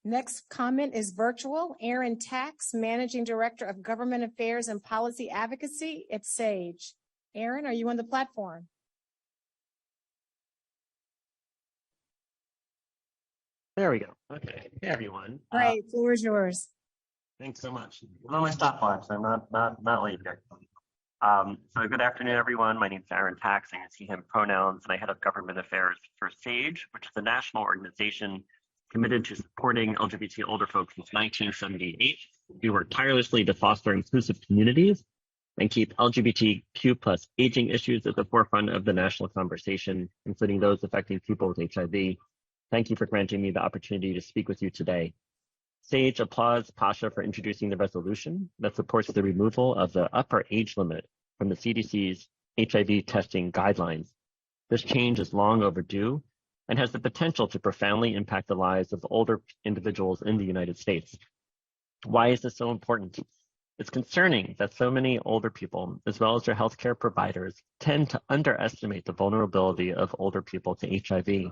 Next comment is virtual. Aaron Tax, Managing Director of Government Affairs and Policy Advocacy at SAGE. Aaron, are you on the platform? There we go. Okay. Hey, everyone. Great. Floor is yours. Thanks so much. I'm on my stopwatch, so I'm not late here. So good afternoon, everyone. My name is Aaron Tax. I'm see him pronouns, and I head up government affairs for SAGE, which is a national organization committed to supporting LGBT older folks since 1978. We work tirelessly to foster inclusive communities and keep LGBTQ plus aging issues at the forefront of the national conversation, including those affecting people with HIV. Thank you for granting me the opportunity to speak with you today. SAGE applauds PACHA for introducing the resolution that supports the removal of the upper age limit from the CDC's HIV testing guidelines. This change is long overdue and has the potential to profoundly impact the lives of older individuals in the United States. Why is this so important? It's concerning that so many older people, as well as their healthcare providers, tend to underestimate the vulnerability of older people to HIV.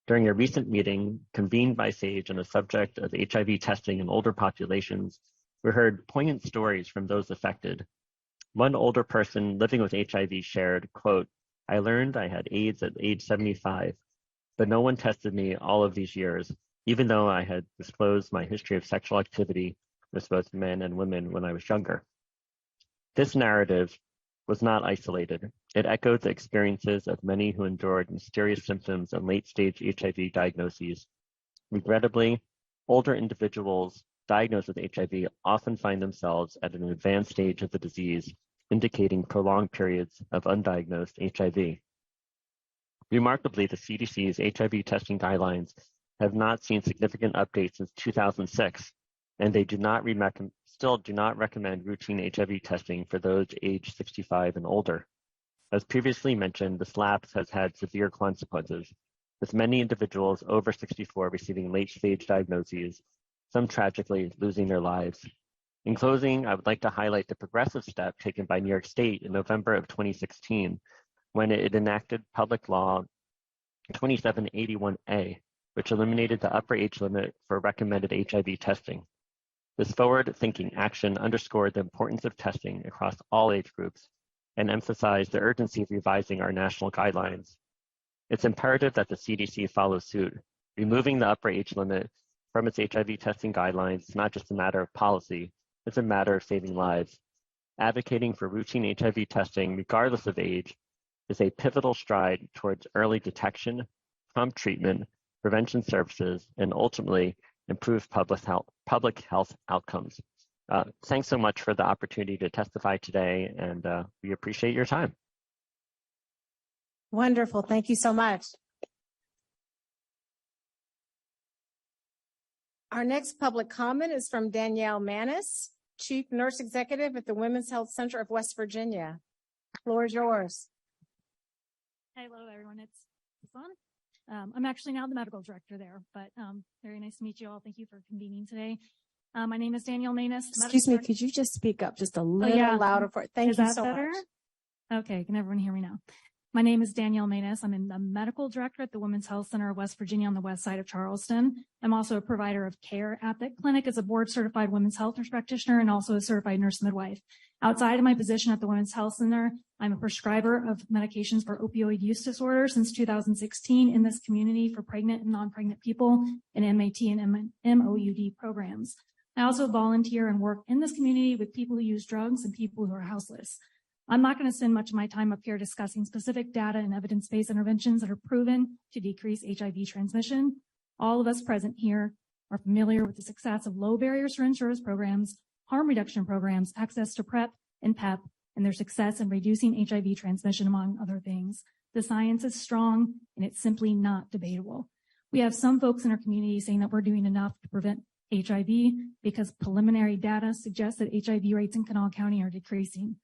During a recent meeting convened by SAGE on the subject of HIV testing in older populations, we heard poignant stories from those affected. One older person living with HIV shared, quote, "I learned I had AIDS at age 75, but no one tested me all of these years, even though I had disclosed my history of sexual activity with both men and women when I was younger." This narrative was not isolated. It echoed the experiences of many who endured mysterious symptoms and late-stage HIV diagnoses. Regrettably, older individuals diagnosed with HIV often find themselves at an advanced stage of the disease, indicating prolonged periods of undiagnosed HIV. Remarkably, the CDC's HIV testing guidelines have not seen significant updates since 2006, and they still do not recommend routine HIV testing for those aged 65 and older. As previously mentioned, this lapse has had severe consequences, with many individuals over 64 receiving late-stage diagnoses, some tragically losing their lives. In closing, I would like to highlight the progressive step taken by New York State in November of 2016, when it enacted Public Law 2781A, which eliminated the upper age limit for recommended HIV testing. This forward-thinking action underscored the importance of testing across all age groups and emphasized the urgency of revising our national guidelines. It's imperative that the CDC follow suit. Removing the upper age limit from its HIV testing guidelines is not just a matter of policy, it's a matter of saving lives. Advocating for routine HIV testing, regardless of age, is a pivotal stride towards early detection, prompt treatment, prevention services, and ultimately improve public health outcomes. Thanks so much for the opportunity to testify today, and we appreciate your time. Wonderful. Thank you so much. Our next public comment is from Danielle Manis, Chief Nurse Executive at the Women's Health Center of West Virginia. The floor is yours. Hello, everyone. It's on. I'm actually now the medical director there, but very nice to meet you all. Thank you for convening today. My name is Danielle Manis. Excuse me, could you just speak up just a little louder for it? Thank you so much. Okay, can everyone hear me now? My name is Danielle Manis. I'm the medical director at the Women's Health Center of West Virginia on the west side of Charleston. I'm also a provider of care at that clinic as a board-certified women's health nurse practitioner and also a certified nurse midwife. Outside of my position at the Women's Health Center, I'm a prescriber of medications for opioid use disorder since 2016 in this community for pregnant and non-pregnant people in MAT and MOUD programs. I also volunteer and work in this community with people who use drugs and people who are houseless. I'm not going to spend much of my time up here discussing specific data and evidence-based interventions that are proven to decrease HIV transmission. All of us present here are familiar with the success of low barrier syringe service programs, harm reduction programs, access to PrEP and PEP, and their success in reducing HIV transmission, among other things. The science is strong and it's simply not debatable. We have some folks in our community saying that we're doing enough to prevent HIV because preliminary data suggests that HIV rates in Kanawha County are decreasing.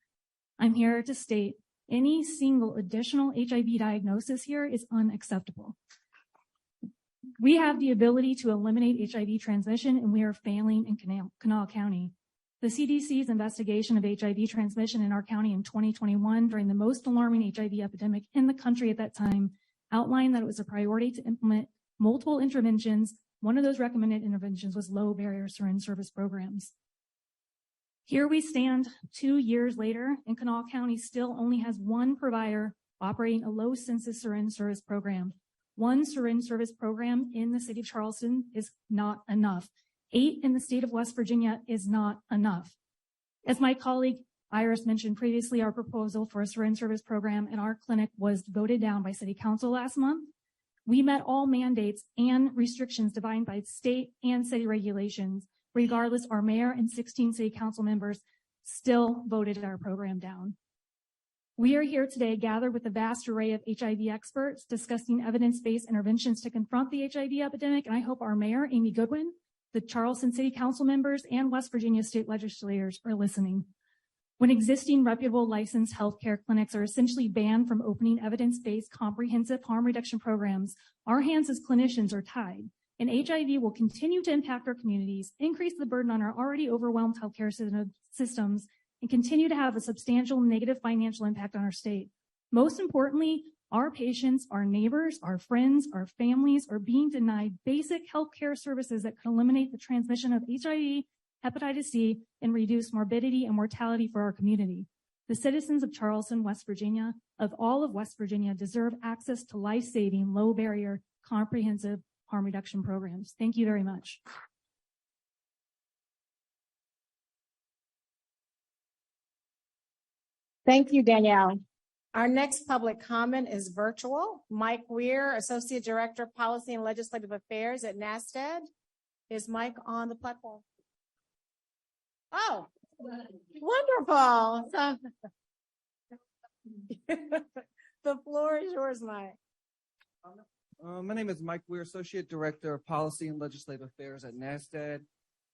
I'm here to state any single additional HIV diagnosis here is unacceptable. We have the ability to eliminate HIV transmission, and we are failing in Kanawha County. The CDC's investigation of HIV transmission in our county in 2021 during the most alarming HIV epidemic in the country at that time outlined that it was a priority to implement multiple interventions. One of those recommended interventions was low barrier syringe service programs. Here we stand 2 years later, and Kanawha County still only has one provider operating a low census syringe service program. One syringe service program in the city of Charleston is not enough. 8 in the state of West Virginia is not enough. As my colleague Iris mentioned previously, our proposal for a syringe service program in our clinic was voted down by City Council last month. We met all mandates and restrictions defined by state and city regulations. Regardless, our mayor and 16 city council members still voted our program down. We are here today gathered with a vast array of HIV experts discussing evidence-based interventions to confront the HIV epidemic, and I hope our mayor, Amy Goodwin, the Charleston City Council members, and West Virginia state legislators are listening. When existing reputable licensed healthcare clinics are essentially banned from opening evidence-based comprehensive harm reduction programs, our hands as clinicians are tied. And HIV will continue to impact our communities, increase the burden on our already overwhelmed healthcare systems, and continue to have a substantial negative financial impact on our state. Most importantly, our patients, our neighbors, our friends, our families are being denied basic healthcare services that could eliminate the transmission of HIV, hepatitis C, and reduce morbidity and mortality for our community. The citizens of Charleston, West Virginia, of all of West Virginia, deserve access to life-saving, low-barrier, comprehensive harm reduction programs. Thank you very much. Thank you, Danielle. Our next public comment is virtual. Mike Weir, Associate Director of Policy and Legislative Affairs at NASDAD. Is Mike on the platform? Oh, wonderful. So, the floor is yours, Mike. My name is Mike Weir, Associate Director of Policy and Legislative Affairs at NASDAD,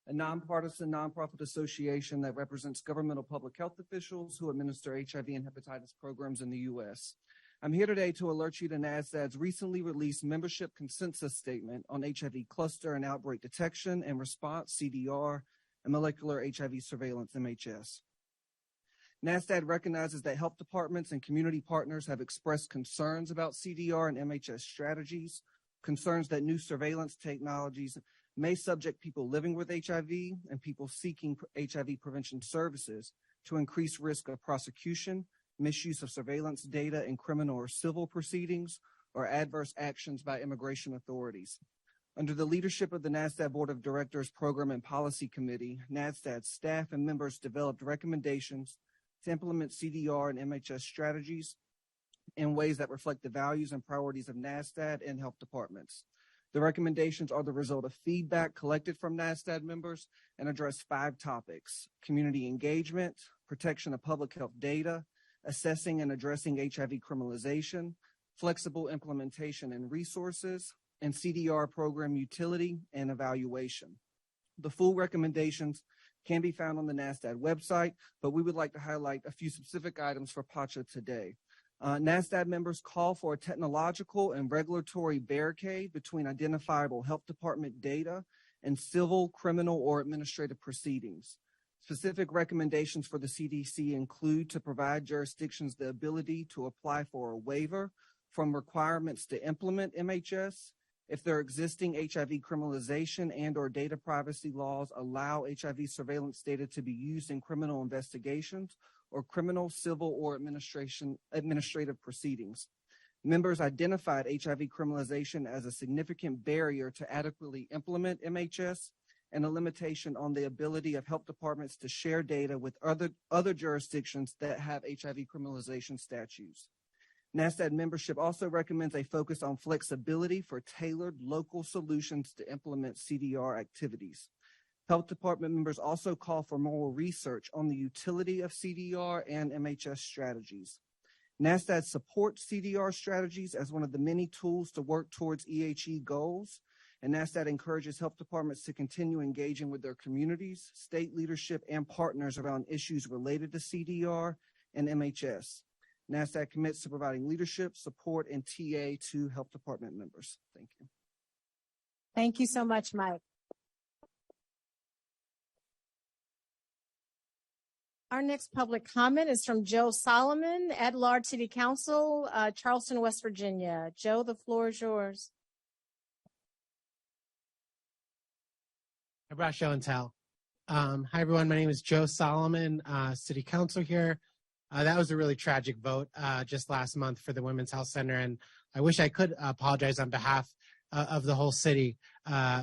a nonpartisan nonprofit association that represents governmental public health officials who administer HIV and hepatitis programs in the U.S. I'm here today to alert you to NASDAD's recently released membership consensus statement on HIV cluster and outbreak detection and response, CDR, and molecular HIV surveillance, MHS. NASDAD recognizes that health departments and community partners have expressed concerns about CDR and MHS strategies, concerns that new surveillance technologies may subject people living with HIV and people seeking HIV prevention services to increased risk of prosecution, misuse of surveillance data in criminal or civil proceedings, or adverse actions by immigration authorities. Under the leadership of the NASDAD Board of Directors Program and Policy Committee, NASDAD staff and members developed recommendations to implement CDR and MHS strategies in ways that reflect the values and priorities of NASDAD and health departments. The recommendations are the result of feedback collected from NASDAD members and address 5 topics: community engagement, protection of public health data, assessing and addressing HIV criminalization, flexible implementation and resources, and CDR program utility and evaluation. The full recommendations can be found on the NASDAD website, but we would like to highlight a few specific items for PACHA today. NASDAD members call for a technological and regulatory barricade between identifiable health department data and civil, criminal, or administrative proceedings. Specific recommendations for the CDC include to provide jurisdictions the ability to apply for a waiver from requirements to implement MHS if their existing HIV criminalization and or data privacy laws allow HIV surveillance data to be used in criminal investigations or criminal, civil, or administrative proceedings. Members identified HIV criminalization as a significant barrier to adequately implement MHS and a limitation on the ability of health departments to share data with other jurisdictions that have HIV criminalization statutes. NASDAD membership also recommends a focus on flexibility for tailored local solutions to implement CDR activities. Health department members also call for more research on the utility of CDR and MHS strategies. NASDAD supports CDR strategies as one of the many tools to work towards EHE goals, and NASDAD encourages health departments to continue engaging with their communities, state leadership, and partners around issues related to CDR and MHS. NASDAD commits to providing leadership, support, and TA to health department members. Thank you. Thank you so much, Mike. Our next public comment is from Joe Solomon, at-large City Council, Charleston, West Virginia. Joe, the floor is yours. I brought show and tell. Hi, everyone. My name is Joe Solomon, City Council here. That was a really tragic vote just last month for the Women's Health Center, and I wish I could apologize on behalf of the whole city,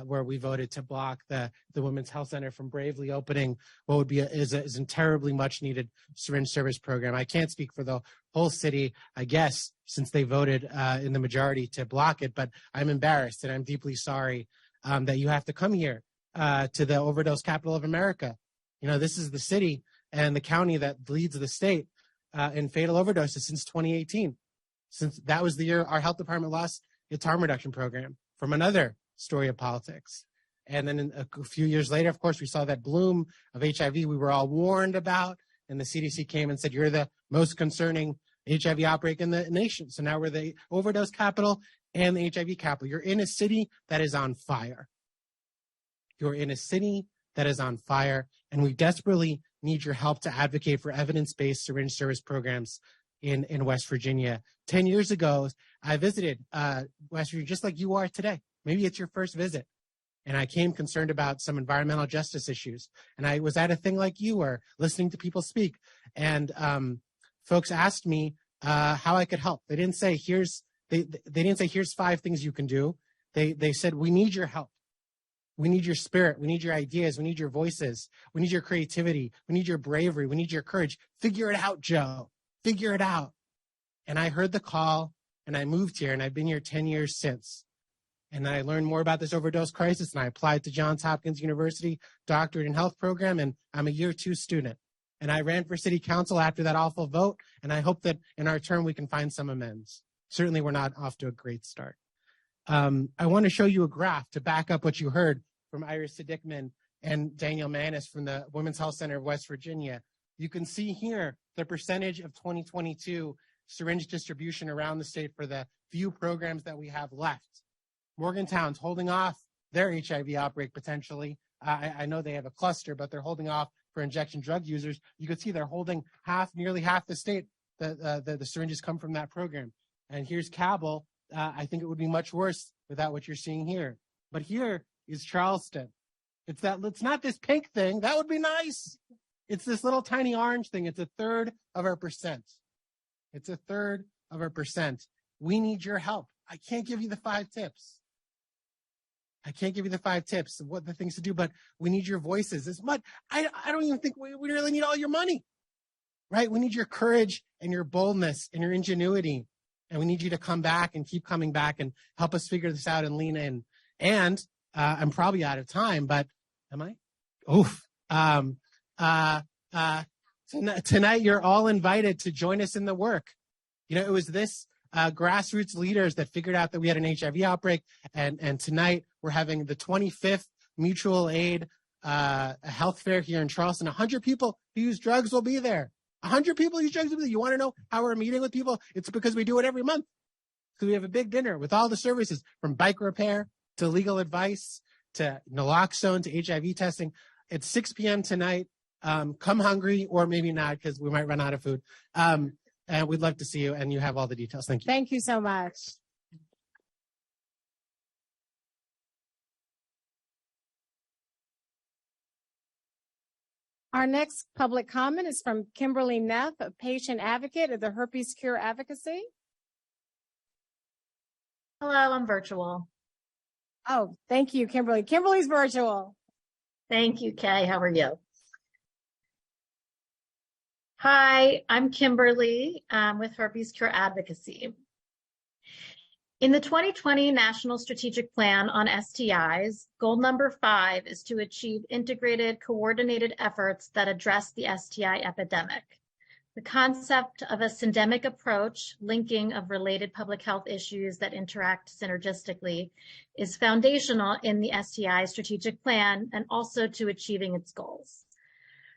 where we voted to block the Women's Health Center from bravely opening what would be is a terribly much needed syringe service program. I can't speak for the whole city, I guess, since they voted in the majority to block it, but I'm embarrassed and I'm deeply sorry that you have to come here to the overdose capital of America. You know, this is the city and the county that leads the state in fatal overdoses since 2018. Since that was the year our health department lost its harm reduction program from another story of politics. And then a few years later, of course, we saw that bloom of HIV we were all warned about, and the CDC came and said, you're the most concerning HIV outbreak in the nation. So now we're the overdose capital and the HIV capital. You're in a city that is on fire. You're in a city that is on fire, and we desperately need your help to advocate for evidence-based syringe service programs in West Virginia. 10 years ago, I visited West Virginia just like you are today. Maybe it's your first visit. And I came concerned about some environmental justice issues. And I was at a thing like you were, listening to people speak. And folks asked me how I could help. They didn't say, here's 5 things you can do. They said, we need your help. We need your spirit. We need your ideas. We need your voices. We need your creativity. We need your bravery. We need your courage. Figure it out, Joe. Figure it out. And I heard the call, and I moved here, and I've been here 10 years since. And then I learned more about this overdose crisis, and I applied to Johns Hopkins University Doctorate in Health program, and I'm a year 2 student. And I ran for city council after that awful vote, and I hope that in our term we can find some amends. Certainly we're not off to a great start. I want to show you a graph to back up what you heard from Iris Siddickman and Daniel Manis from the Women's Health Center of West Virginia. You can see here the percentage of 2022 syringe distribution around the state for the few programs that we have left. Morgantown's holding off their HIV outbreak potentially. I know they have a cluster, but they're holding off for injection drug users. You can see they're holding nearly half the state. The syringes come from that program. And here's Cabell. I think it would be much worse without what you're seeing here. But here is Charleston. It's not this pink thing. That would be nice. It's this little tiny orange thing. It's 1/3 of our percent. It's 1/3 of our percent. We need your help. I can't give you the 5 tips. I can't give you the 5 tips of what the things to do, but we need your voices. I don't even think we really need all your money, right? We need your courage and your boldness and your ingenuity. And we need you to come back and keep coming back and help us figure this out and lean in. And I'm probably out of time, but am I? Oof. Tonight, you're all invited to join us in the work. You know, it was this grassroots leaders that figured out that we had an HIV outbreak. And tonight, we're having the 25th mutual aid health fair here in Charleston. 100 people who use drugs will be there. 100 people use drugs will be there. You want to know how we're meeting with people? It's because we do it every month. So we have a big dinner with all the services, from bike repair to legal advice to naloxone to HIV testing. It's 6 p.m. tonight. Come hungry, or maybe not, because we might run out of food. And we'd love to see you, and you have all the details. Thank you. Thank you so much. Our next public comment is from Kimberly Neff, a patient advocate of the Herpes Cure Advocacy. Hello, I'm virtual. Oh, thank you, Kimberly. Kimberly's virtual. Thank you, Kay. How are you? Hi, I'm Kimberly with Herpes Cure Advocacy. In the 2020 National Strategic Plan on STIs, goal number 5 is to achieve integrated, coordinated efforts that address the STI epidemic. The concept of a syndemic approach, linking of related public health issues that interact synergistically, is foundational in the STI strategic plan and also to achieving its goals.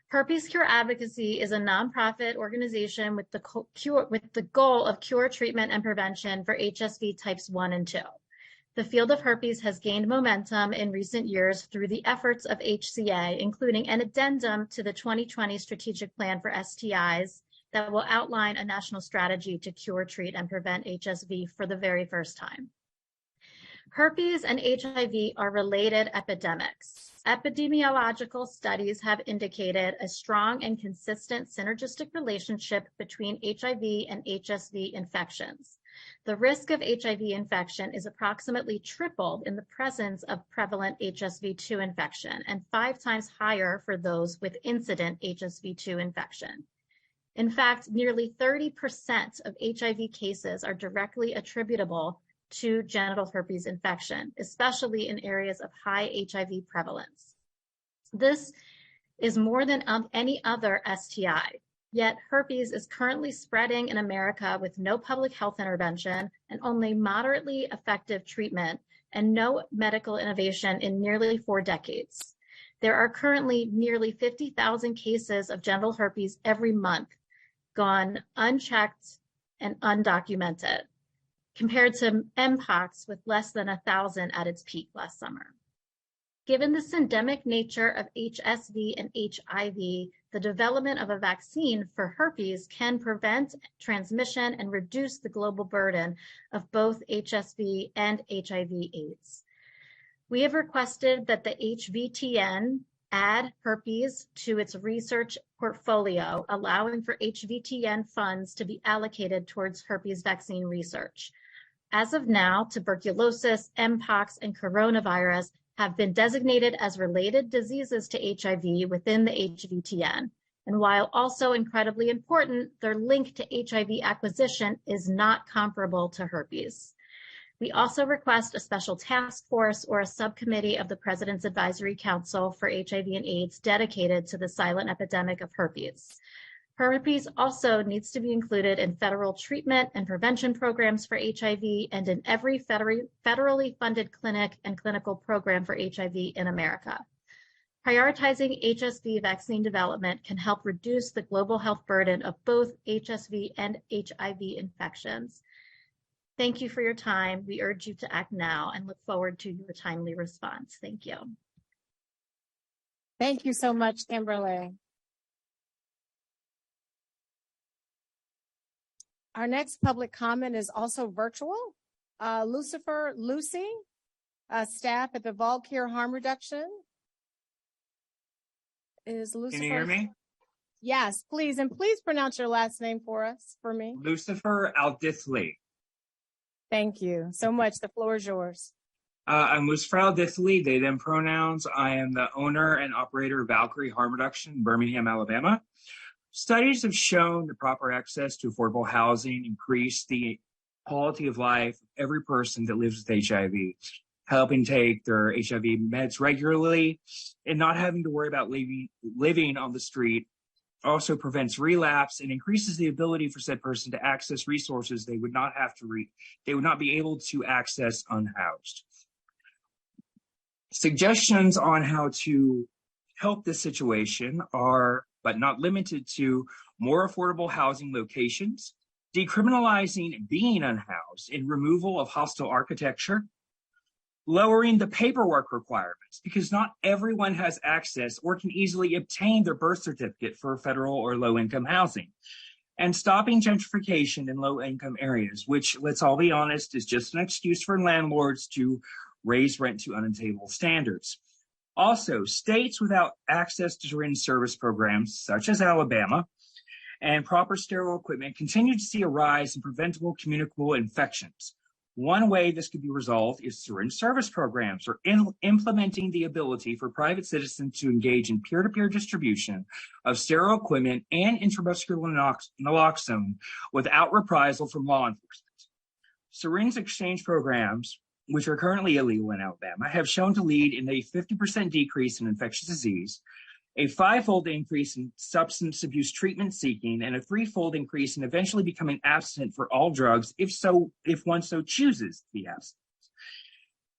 Herpes Cure Advocacy is a nonprofit organization with the goal of cure, treatment, and prevention for HSV types 1 and 2. The field of herpes has gained momentum in recent years through the efforts of HCA, including an addendum to the 2020 strategic plan for STIs that will outline a national strategy to cure, treat, and prevent HSV for the very first time. Herpes and HIV are related epidemics. Epidemiological studies have indicated a strong and consistent synergistic relationship between HIV and HSV infections. The risk of HIV infection is approximately tripled in the presence of prevalent HSV-2 infection and 5 times higher for those with incident HSV-2 infection. In fact, nearly 30% of HIV cases are directly attributable to genital herpes infection, especially in areas of high HIV prevalence. This is more than any other STI, yet herpes is currently spreading in America with no public health intervention and only moderately effective treatment and no medical innovation in nearly 4 decades. There are currently nearly 50,000 cases of genital herpes every month gone unchecked and undocumented, compared to Mpox with less than 1,000 at its peak last summer. Given the syndemic nature of HSV and HIV, the development of a vaccine for herpes can prevent transmission and reduce the global burden of both HSV and HIV/AIDS. We have requested that the HVTN add herpes to its research portfolio, allowing for HVTN funds to be allocated towards herpes vaccine research. As of now, tuberculosis, Mpox, and coronavirus have been designated as related diseases to HIV within the HVTN. And while also incredibly important, their link to HIV acquisition is not comparable to herpes. We also request a special task force or a subcommittee of the President's Advisory Council for HIV and AIDS dedicated to the silent epidemic of herpes. Herpes also needs to be included in federal treatment and prevention programs for HIV and in every federally funded clinic and clinical program for HIV in America. Prioritizing HSV vaccine development can help reduce the global health burden of both HSV and HIV infections. Thank you for your time. We urge you to act now and look forward to your timely response. Thank you. Thank you so much, Kimberly. Our next public comment is also virtual. Lucy, staff at the Volcare Harm Reduction. Is Lucifer? Can you hear me? Yes, please. And please pronounce your last name for me. Lucifer Aldithli. Thank you so much. The floor is yours. I'm Lucifer Aldithli, they, them pronouns. I am the owner and operator of Valkyrie Harm Reduction in Birmingham, Alabama. Studies have shown that proper access to affordable housing increase the quality of life of every person that lives with HIV. helping take their HIV meds regularly, and not having to worry about living on the street also prevents relapse and increases the ability for said person to access resources they would not be able to access unhoused. Suggestions on how to help this situation are, but not limited to, more affordable housing locations, decriminalizing being unhoused and removal of hostile architecture, lowering the paperwork requirements because not everyone has access or can easily obtain their birth certificate for federal or low-income housing, and stopping gentrification in low-income areas, which, let's all be honest, is just an excuse for landlords to raise rent to unattainable standards. Also, states without access to syringe service programs, such as Alabama, and proper sterile equipment continue to see a rise in preventable communicable infections. One way this could be resolved is syringe service programs, or implementing the ability for private citizens to engage in peer-to-peer distribution of sterile equipment and intramuscular naloxone without reprisal from law enforcement. Syringe exchange programs, which are currently illegal in Alabama, have shown to lead in a 50% decrease in infectious disease, a 5-fold increase in substance abuse treatment seeking, and a 3-fold increase in eventually becoming abstinent for all drugs if one so chooses to be abstinent.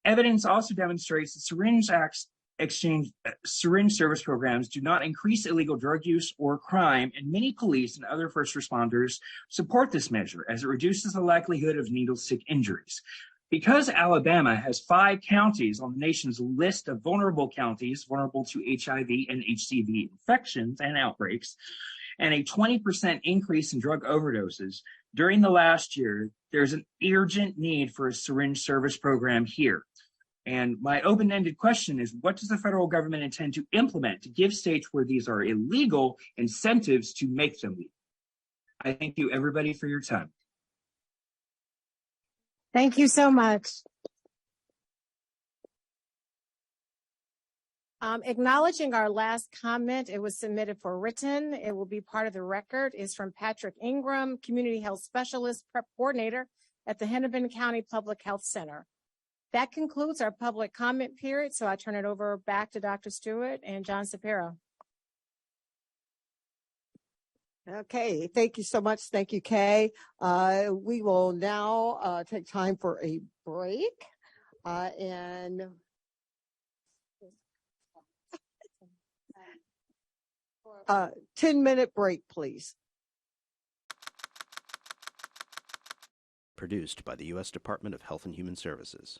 Evidence also demonstrates that syringe service programs do not increase illegal drug use or crime, and many police and other first responders support this measure as it reduces the likelihood of needle stick injuries. Because Alabama has 5 counties on the nation's list of vulnerable counties, vulnerable to HIV and HCV infections and outbreaks, and a 20% increase in drug overdoses during the last year, there's an urgent need for a syringe service program here. And my open-ended question is, what does the federal government intend to implement to give states where these are illegal incentives to make them legal? I thank you, everybody, for your time. Thank you so much. Acknowledging our last comment, it was submitted for written. It will be part of the record. Is from Patrick Ingram, Community Health Specialist, Prep Coordinator at the Hennepin County Public Health Center. That concludes our public comment period, so I turn it over back to Dr. Stewart and John Sapiro. Okay, thank you so much. Thank you, Kay. We will now take time for a break and 10-minute break, please. Produced by the U.S. Department of Health and Human Services.